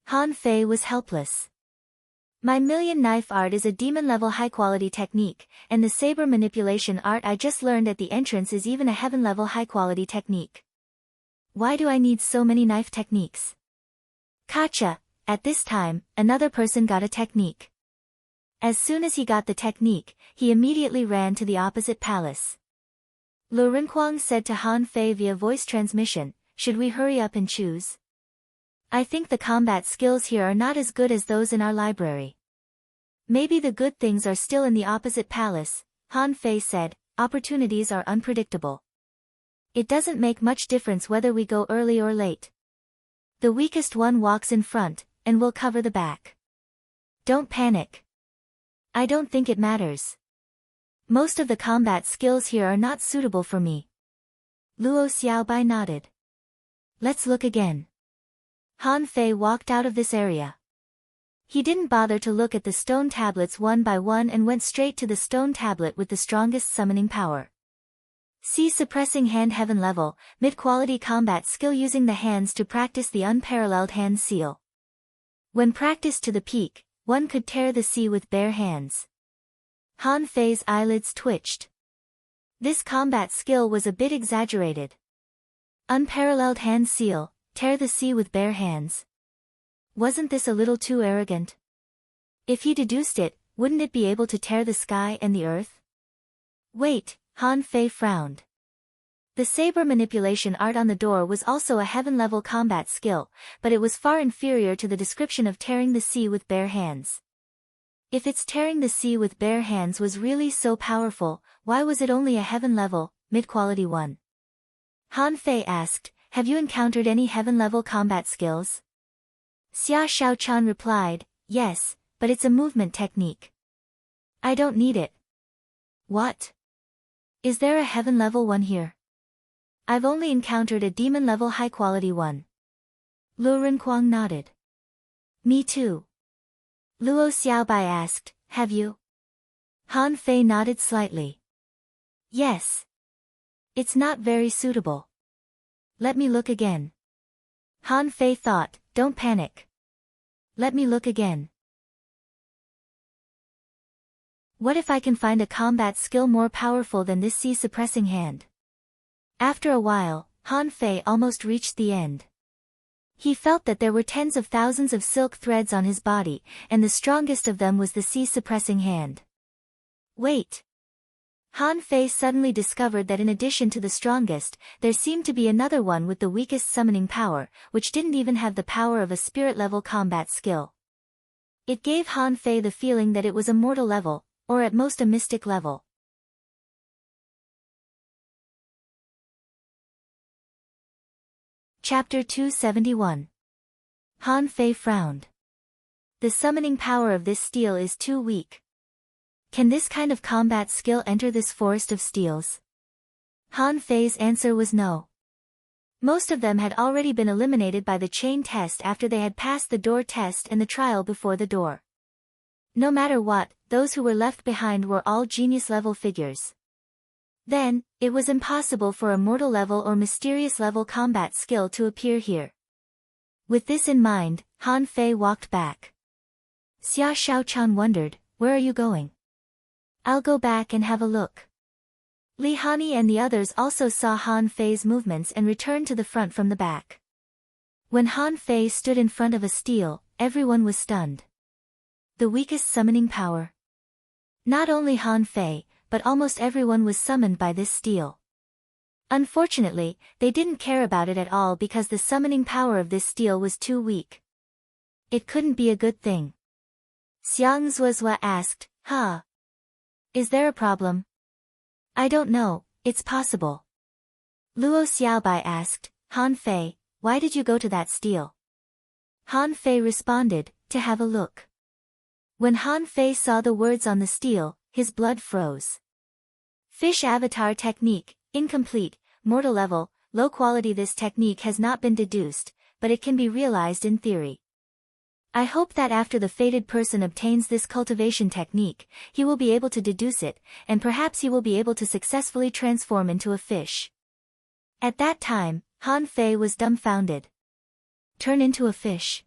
A: Han Fei was helpless. My million knife art is a demon-level high-quality technique, and the saber manipulation art I just learned at the entrance is even a heaven-level high-quality technique. Why do I need so many knife techniques? Gotcha! At this time, another person got a technique. As soon as he got the technique, he immediately ran to the opposite palace. Lu Rinquang said to Han Fei via voice transmission, "Should we hurry up and choose? I think the combat skills here are not as good as those in our library." Maybe the good things are still in the opposite palace, Han Fei said. Opportunities are unpredictable. It doesn't make much difference whether we go early or late. The weakest one walks in front, and we'll cover the back. Don't panic. I don't think it matters. Most of the combat skills here are not suitable for me. Luo Xiaobai nodded. Let's look again. Han Fei walked out of this area. He didn't bother to look at the stone tablets one by one and went straight to the stone tablet with the strongest summoning power. See suppressing hand heaven level, mid-quality combat skill using the hands to practice the unparalleled hand seal. When practiced to the peak, one could tear the sea with bare hands. Han Fei's eyelids twitched. This combat skill was a bit exaggerated. Unparalleled hand seal, tear the sea with bare hands. Wasn't this a little too arrogant? If he deduced it, wouldn't it be able to tear the sky and the earth? Wait, Han Fei frowned. The saber manipulation art on the door was also a heaven-level combat skill, but it was far inferior to the description of tearing the sea with bare hands. If its tearing the sea with bare hands was really so powerful, why was it only a heaven-level, mid-quality one? Han Fei asked, have you encountered any heaven-level combat skills? Xia Shaochan replied, yes, but it's a movement technique. I don't need it. What? Is there a heaven-level one here? I've only encountered a demon-level high-quality one. Luo Renquang nodded. Me too. Luo Xiaobai asked, have you? Han Fei nodded slightly. Yes. It's not very suitable. Let me look again. Han Fei thought, don't panic. Let me look again. What if I can find a combat skill more powerful than this sea-suppressing hand? After a while, Han Fei almost reached the end. He felt that there were tens of thousands of silk threads on his body, and the strongest of them was the sea-suppressing hand. Wait! Han Fei suddenly discovered that in addition to the strongest, there seemed to be another one with the weakest summoning power, which didn't even have the power of a spirit-level combat skill. It gave Han Fei the feeling that it was a mortal level, or at most a mystic level. Chapter 271. Han Fei frowned. The summoning power of this steel is too weak. Can this kind of combat skill enter this forest of steels? Han Fei's answer was no. Most of them had already been eliminated by the chain test after they had passed the door test and the trial before the door. No matter what, those who were left behind were all genius-level figures. Then, it was impossible for a mortal-level or mysterious-level combat skill to appear here. With this in mind, Han Fei walked back. Xia Shaochan wondered, where are you going? I'll go back and have a look. Li Hani and the others also saw Han Fei's movements and returned to the front from the back. When Han Fei stood in front of a steel, everyone was stunned. The weakest summoning power. Not only Han Fei, but almost everyone was summoned by this steel. Unfortunately, they didn't care about it at all because the summoning power of this steel was too weak. It couldn't be a good thing. Xiang Zuozhua asked, huh? Is there a problem? I don't know, it's possible. Luo Xiaobai asked, Han Fei, why did you go to that steel? Han Fei responded, to have a look. When Han Fei saw the words on the steel, his blood froze. Fish avatar technique, incomplete, mortal level, low quality. This technique has not been deduced, but it can be realized in theory. I hope that after the fated person obtains this cultivation technique, he will be able to deduce it, and perhaps he will be able to successfully transform into a fish. At that time, Han Fei was dumbfounded. Turn into a fish.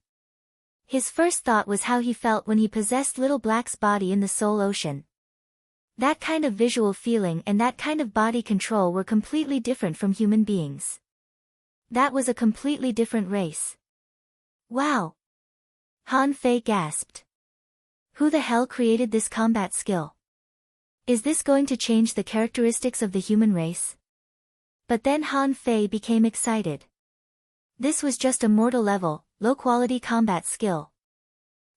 A: His first thought was how he felt when he possessed Little Black's body in the Soul Ocean. That kind of visual feeling and that kind of body control were completely different from human beings. That was a completely different race. Wow! Han Fei gasped. Who the hell created this combat skill? Is this going to change the characteristics of the human race? But then Han Fei became excited. This was just a mortal level, low-quality combat skill.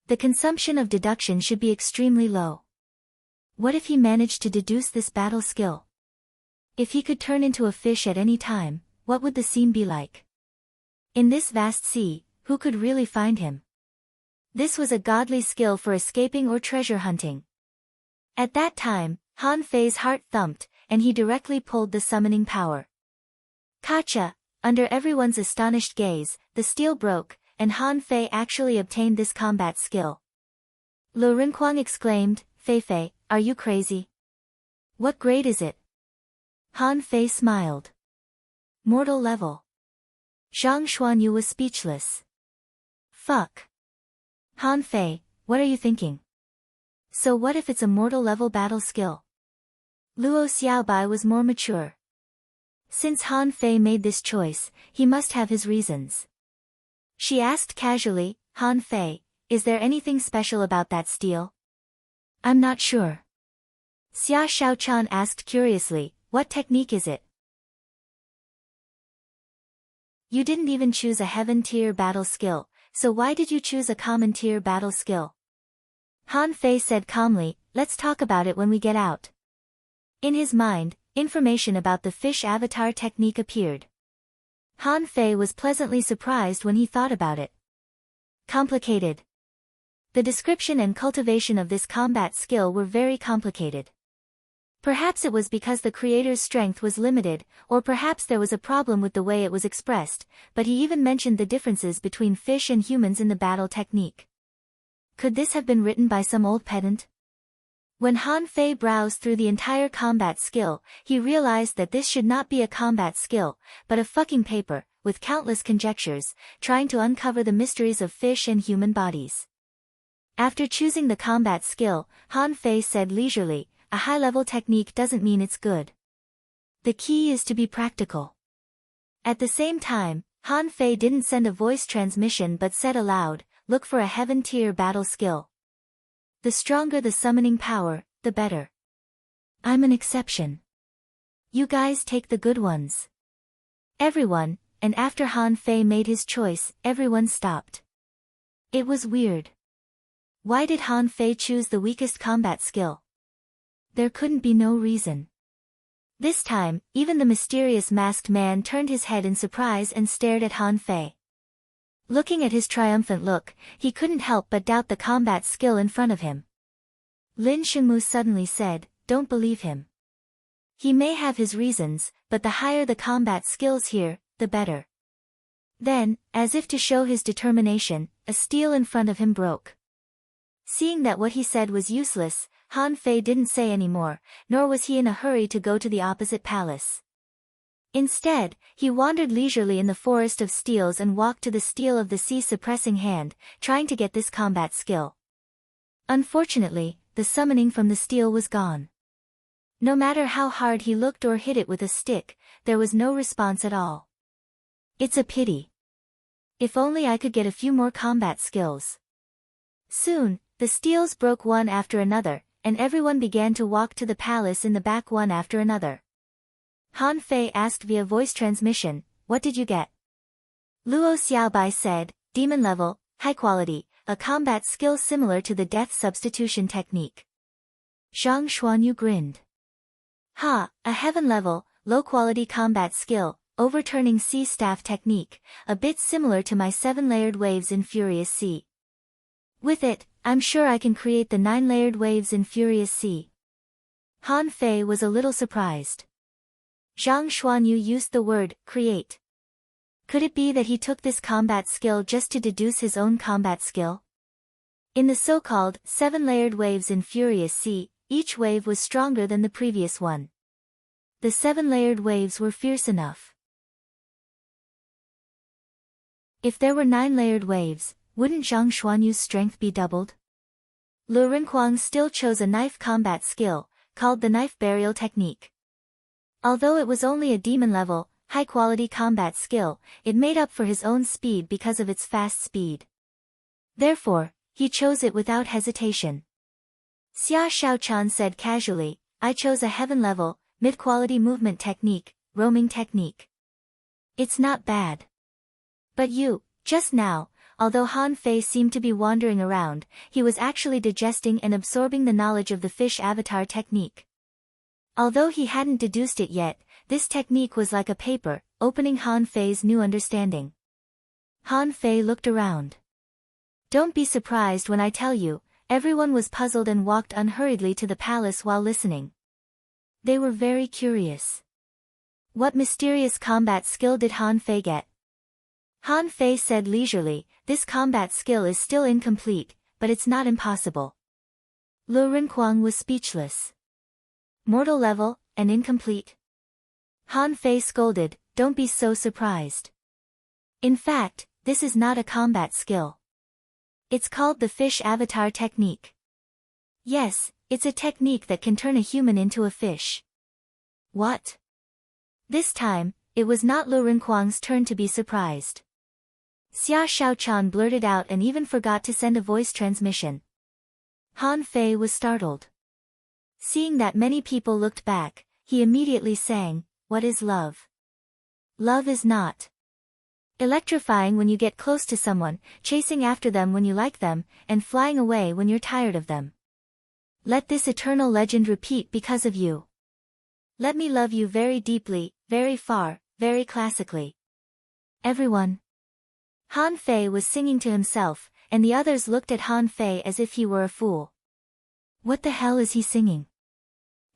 A: The consumption of deduction should be extremely low. What if he managed to deduce this battle skill? If he could turn into a fish at any time, what would the scene be like? In this vast sea, who could really find him? This was a godly skill for escaping or treasure hunting. At that time, Han Fei's heart thumped, and he directly pulled the summoning power. Kacha! Under everyone's astonished gaze, the steel broke, and Han Fei actually obtained this combat skill. Lu Rinquang exclaimed, "Fei Fei, are you crazy? What grade is it?" Han Fei smiled. "Mortal level." Zhang Xuanyu was speechless. "Fuck. Han Fei, what are you thinking? So what if it's a mortal level battle skill?" Luo Xiaobai was more mature. Since Han Fei made this choice, he must have his reasons. She asked casually, "Han Fei, is there anything special about that steel?" "I'm not sure." Xia Shaochan asked curiously, "What technique is it?" "You didn't even choose a heaven-tier battle skill, so why did you choose a common-tier battle skill?" Han Fei said calmly, "Let's talk about it when we get out." In his mind, information about the fish avatar technique appeared. Han Fei was pleasantly surprised when he thought about it. Complicated. The description and cultivation of this combat skill were very complicated. Perhaps it was because the creator's strength was limited, or perhaps there was a problem with the way it was expressed, but he even mentioned the differences between fish and humans in the battle technique. Could this have been written by some old pedant? When Han Fei browsed through the entire combat skill, he realized that this should not be a combat skill, but a fucking paper, with countless conjectures, trying to uncover the mysteries of fish and human bodies. After choosing the combat skill, Han Fei said leisurely, "A high-level technique doesn't mean it's good. The key is to be practical." At the same time, Han Fei didn't send a voice transmission but said aloud, "Look for a heaven-tier battle skill. The stronger the summoning power, the better. I'm an exception. You guys take the good ones." Everyone, and after Han Fei made his choice, everyone stopped. It was weird. Why did Han Fei choose the weakest combat skill? There couldn't be no reason. This time, even the mysterious masked man turned his head in surprise and stared at Han Fei. Looking at his triumphant look, he couldn't help but doubt the combat skill in front of him. Lin Shengmu suddenly said, "Don't believe him. He may have his reasons, but the higher the combat skills here, the better." Then, as if to show his determination, a steel in front of him broke. Seeing that what he said was useless, Han Fei didn't say any more, nor was he in a hurry to go to the opposite palace. Instead, he wandered leisurely in the forest of steels and walked to the steel of the sea suppressing hand, trying to get this combat skill. Unfortunately, the summoning from the steel was gone. No matter how hard he looked or hit it with a stick, there was no response at all. It's a pity. If only I could get a few more combat skills. Soon, the steels broke one after another, and everyone began to walk to the palace in the back one after another. Han Fei asked via voice transmission, "What did you get?" Luo Xiaobai said, "Demon level, high quality, a combat skill similar to the death substitution technique." Zhang Xuanyu grinned. "Ha, a heaven level, low quality combat skill, overturning sea staff technique, a bit similar to my 7-layered waves in Furious Sea. With it, I'm sure I can create the 9-layered waves in Furious Sea." Han Fei was a little surprised. Zhang Xuanyu used the word, "create." Could it be that he took this combat skill just to deduce his own combat skill? In the so-called 7-layered waves in Furious Sea, each wave was stronger than the previous one. The 7-layered waves were fierce enough. If there were 9-layered waves, wouldn't Zhang Xuanyu's strength be doubled? Lu Rinquang still chose a knife combat skill, called the knife burial technique. Although it was only a demon-level, high-quality combat skill, it made up for his own speed because of its fast speed. Therefore, he chose it without hesitation. Xia Shaochan said casually, "I chose a heaven-level, mid-quality movement technique, roaming technique. It's not bad. But you, just now, although Han Fei seemed to be wandering around, he was actually digesting and absorbing the knowledge of the fish avatar technique. Although he hadn't deduced it yet, this technique was like a paper, opening Han Fei's new understanding. Han Fei looked around. Don't be surprised when I tell you, everyone was puzzled and walked unhurriedly to the palace while listening. They were very curious. What mysterious combat skill did Han Fei get? Han Fei said leisurely, this combat skill is still incomplete, but it's not impossible. Lu Rinquang was speechless. Mortal level, and incomplete? Han Fei scolded, don't be so surprised. In fact, this is not a combat skill. It's called the fish avatar technique. Yes, it's a technique that can turn a human into a fish. What? This time, it was not Lu Rinquang's turn to be surprised. Xia Shaochan blurted out and even forgot to send a voice transmission. Han Fei was startled. Seeing that many people looked back, he immediately sang, "What is love? Love is not electrifying when you get close to someone, chasing after them when you like them, and flying away when you're tired of them. Let this eternal legend repeat because of you. Let me love you very deeply, very far, very classically." Everyone. Han Fei was singing to himself, and the others looked at Han Fei as if he were a fool. What the hell is he singing?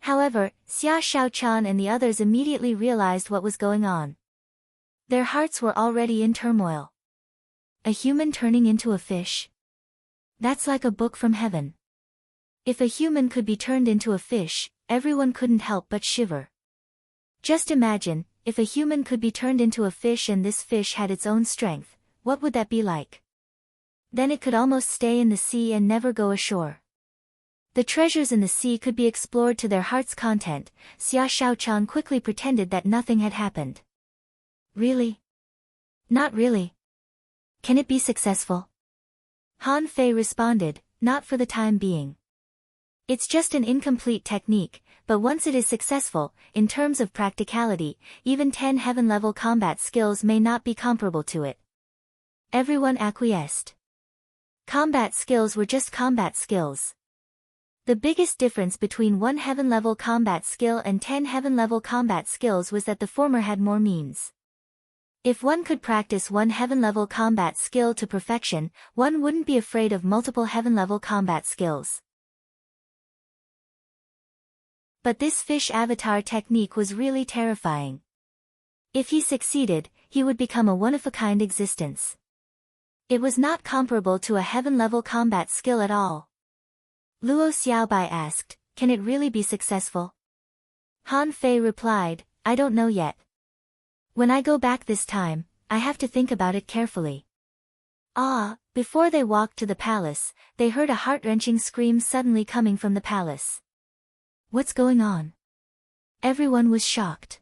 A: However, Xia Shaochan and the others immediately realized what was going on. Their hearts were already in turmoil. A human turning into a fish? That's like a book from heaven. If a human could be turned into a fish, everyone couldn't help but shiver. Just imagine, if a human could be turned into a fish and this fish had its own strength, what would that be like? Then it could almost stay in the sea and never go ashore. The treasures in the sea could be explored to their heart's content. Xia Shaochan quickly pretended that nothing had happened. Really? Not really. Can it be successful? Han Fei responded, not for the time being. It's just an incomplete technique, but once it is successful, in terms of practicality, even 10 heaven-level combat skills may not be comparable to it. Everyone acquiesced. Combat skills were just combat skills. The biggest difference between 1 heaven-level combat skill and 10 heaven-level combat skills was that the former had more means. If one could practice 1 heaven-level combat skill to perfection, one wouldn't be afraid of multiple heaven-level combat skills. But this fish avatar technique was really terrifying. If he succeeded, he would become a one-of-a-kind existence. It was not comparable to a heaven-level combat skill at all. Luo Xiaobai asked, can it really be successful? Han Fei replied, I don't know yet. When I go back this time, I have to think about it carefully. Before they walked to the palace, they heard a heart-wrenching scream suddenly coming from the palace. What's going on? Everyone was shocked.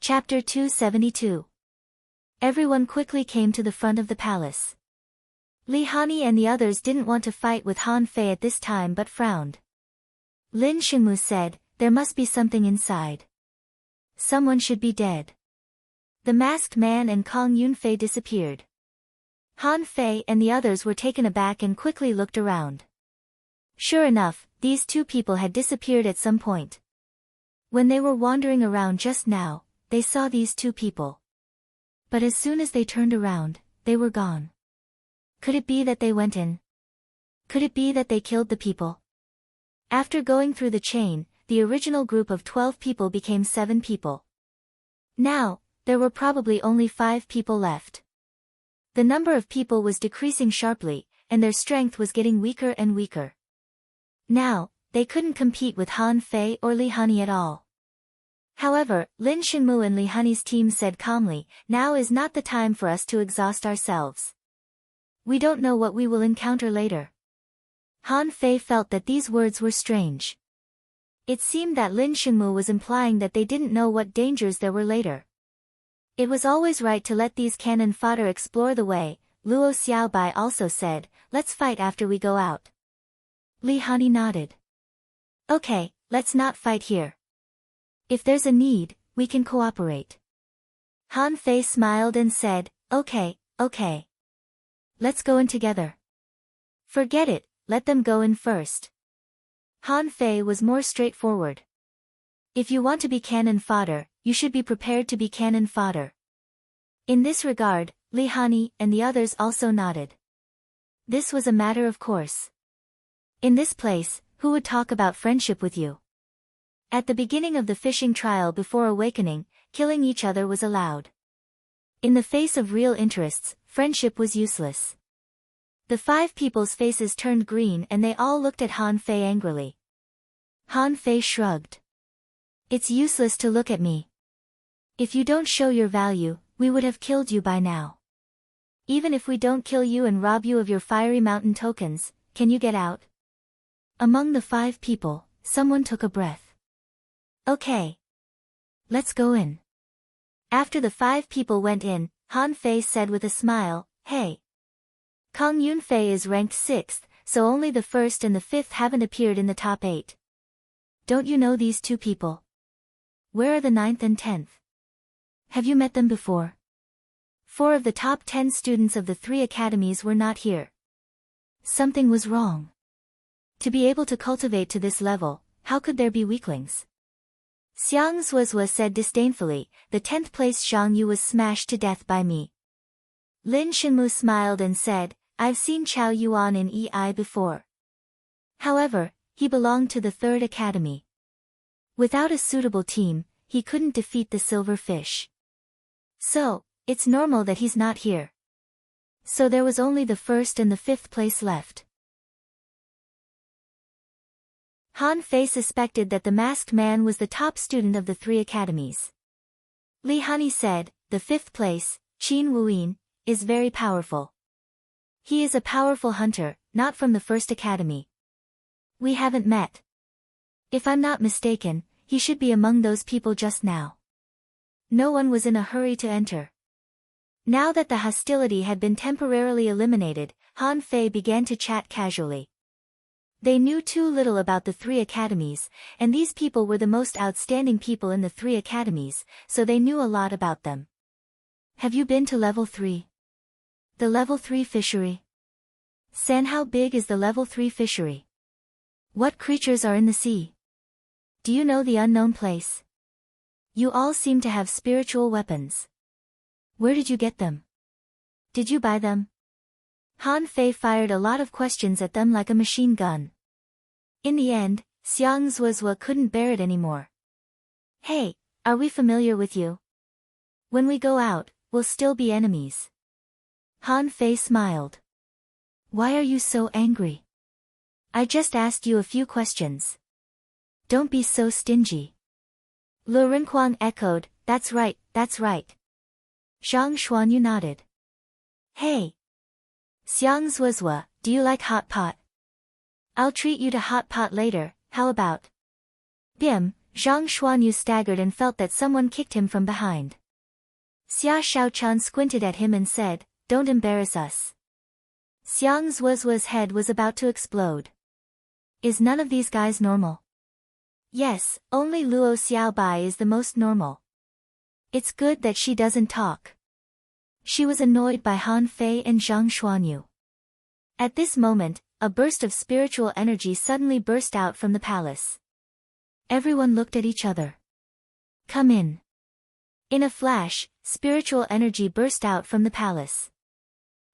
A: Chapter 272. Everyone quickly came to the front of the palace. Li Hani and the others didn't want to fight with Han Fei at this time but frowned. Lin Xingmu said, there must be something inside. Someone should be dead. The masked man and Kong Yunfei disappeared. Han Fei and the others were taken aback and quickly looked around. Sure enough, these two people had disappeared at some point. When they were wandering around just now, they saw these two people. But as soon as they turned around, they were gone. Could it be that they went in? Could it be that they killed the people? After going through the chain, the original group of 12 people became 7 people. Now, there were probably only 5 people left. The number of people was decreasing sharply, and their strength was getting weaker and weaker. Now, they couldn't compete with Han Fei or Li Hani at all. However, Lin Xingmu and Li Hani's team said calmly, now is not the time for us to exhaust ourselves. We don't know what we will encounter later. Han Fei felt that these words were strange. It seemed that Lin Xingmu was implying that they didn't know what dangers there were later. It was always right to let these cannon fodder explore the way, Luo Xiaobai also said, let's fight after we go out. Li Hani nodded. Okay, let's not fight here. If there's a need, we can cooperate. Han Fei smiled and said, okay. Let's go in together. Forget it, let them go in first. Han Fei was more straightforward. If you want to be cannon fodder, you should be prepared to be cannon fodder. In this regard, Li Hani and the others also nodded. This was a matter of course. In this place, who would talk about friendship with you? At the beginning of the fishing trial before awakening, killing each other was allowed. In the face of real interests, friendship was useless. The 5 people's faces turned green and they all looked at Han Fei angrily. Han Fei shrugged. It's useless to look at me. If you don't show your value, we would have killed you by now. Even if we don't kill you and rob you of your fiery mountain tokens, can you get out? Among the 5 people, someone took a breath. Okay. Let's go in. After the 5 people went in, Han Fei said with a smile, hey. Kang Yunfei is ranked 6th, so only the 1st and the 5th haven't appeared in the top 8. Don't you know these 2 people? Where are the 9th and 10th? Have you met them before? 4 of the top 10 students of the 3 academies were not here. Something was wrong. To be able to cultivate to this level, how could there be weaklings? Xiang Zuozua said disdainfully, the 10th place Zhang Yu was smashed to death by me. Lin Shenmu smiled and said, I've seen Chao Yuan in EI before. However, he belonged to the 3rd academy. Without a suitable team, he couldn't defeat the silver fish. So, it's normal that he's not here. So there was only the 1st and the 5th place left. Han Fei suspected that the masked man was the top student of the 3 academies. Li Hani said, the 5th place, Qin Wuyin, is very powerful. He is a powerful hunter, not from the 1st academy. We haven't met. If I'm not mistaken, he should be among those people just now. No one was in a hurry to enter. Now that the hostility had been temporarily eliminated, Han Fei began to chat casually. They knew too little about the 3 academies, and these people were the most outstanding people in the 3 academies, so they knew a lot about them. Have you been to level 3? The level 3 fishery? San, how big is the level 3 fishery? What creatures are in the sea? Do you know the unknown place? You all seem to have spiritual weapons. Where did you get them? Did you buy them? Han Fei fired a lot of questions at them like a machine gun. In the end, Xiang Zuozua couldn't bear it anymore. Hey, are we familiar with you? When we go out, we'll still be enemies. Han Fei smiled. Why are you so angry? I just asked you a few questions. Don't be so stingy. Lu Renquang echoed, that's right, that's right. Zhang Xuanyu nodded. Hey. Xiang Zuozua, do you like hot pot? I'll treat you to hot pot later, how about? Bim, Zhang Xuanyu staggered and felt that someone kicked him from behind. Xia Shaochan squinted at him and said, don't embarrass us. Xiang Zuozua's head was about to explode. Is none of these guys normal? Yes, only Luo Xiaobai is the most normal. It's good that she doesn't talk. She was annoyed by Han Fei and Zhang Xuanyu. At this moment, a burst of spiritual energy suddenly burst out from the palace. Everyone looked at each other. Come in. In a flash, spiritual energy burst out from the palace.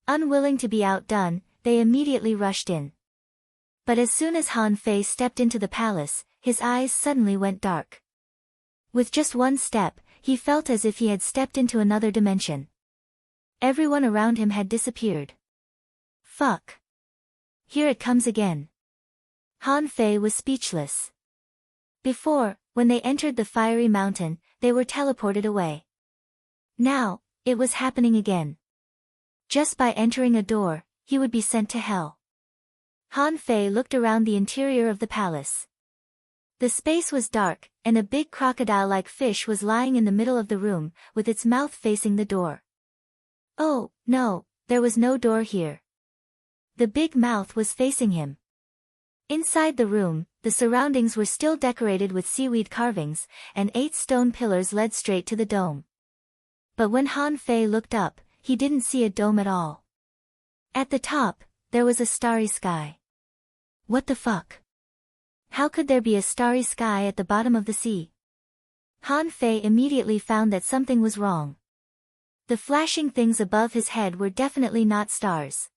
A: Unwilling to be outdone, they immediately rushed in. But as soon as Han Fei stepped into the palace, his eyes suddenly went dark. With just one step, he felt as if he had stepped into another dimension. Everyone around him had disappeared. Fuck. Here it comes again. Han Fei was speechless. Before, when they entered the fiery mountain, they were teleported away. Now, it was happening again. Just by entering a door, he would be sent to hell. Han Fei looked around the interior of the palace. The space was dark, and a big crocodile-like fish was lying in the middle of the room, with its mouth facing the door. Oh, no, there was no door here. The big mouth was facing him. Inside the room, the surroundings were still decorated with seaweed carvings, and 8 stone pillars led straight to the dome. But when Han Fei looked up, he didn't see a dome at all. At the top, there was a starry sky. What the fuck? How could there be a starry sky at the bottom of the sea? Han Fei immediately found that something was wrong. The flashing things above his head were definitely not stars.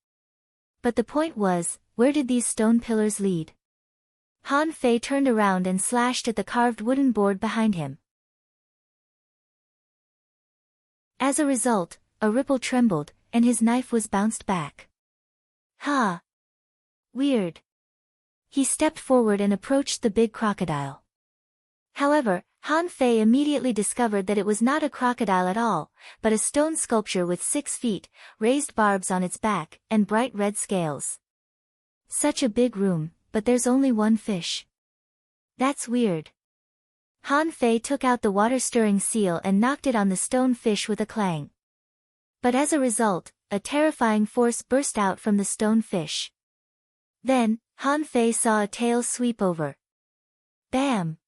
A: But the point was, where did these stone pillars lead? Han Fei turned around and slashed at the carved wooden board behind him. As a result, a ripple trembled, and his knife was bounced back. Ha! Weird. He stepped forward and approached the big crocodile. However, Han Fei immediately discovered that it was not a crocodile at all, but a stone sculpture with 6 feet, raised barbs on its back, and bright red scales. Such a big room, but there's only one fish. That's weird. Han Fei took out the water-stirring seal and knocked it on the stone fish with a clang. But as a result, a terrifying force burst out from the stone fish. Then, Han Fei saw a tail sweep over. Bam!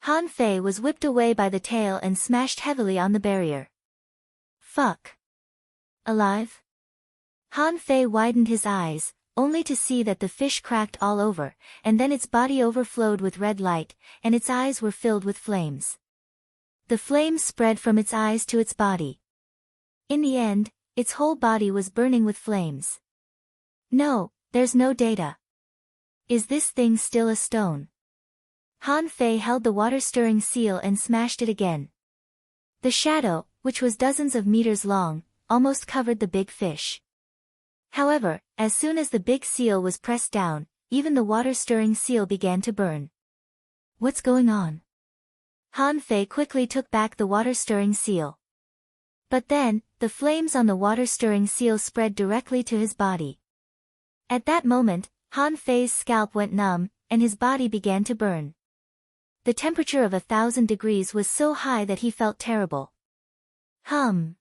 A: Han Fei was whipped away by the tail and smashed heavily on the barrier. Fuck. Alive? Han Fei widened his eyes, only to see that the fish cracked all over, and then its body overflowed with red light, and its eyes were filled with flames. The flames spread from its eyes to its body. In the end, its whole body was burning with flames. No, there's no data. Is this thing still a stone? Han Fei held the water-stirring seal and smashed it again. The shadow, which was dozens of meters long, almost covered the big fish. However, as soon as the big seal was pressed down, even the water-stirring seal began to burn. What's going on? Han Fei quickly took back the water-stirring seal. But then, the flames on the water-stirring seal spread directly to his body. At that moment, Han Fei's scalp went numb, and his body began to burn. The temperature of 1,000 degrees was so high that he felt terrible. Han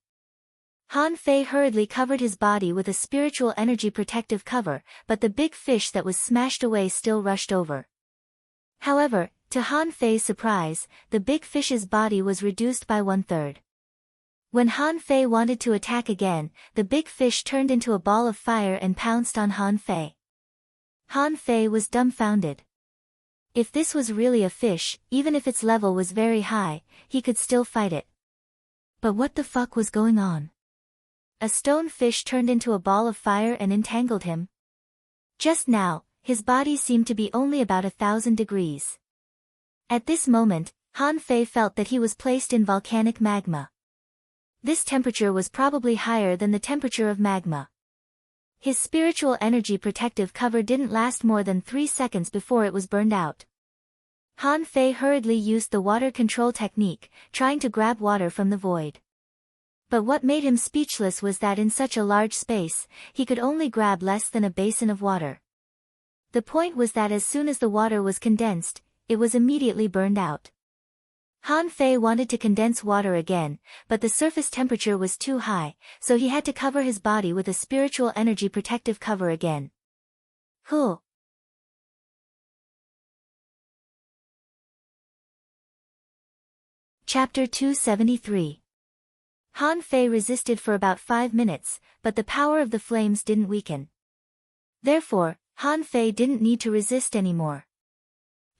A: Fei hurriedly covered his body with a spiritual energy protective cover, but the big fish that was smashed away still rushed over. However, to Han Fei's surprise, the big fish's body was reduced by 1/3. When Han Fei wanted to attack again, the big fish turned into a ball of fire and pounced on Han Fei. Han Fei was dumbfounded. If this was really a fish, even if its level was very high, he could still fight it. But what the fuck was going on? A stone fish turned into a ball of fire and entangled him. Just now, his body seemed to be only about 1,000 degrees. At this moment, Han Fei felt that he was placed in volcanic magma. This temperature was probably higher than the temperature of magma. His spiritual energy protective cover didn't last more than 3 seconds before it was burned out. Han Fei hurriedly used the water control technique, trying to grab water from the void. But what made him speechless was that in such a large space, he could only grab less than a basin of water. The point was that as soon as the water was condensed, it was immediately burned out. Han Fei wanted to condense water again, but the surface temperature was too high, so he had to cover his body with a spiritual energy protective cover again. Huh. Chapter 273. Han Fei resisted for about 5 minutes, but the power of the flames didn't weaken. Therefore, Han Fei didn't need to resist anymore.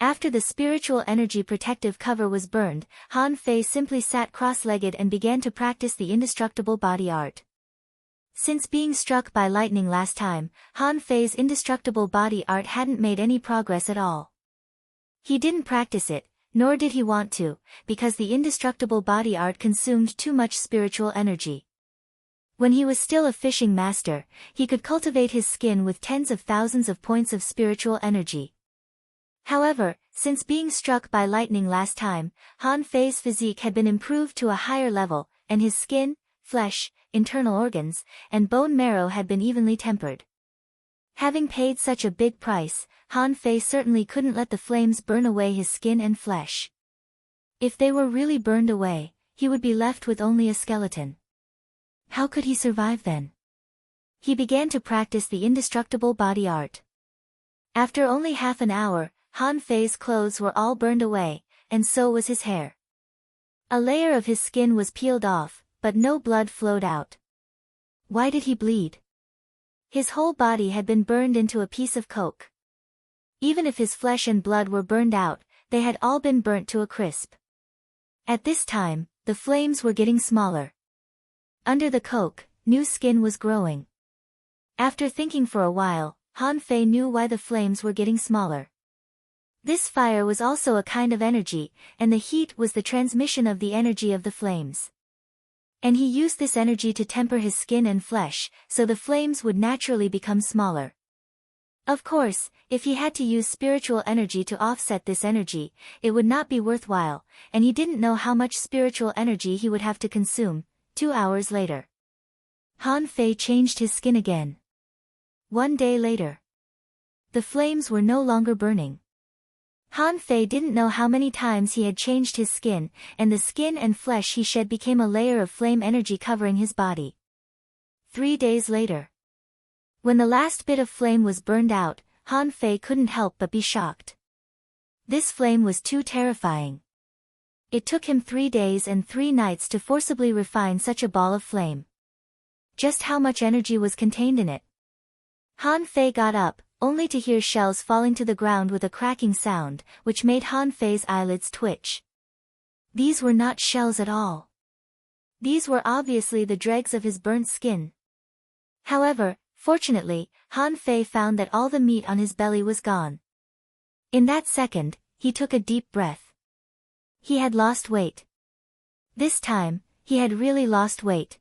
A: After the spiritual energy protective cover was burned, Han Fei simply sat cross-legged and began to practice the indestructible body art. Since being struck by lightning last time, Han Fei's indestructible body art hadn't made any progress at all. He didn't practice it, nor did he want to, because the indestructible body art consumed too much spiritual energy. When he was still a fishing master, he could cultivate his skin with tens of thousands of points of spiritual energy. However, since being struck by lightning last time, Han Fei's physique had been improved to a higher level, and his skin, flesh, internal organs, and bone marrow had been evenly tempered. Having paid such a big price, Han Fei certainly couldn't let the flames burn away his skin and flesh. If they were really burned away, he would be left with only a skeleton. How could he survive then? He began to practice the indestructible body art. After only half an hour, Han Fei's clothes were all burned away, and so was his hair. A layer of his skin was peeled off, but no blood flowed out. Why did he bleed? His whole body had been burned into a piece of coke. Even if his flesh and blood were burned out, they had all been burnt to a crisp. At this time, the flames were getting smaller. Under the coke, new skin was growing. After thinking for a while, Han Fei knew why the flames were getting smaller. This fire was also a kind of energy, and the heat was the transmission of the energy of the flames. And he used this energy to temper his skin and flesh, so the flames would naturally become smaller. Of course, if he had to use spiritual energy to offset this energy, it would not be worthwhile, and he didn't know how much spiritual energy he would have to consume. 2 hours later, Han Fei changed his skin again. 1 day later, the flames were no longer burning. Han Fei didn't know how many times he had changed his skin, and the skin and flesh he shed became a layer of flame energy covering his body. 3 days later, when the last bit of flame was burned out, Han Fei couldn't help but be shocked. This flame was too terrifying. It took him 3 days and 3 nights to forcibly refine such a ball of flame. Just how much energy was contained in it? Han Fei got up, only to hear shells falling to the ground with a cracking sound, which made Han Fei's eyelids twitch. These were not shells at all. These were obviously the dregs of his burnt skin. However, fortunately, Han Fei found that all the meat on his belly was gone. In that second, he took a deep breath. He had lost weight. This time, he had really lost weight.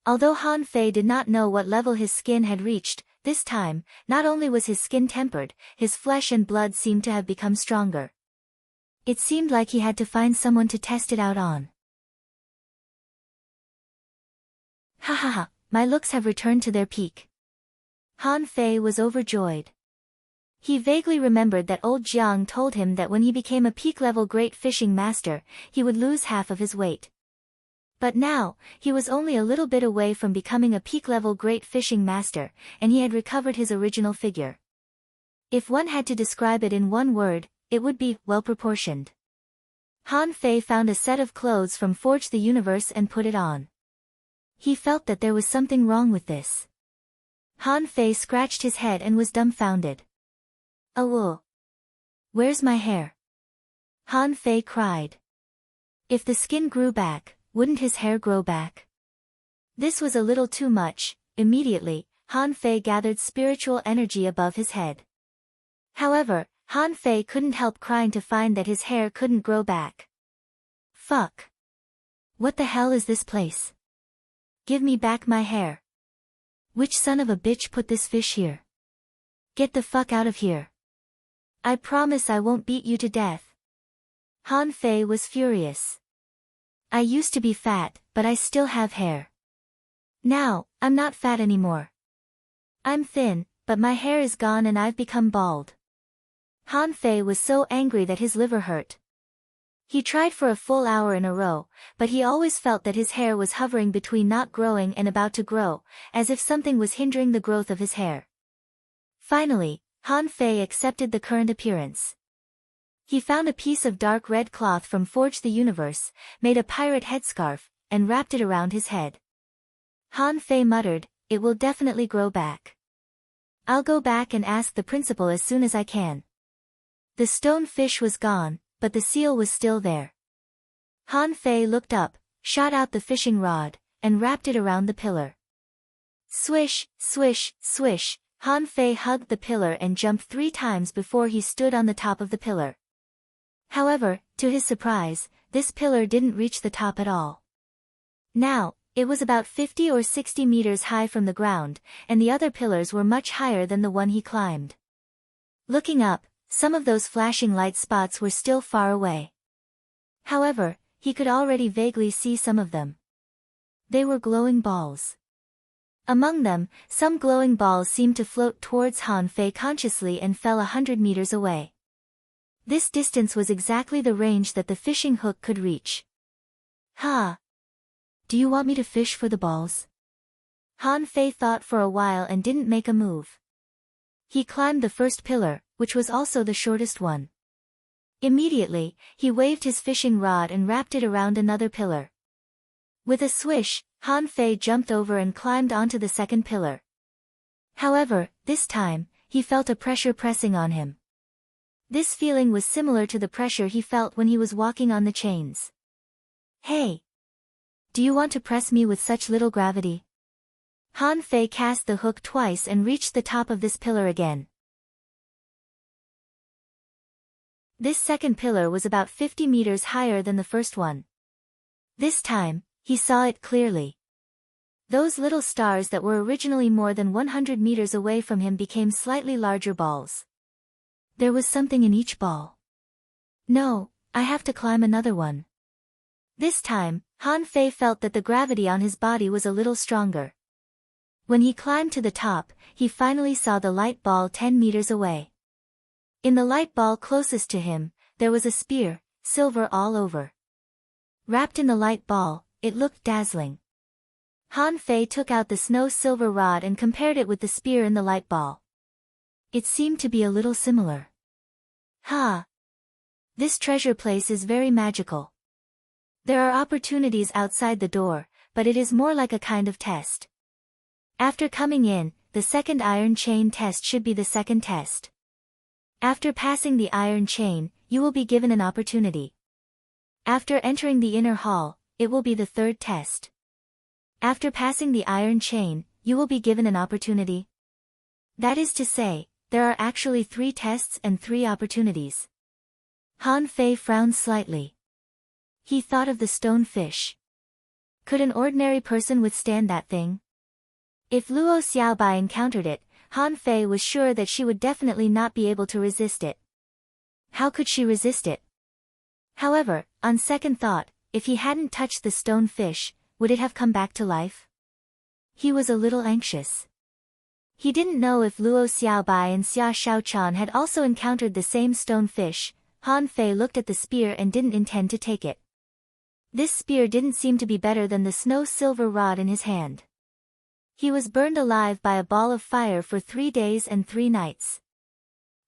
A: Although Han Fei did not know what level his skin had reached, this time, not only was his skin tempered, his flesh and blood seemed to have become stronger. It seemed like he had to find someone to test it out on. Ha ha ha, my looks have returned to their peak. Han Fei was overjoyed. He vaguely remembered that old Jiang told him that when he became a peak-level great fishing master, he would lose half of his weight. But now, he was only a little bit away from becoming a peak-level great fishing master, and he had recovered his original figure. If one had to describe it in one word, it would be well-proportioned. Han Fei found a set of clothes from Forge the Universe and put it on. He felt that there was something wrong with this. Han Fei scratched his head and was dumbfounded. Oh, where's my hair? Han Fei cried. If the skin grew back, wouldn't his hair grow back? This was a little too much. Immediately, Han Fei gathered spiritual energy above his head. However, Han Fei couldn't help crying to find that his hair couldn't grow back. Fuck. What the hell is this place? Give me back my hair. Which son of a bitch put this fish here? Get the fuck out of here. I promise I won't beat you to death. Han Fei was furious. I used to be fat, but I still have hair. Now, I'm not fat anymore. I'm thin, but my hair is gone and I've become bald. Han Fei was so angry that his liver hurt. He tried for a full hour in a row, but he always felt that his hair was hovering between not growing and about to grow, as if something was hindering the growth of his hair. Finally, Han Fei accepted the current appearance. He found a piece of dark red cloth from Forge the Universe, made a pirate headscarf, and wrapped it around his head. Han Fei muttered, "It will definitely grow back. I'll go back and ask the principal as soon as I can." The stone fish was gone, but the seal was still there. Han Fei looked up, shot out the fishing rod, and wrapped it around the pillar. Swish, swish, swish, Han Fei hugged the pillar and jumped 3 times before he stood on the top of the pillar. However, to his surprise, this pillar didn't reach the top at all. Now, it was about 50 or 60 meters high from the ground, and the other pillars were much higher than the one he climbed. Looking up, some of those flashing light spots were still far away. However, he could already vaguely see some of them. They were glowing balls. Among them, some glowing balls seemed to float towards Han Fei consciously and fell 100 meters away. This distance was exactly the range that the fishing hook could reach. Ha! Do you want me to fish for the balls? Han Fei thought for a while and didn't make a move. He climbed the first pillar, which was also the shortest one. Immediately, he waved his fishing rod and wrapped it around another pillar. With a swish, Han Fei jumped over and climbed onto the second pillar. However, this time, he felt a pressure pressing on him. This feeling was similar to the pressure he felt when he was walking on the chains. Hey! Do you want to press me with such little gravity? Han Fei cast the hook twice and reached the top of this pillar again. This second pillar was about 50 meters higher than the first one. This time, he saw it clearly. Those little stars that were originally more than 100 meters away from him became slightly larger balls. There was something in each ball. No, I have to climb another one. This time, Han Fei felt that the gravity on his body was a little stronger. When he climbed to the top, he finally saw the light ball 10 meters away. In the light ball closest to him, there was a spear, silver all over. Wrapped in the light ball, it looked dazzling. Han Fei took out the snow-silver rod and compared it with the spear in the light ball. It seemed to be a little similar. Ha! This treasure place is very magical. There are opportunities outside the door, but it is more like a kind of test. After coming in, the second iron chain test should be the second test. After passing the iron chain, you will be given an opportunity. After entering the inner hall, it will be the third test. After passing the iron chain, you will be given an opportunity. That is to say, there are actually 3 tests and 3 opportunities. Han Fei frowned slightly. He thought of the stone fish. Could an ordinary person withstand that thing? If Luo Xiaobai encountered it, Han Fei was sure that she would definitely not be able to resist it. How could she resist it? However, on second thought, if he hadn't touched the stone fish, would it have come back to life? He was a little anxious. He didn't know if Luo Xiaobai and Xia Shaochan had also encountered the same stone fish. Han Fei looked at the spear and didn't intend to take it. This spear didn't seem to be better than the snow-silver rod in his hand. He was burned alive by a ball of fire for 3 days and 3 nights.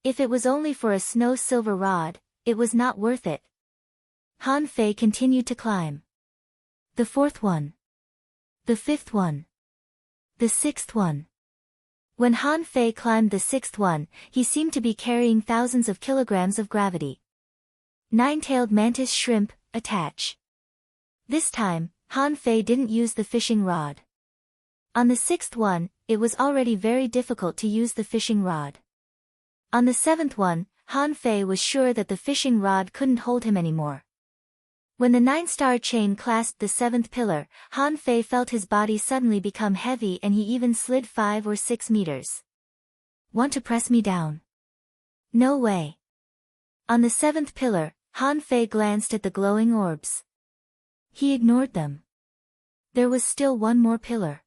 A: If it was only for a snow-silver rod, it was not worth it. Han Fei continued to climb. The 4th one. The 5th one. The 6th one. When Han Fei climbed the 6th one, he seemed to be carrying thousands of kilograms of gravity. 9-tailed mantis shrimp, attach. This time, Han Fei didn't use the fishing rod. On the 6th one, it was already very difficult to use the fishing rod. On the 7th one, Han Fei was sure that the fishing rod couldn't hold him anymore. When the 9-star chain clasped the 7th pillar, Han Fei felt his body suddenly become heavy and he even slid 5 or 6 meters. Want to press me down? No way. On the 7th pillar, Han Fei glanced at the glowing orbs. He ignored them. There was still one more pillar.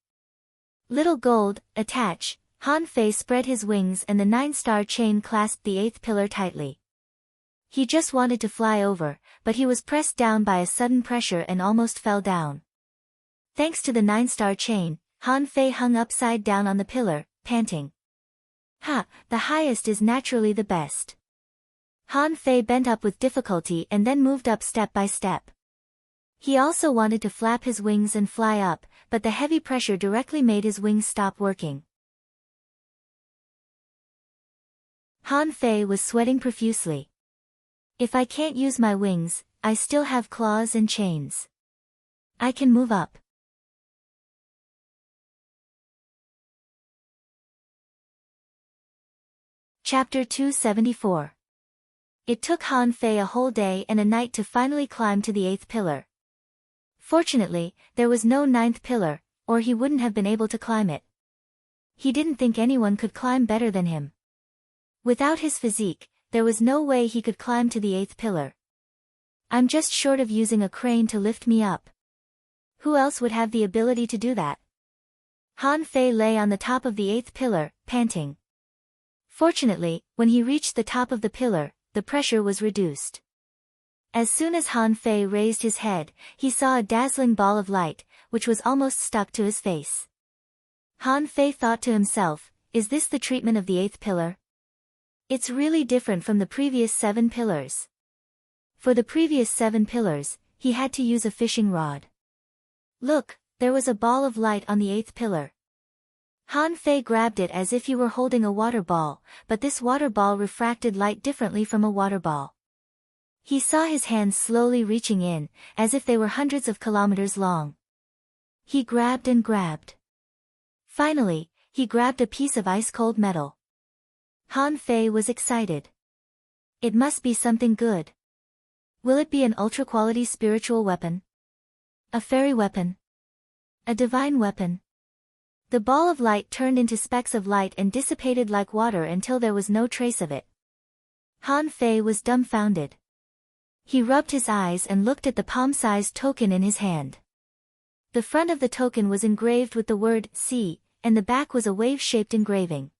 A: Little gold, attach. Han Fei spread his wings and the 9-star chain clasped the 8th pillar tightly. He just wanted to fly over, but he was pressed down by a sudden pressure and almost fell down. Thanks to the 9-star chain, Han Fei hung upside down on the pillar, panting. Ha, the highest is naturally the best. Han Fei bent up with difficulty and then moved up step by step. He also wanted to flap his wings and fly up, but the heavy pressure directly made his wings stop working. Han Fei was sweating profusely. If I can't use my wings, I still have claws and chains. I can move up. Chapter 274. It took Han Fei a whole day and a night to finally climb to the 8th pillar. Fortunately, there was no 9th pillar, or he wouldn't have been able to climb it. He didn't think anyone could climb better than him. Without his physique, there was no way he could climb to the 8th pillar. I'm just short of using a crane to lift me up. Who else would have the ability to do that? Han Fei lay on the top of the 8th pillar, panting. Fortunately, when he reached the top of the pillar, the pressure was reduced. As soon as Han Fei raised his head, he saw a dazzling ball of light, which was almost stuck to his face. Han Fei thought to himself, is this the treatment of the 8th pillar? It's really different from the previous 7 pillars. For the previous 7 pillars, he had to use a fishing rod. Look, there was a ball of light on the 8th pillar. Han Fei grabbed it as if he were holding a water ball, but this water ball refracted light differently from a water ball. He saw his hands slowly reaching in, as if they were hundreds of kilometers long. He grabbed and grabbed. Finally, he grabbed a piece of ice-cold metal. Han Fei was excited. It must be something good. Will it be an ultra-quality spiritual weapon? A fairy weapon? A divine weapon? The ball of light turned into specks of light and dissipated like water until there was no trace of it. Han Fei was dumbfounded. He rubbed his eyes and looked at the palm-sized token in his hand. The front of the token was engraved with the word "sea," and the back was a wave-shaped engraving.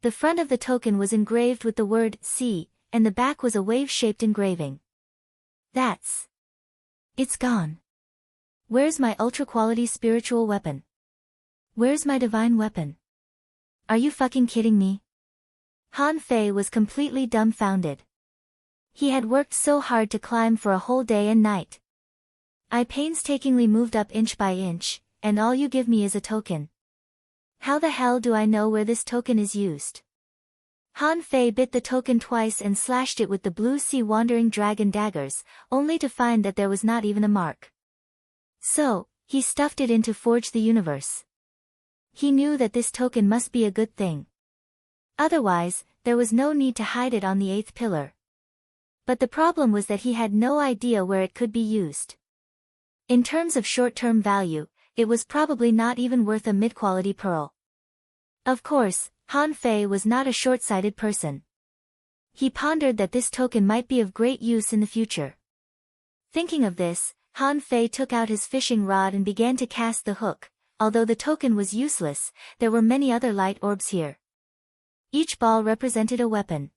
A: The front of the token was engraved with the word "sea," and the back was a wave-shaped engraving. It's gone. Where's my ultra-quality spiritual weapon? Where's my divine weapon? Are you fucking kidding me? Han Fei was completely dumbfounded. He had worked so hard to climb for a whole day and night. I painstakingly moved up inch by inch, and all you give me is a token. How the hell do I know where this token is used? Han Fei bit the token twice and slashed it with the blue sea wandering dragon daggers, only to find that there was not even a mark. So, he stuffed it into Forge the Universe. He knew that this token must be a good thing. Otherwise, there was no need to hide it on the 8th pillar. But the problem was that he had no idea where it could be used. In terms of short-term value, it was probably not even worth a mid-quality pearl. Of course, Han Fei was not a short-sighted person. He pondered that this token might be of great use in the future. Thinking of this, Han Fei took out his fishing rod and began to cast the hook. Although the token was useless, there were many other light orbs here. Each ball represented a weapon.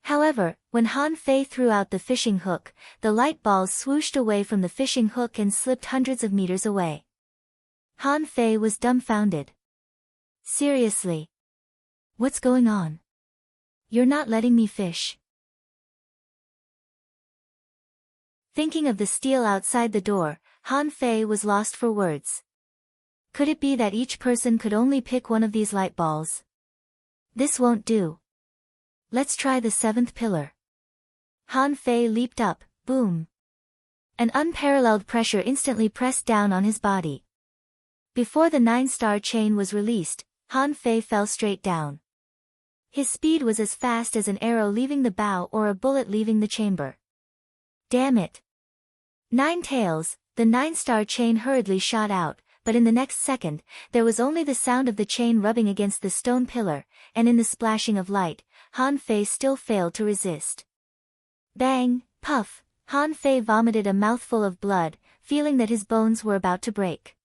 A: However, when Han Fei threw out the fishing hook, the light balls swooshed away from the fishing hook and slipped hundreds of meters away. Han Fei was dumbfounded. Seriously? What's going on? You're not letting me fish. Thinking of the steel outside the door, Han Fei was lost for words. Could it be that each person could only pick one of these light balls? This won't do. Let's try the 7th pillar. Han Fei leaped up, boom. An unparalleled pressure instantly pressed down on his body. Before the 9-star chain was released, Han Fei fell straight down. His speed was as fast as an arrow leaving the bow or a bullet leaving the chamber. Damn it. 9 tails, the 9-star chain hurriedly shot out, but in the next second, there was only the sound of the chain rubbing against the stone pillar, and in the splashing of light, Han Fei still failed to resist. Bang, puff, Han Fei vomited a mouthful of blood, feeling that his bones were about to break.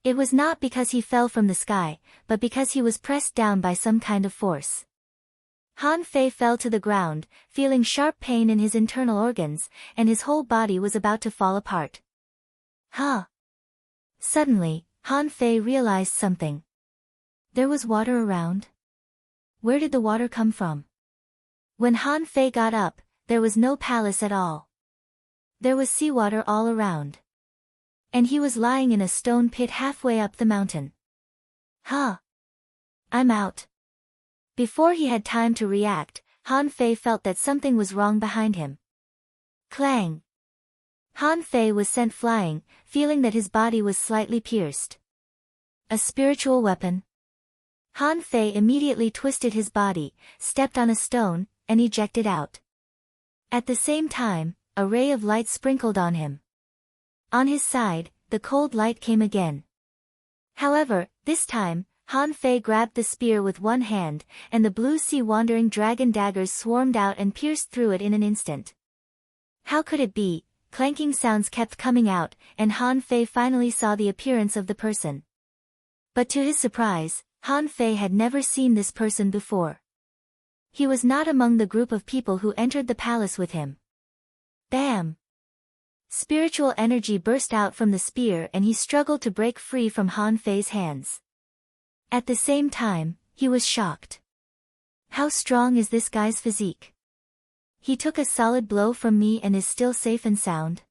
A: It was not because he fell from the sky, but because he was pressed down by some kind of force. Han Fei fell to the ground, feeling sharp pain in his internal organs, and his whole body was about to fall apart. Huh. Suddenly, Han Fei realized something. There was water around. Where did the water come from? When Han Fei got up, there was no palace at all. There was seawater all around. And he was lying in a stone pit halfway up the mountain. Huh. I'm out. Before he had time to react, Han Fei felt that something was wrong behind him. Clang. Han Fei was sent flying, feeling that his body was slightly pierced. A spiritual weapon? Han Fei immediately twisted his body, stepped on a stone, and ejected out. At the same time, a ray of light sprinkled on him. On his side, the cold light came again. However, this time, Han Fei grabbed the spear with one hand, and the blue sea wandering dragon daggers swarmed out and pierced through it in an instant. How could it be? Clanking sounds kept coming out, and Han Fei finally saw the appearance of the person. But to his surprise, Han Fei had never seen this person before. He was not among the group of people who entered the palace with him. Bam! Spiritual energy burst out from the spear and he struggled to break free from Han Fei's hands. At the same time, he was shocked. How strong is this guy's physique? He took a solid blow from me and is still safe and sound.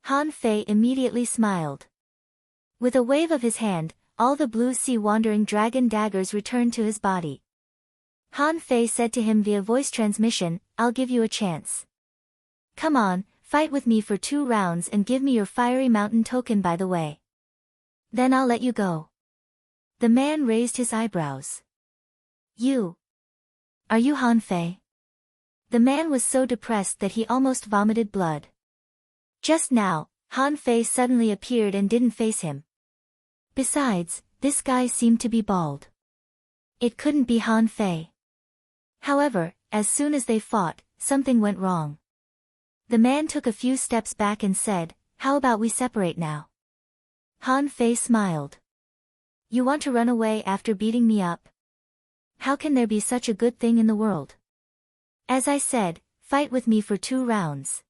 A: Han Fei immediately smiled. With a wave of his hand, all the blue sea wandering dragon daggers returned to his body. Han Fei said to him via voice transmission, "I'll give you a chance. Come on, fight with me for 2 rounds and give me your fiery mountain token by the way. Then I'll let you go." The man raised his eyebrows. Are you Han Fei? The man was so depressed that he almost vomited blood. Just now, Han Fei suddenly appeared and didn't face him. Besides, this guy seemed to be bald. It couldn't be Han Fei. However, as soon as they fought, something went wrong. The man took a few steps back and said, "How about we separate now?" Han Fei smiled. "You want to run away after beating me up? How can there be such a good thing in the world? As I said, fight with me for 2 rounds.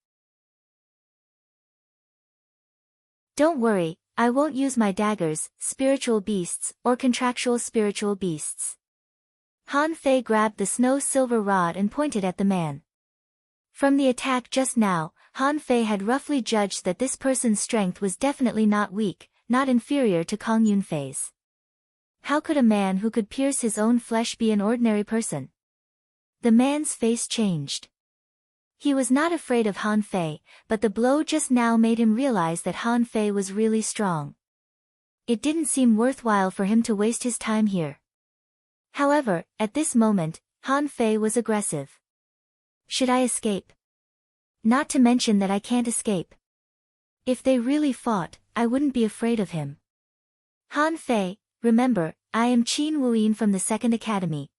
A: Don't worry, I won't use my daggers, spiritual beasts, or contractual spiritual beasts." Han Fei grabbed the snow-silver rod and pointed at the man. From the attack just now, Han Fei had roughly judged that this person's strength was definitely not weak, not inferior to Kang Yunfei's. How could a man who could pierce his own flesh be an ordinary person? The man's face changed. He was not afraid of Han Fei, but the blow just now made him realize that Han Fei was really strong. It didn't seem worthwhile for him to waste his time here. However, at this moment, Han Fei was aggressive. Should I escape? Not to mention that I can't escape. If they really fought, I wouldn't be afraid of him. Han Fei, remember, I am Qin Wuyin from the Second Academy.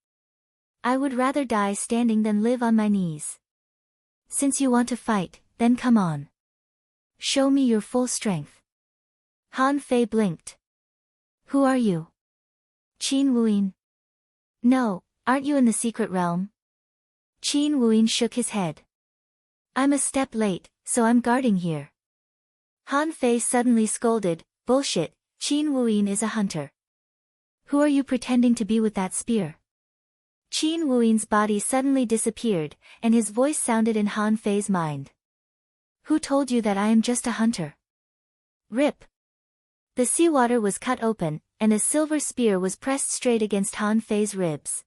A: I would rather die standing than live on my knees. Since you want to fight, then come on. Show me your full strength. Han Fei blinked. Who are you? Qin Wuyin. No, aren't you in the secret realm? Qin Wuyin shook his head. I'm a step late, so I'm guarding here. Han Fei suddenly scolded, bullshit, Qin Wuyin is a hunter. Who are you pretending to be with that spear? Qin Wuyin's body suddenly disappeared, and his voice sounded in Han Fei's mind. Who told you that I am just a hunter? Rip. The seawater was cut open, and a silver spear was pressed straight against Han Fei's ribs.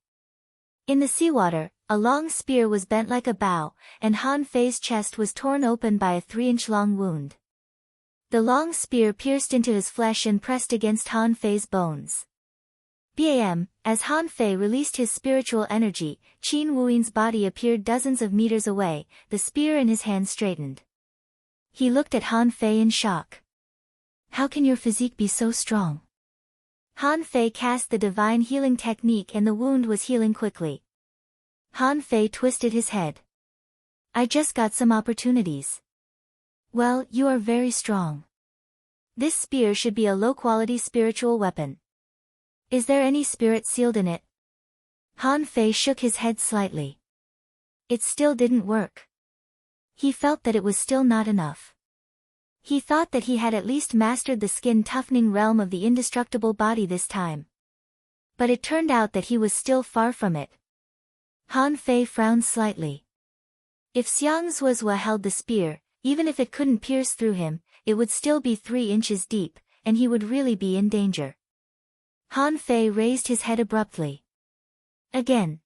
A: In the seawater, a long spear was bent like a bow, and Han Fei's chest was torn open by a 3-inch-long wound. The long spear pierced into his flesh and pressed against Han Fei's bones. Bam! As Han Fei released his spiritual energy, Qin Wuyin's body appeared dozens of meters away, the spear in his hand straightened. He looked at Han Fei in shock. How can your physique be so strong? Han Fei cast the divine healing technique and the wound was healing quickly. Han Fei twisted his head. I just got some opportunities. Well, you are very strong. This spear should be a low-quality spiritual weapon. Is there any spirit sealed in it? Han Fei shook his head slightly. It still didn't work. He felt that it was still not enough. He thought that he had at least mastered the skin-toughening realm of the indestructible body this time. But it turned out that he was still far from it. Han Fei frowned slightly. If Xiang Zuozhua held the spear, even if it couldn't pierce through him, it would still be 3 inches deep, and he would really be in danger. Han Fei raised his head abruptly. Again.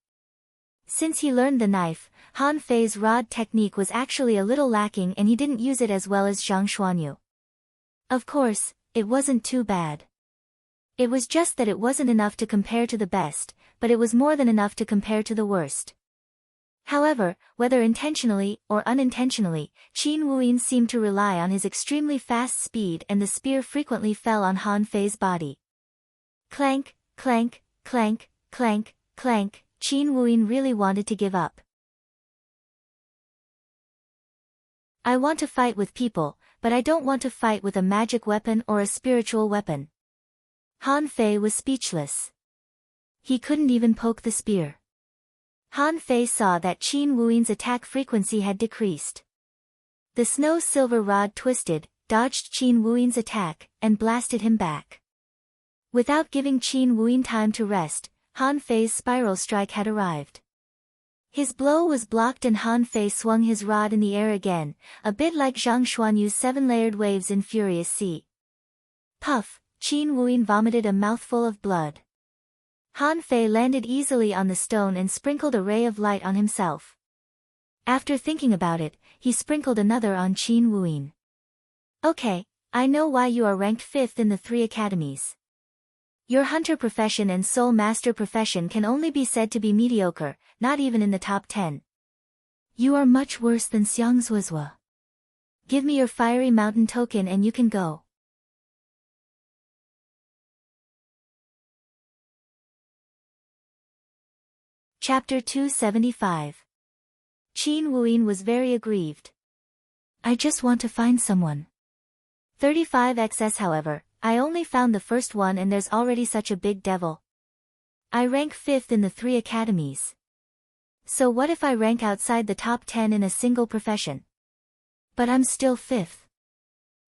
A: Since he learned the knife, Han Fei's rod technique was actually a little lacking and he didn't use it as well as Zhang Xuanyu. Of course, it wasn't too bad. It was just that it wasn't enough to compare to the best, but it was more than enough to compare to the worst. However, whether intentionally or unintentionally, Qin Wuyin seemed to rely on his extremely fast speed and the spear frequently fell on Han Fei's body. Clank, clank, clank, clank, clank. Qin Wuyin really wanted to give up. I want to fight with people, but I don't want to fight with a magic weapon or a spiritual weapon. Han Fei was speechless. He couldn't even poke the spear. Han Fei saw that Qin Wuyin's attack frequency had decreased. The snow-silver rod twisted, dodged Qin Wuyin's attack, and blasted him back. Without giving Qin Wuyin time to rest, Han Fei's spiral strike had arrived. His blow was blocked and Han Fei swung his rod in the air again, a bit like Zhang Xuanyu's 7-layered waves in Furious Sea. Puff! Qin Wuyin vomited a mouthful of blood. Han Fei landed easily on the stone and sprinkled a ray of light on himself. After thinking about it, he sprinkled another on Qin Wuyin. Okay, I know why you are ranked 5th in the 3 academies. Your hunter profession and soul master profession can only be said to be mediocre, not even in the top 10. You are much worse than Xiangzuozua. Give me your fiery mountain token and you can go. Chapter 275. Qin Wuyin was very aggrieved. I just want to find someone. 35xs however, I only found the first one and there's already such a big devil. I rank 5th in the 3 academies. So what if I rank outside the top 10 in a single profession? But I'm still 5th.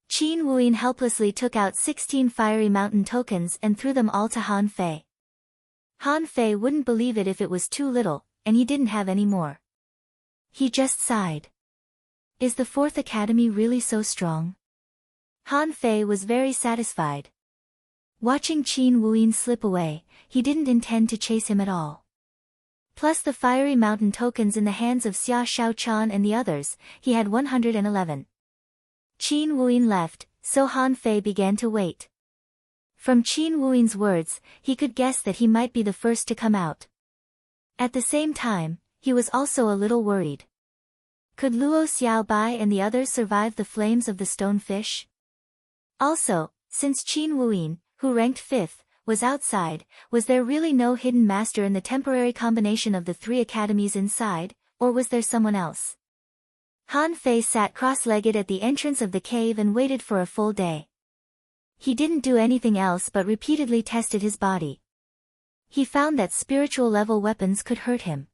A: Qin Wuyin helplessly took out 16 fiery mountain tokens and threw them all to Han Fei. Han Fei wouldn't believe it if it was too little, and he didn't have any more. He just sighed. Is the 4th academy really so strong? Han Fei was very satisfied. Watching Qin Wuyin slip away, he didn't intend to chase him at all. Plus the fiery mountain tokens in the hands of Xia Shaochan and the others, he had 111. Qin Wuyin left, so Han Fei began to wait. From Qin Wuyin's words, he could guess that he might be the first to come out. At the same time, he was also a little worried. Could Luo Xiaobai and the others survive the flames of the stone fish? Also, since Qin Wuyin, who ranked 5th, was outside, was there really no hidden master in the temporary combination of the 3 academies inside, or was there someone else? Han Fei sat cross-legged at the entrance of the cave and waited for a full day. He didn't do anything else but repeatedly tested his body. He found that spiritual level weapons could hurt him.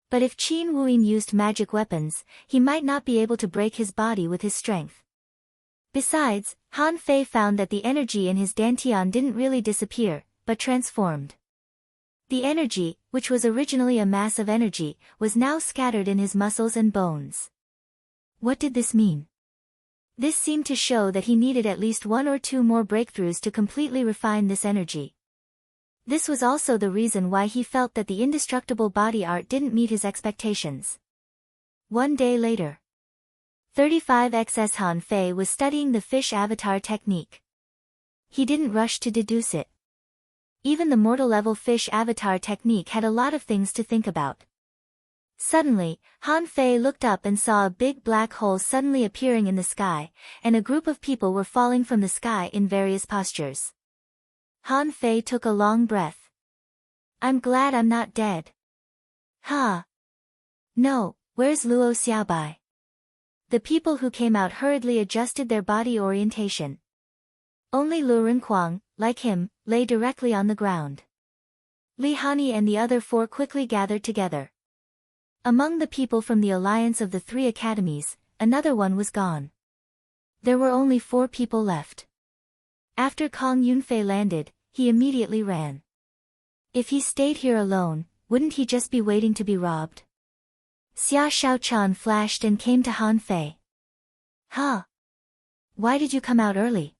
A: But if Qin Wuyin used magic weapons, he might not be able to break his body with his strength. Besides, Han Fei found that the energy in his dantian didn't really disappear, but transformed. The energy, which was originally a mass of energy, was now scattered in his muscles and bones. What did this mean? This seemed to show that he needed at least 1 or 2 more breakthroughs to completely refine this energy. This was also the reason why he felt that the indestructible body art didn't meet his expectations. One day later. 35xs Han Fei was studying the fish avatar technique. He didn't rush to deduce it. Even the mortal level fish avatar technique had a lot of things to think about. Suddenly, Han Fei looked up and saw a big black hole suddenly appearing in the sky, and a group of people were falling from the sky in various postures. Han Fei took a long breath. I'm glad I'm not dead. Ha! No, where's Luo Xiaobai? The people who came out hurriedly adjusted their body orientation. Only Lu Renquang, like him, lay directly on the ground. Li Hani and the other 4 quickly gathered together. Among the people from the alliance of the 3 academies, another one was gone. There were only 4 people left. After Kong Yunfei landed, he immediately ran. If he stayed here alone, wouldn't he just be waiting to be robbed? Xia Shaochan flashed and came to Han Fei. Huh? Why did you come out early?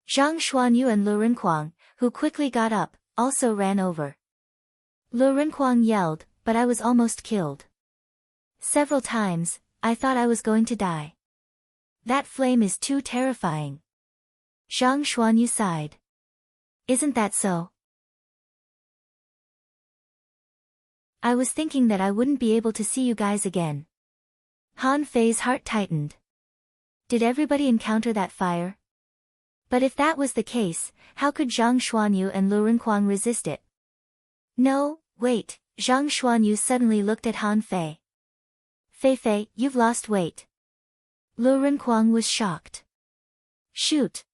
A: Zhang Xuanyu and Lu Renquang, who quickly got up, also ran over. Lu Renquang yelled, but I was almost killed. Several times, I thought I was going to die. That flame is too terrifying. Zhang Xuanyu sighed. Isn't that so? I was thinking that I wouldn't be able to see you guys again. Han Fei's heart tightened. Did everybody encounter that fire? But if that was the case, how could Zhang Xuanyu and Lu Renquang resist it? No, wait, Zhang Xuanyu suddenly looked at Han Fei. Fei, you've lost weight. Lu Renquang was shocked. Shoot!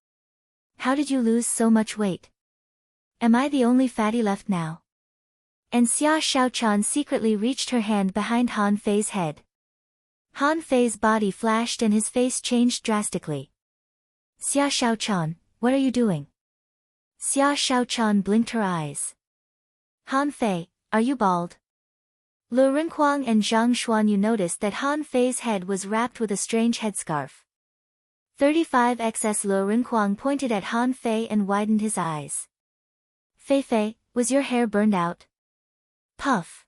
A: How did you lose so much weight? Am I the only fatty left now? And Xia Shaochan secretly reached her hand behind Han Fei's head. Han Fei's body flashed and his face changed drastically. Xia Shaochan, what are you doing? Xia Shaochan blinked her eyes. Han Fei, are you bald? Lu Renquang and Zhang Xuanyu noticed that Han Fei's head was wrapped with a strange headscarf. 35xs Lu Renquang pointed at Han Fei and widened his eyes. Fei, was your hair burned out? Puff.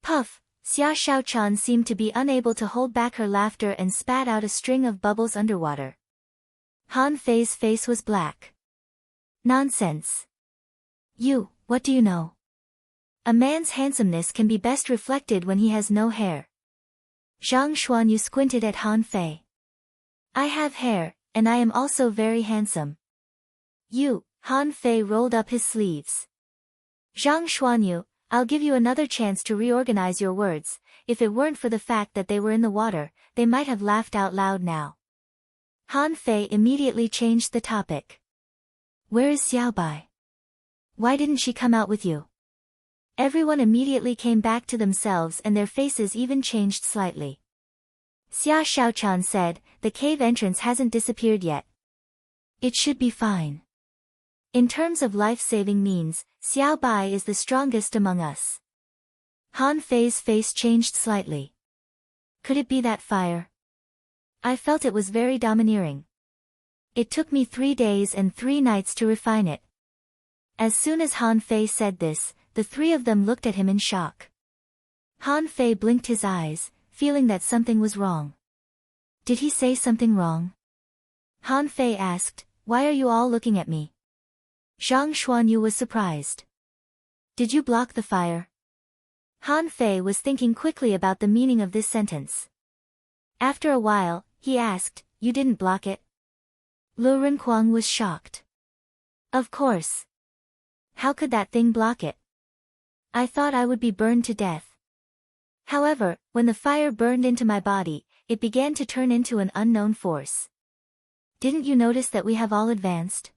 A: Puff, Xia Shaochan seemed to be unable to hold back her laughter and spat out a string of bubbles underwater. Han Fei's face was black. Nonsense. You, what do you know? A man's handsomeness can be best reflected when he has no hair. Zhang Xuanyu squinted at Han Fei. I have hair, and I am also very handsome. Han Fei rolled up his sleeves. Zhang Xuanyu, I'll give you another chance to reorganize your words. If it weren't for the fact that they were in the water, they might have laughed out loud now. Han Fei immediately changed the topic. Where is Xiaobai? Why didn't she come out with you? Everyone immediately came back to themselves and their faces even changed slightly. Xia Xiaochan said, the cave entrance hasn't disappeared yet. It should be fine. In terms of life-saving means, Xiaobai is the strongest among us. Han Fei's face changed slightly. Could it be that fire? I felt it was very domineering. It took me 3 days and 3 nights to refine it. As soon as Han Fei said this, the 3 of them looked at him in shock. Han Fei blinked his eyes, feeling that something was wrong. Did he say something wrong? Han Fei asked, why are you all looking at me? Zhang Xuanyu was surprised. Did you block the fire? Han Fei was thinking quickly about the meaning of this sentence. After a while, he asked, you didn't block it? Lu Renkuang was shocked. Of course. How could that thing block it? I thought I would be burned to death. However, when the fire burned into my body, it began to turn into an unknown force. Didn't you notice that we have all advanced?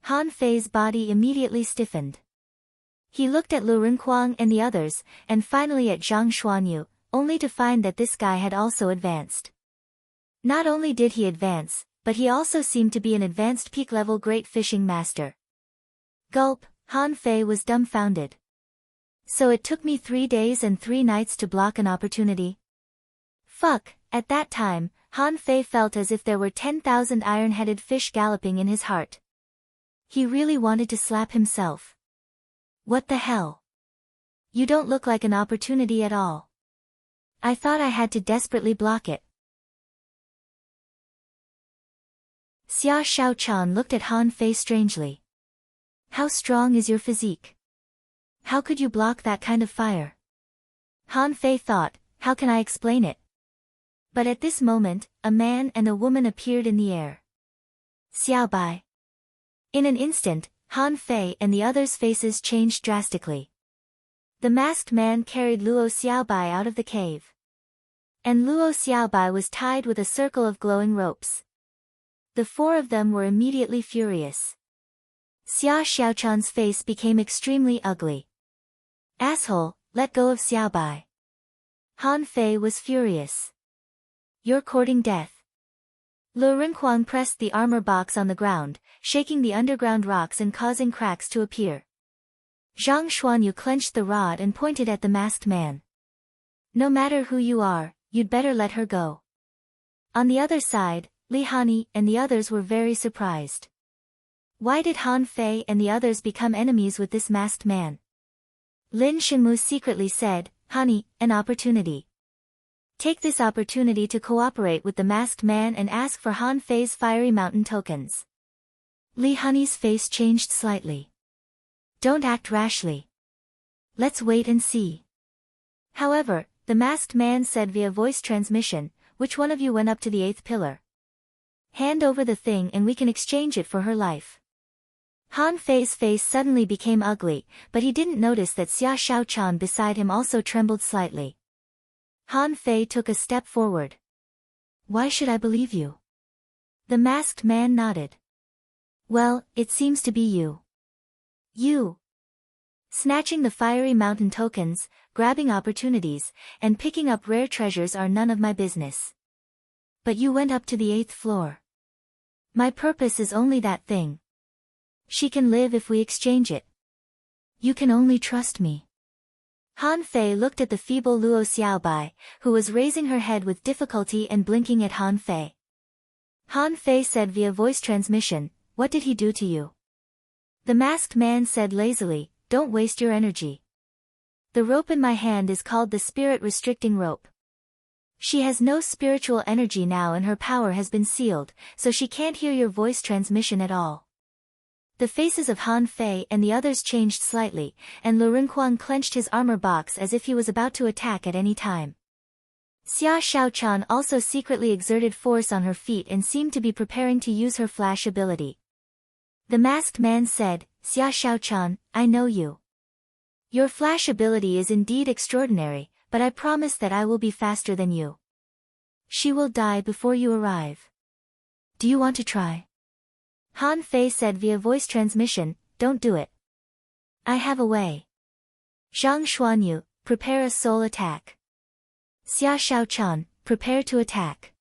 A: Han Fei's body immediately stiffened. He looked at Lu Renkuang and the others, and finally at Zhang Xuanyu, only to find that this guy had also advanced. Not only did he advance, but he also seemed to be an advanced peak-level great fishing master. Gulp, Han Fei was dumbfounded. So it took me 3 days and 3 nights to block an opportunity? Fuck, at that time, Han Fei felt as if there were 10,000 iron-headed fish galloping in his heart. He really wanted to slap himself. What the hell? You don't look like an opportunity at all. I thought I had to desperately block it. Xia Xiaochan looked at Han Fei strangely. How strong is your physique? How could you block that kind of fire? Han Fei thought, how can I explain it? But at this moment, a man and a woman appeared in the air. Xiaobai. In an instant, Han Fei and the others' faces changed drastically. The masked man carried Luo Xiaobai out of the cave. And Luo Xiaobai was tied with a circle of glowing ropes. The 4 of them were immediately furious. Xia Xiaochan's face became extremely ugly. Asshole, let go of Xiaobai. Han Fei was furious. You're courting death. Lu Renkuang pressed the armor box on the ground, shaking the underground rocks and causing cracks to appear. Zhang Xuanyu clenched the rod and pointed at the masked man. No matter who you are, you'd better let her go. On the other side, Li Hani and the others were very surprised. Why did Han Fei and the others become enemies with this masked man? Lin Shenmu secretly said, Hani, an opportunity. Take this opportunity to cooperate with the masked man and ask for Han Fei's fiery mountain tokens. Li Hani's face changed slightly. Don't act rashly. Let's wait and see. However, the masked man said via voice transmission, which one of you went up to the 8th pillar? Hand over the thing and we can exchange it for her life. Han Fei's face suddenly became ugly, but he didn't notice that Xia Xiaochan beside him also trembled slightly. Han Fei took a step forward. Why should I believe you? The masked man nodded. Well, it seems to be you. You. Snatching the fiery mountain tokens, grabbing opportunities, and picking up rare treasures are none of my business. But you went up to the 8th floor. My purpose is only that thing. She can live if we exchange it. You can only trust me. Han Fei looked at the feeble Luo Xiaobai, who was raising her head with difficulty and blinking at Han Fei. Han Fei said via voice transmission, what did he do to you? The masked man said lazily, don't waste your energy. The rope in my hand is called the spirit restricting rope. She has no spiritual energy now and her power has been sealed, so she can't hear your voice transmission at all. The faces of Han Fei and the others changed slightly, and Lu Renkuang clenched his armor box as if he was about to attack at any time. Xia Xiaochan also secretly exerted force on her feet and seemed to be preparing to use her flash ability. The masked man said, Xia Xiaochan, I know you. Your flash ability is indeed extraordinary, but I promise that I will be faster than you. She will die before you arrive. Do you want to try? Han Fei said via voice transmission, don't do it. I have a way. Zhang Xuanyu, prepare a soul attack. Xia Xiaochan, prepare to attack.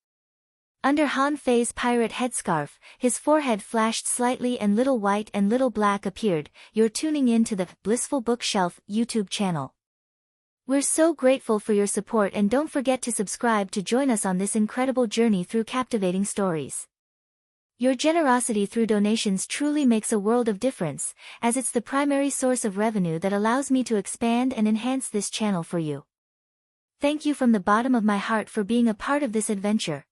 A: Under Han Fei's pirate headscarf, his forehead flashed slightly and little white and little black appeared. You're tuning in to the Blissful Bookshelf YouTube channel. We're so grateful for your support and don't forget to subscribe to join us on this incredible journey through captivating stories. Your generosity through donations truly makes a world of difference, as it's the primary source of revenue that allows me to expand and enhance this channel for you. Thank you from the bottom of my heart for being a part of this adventure.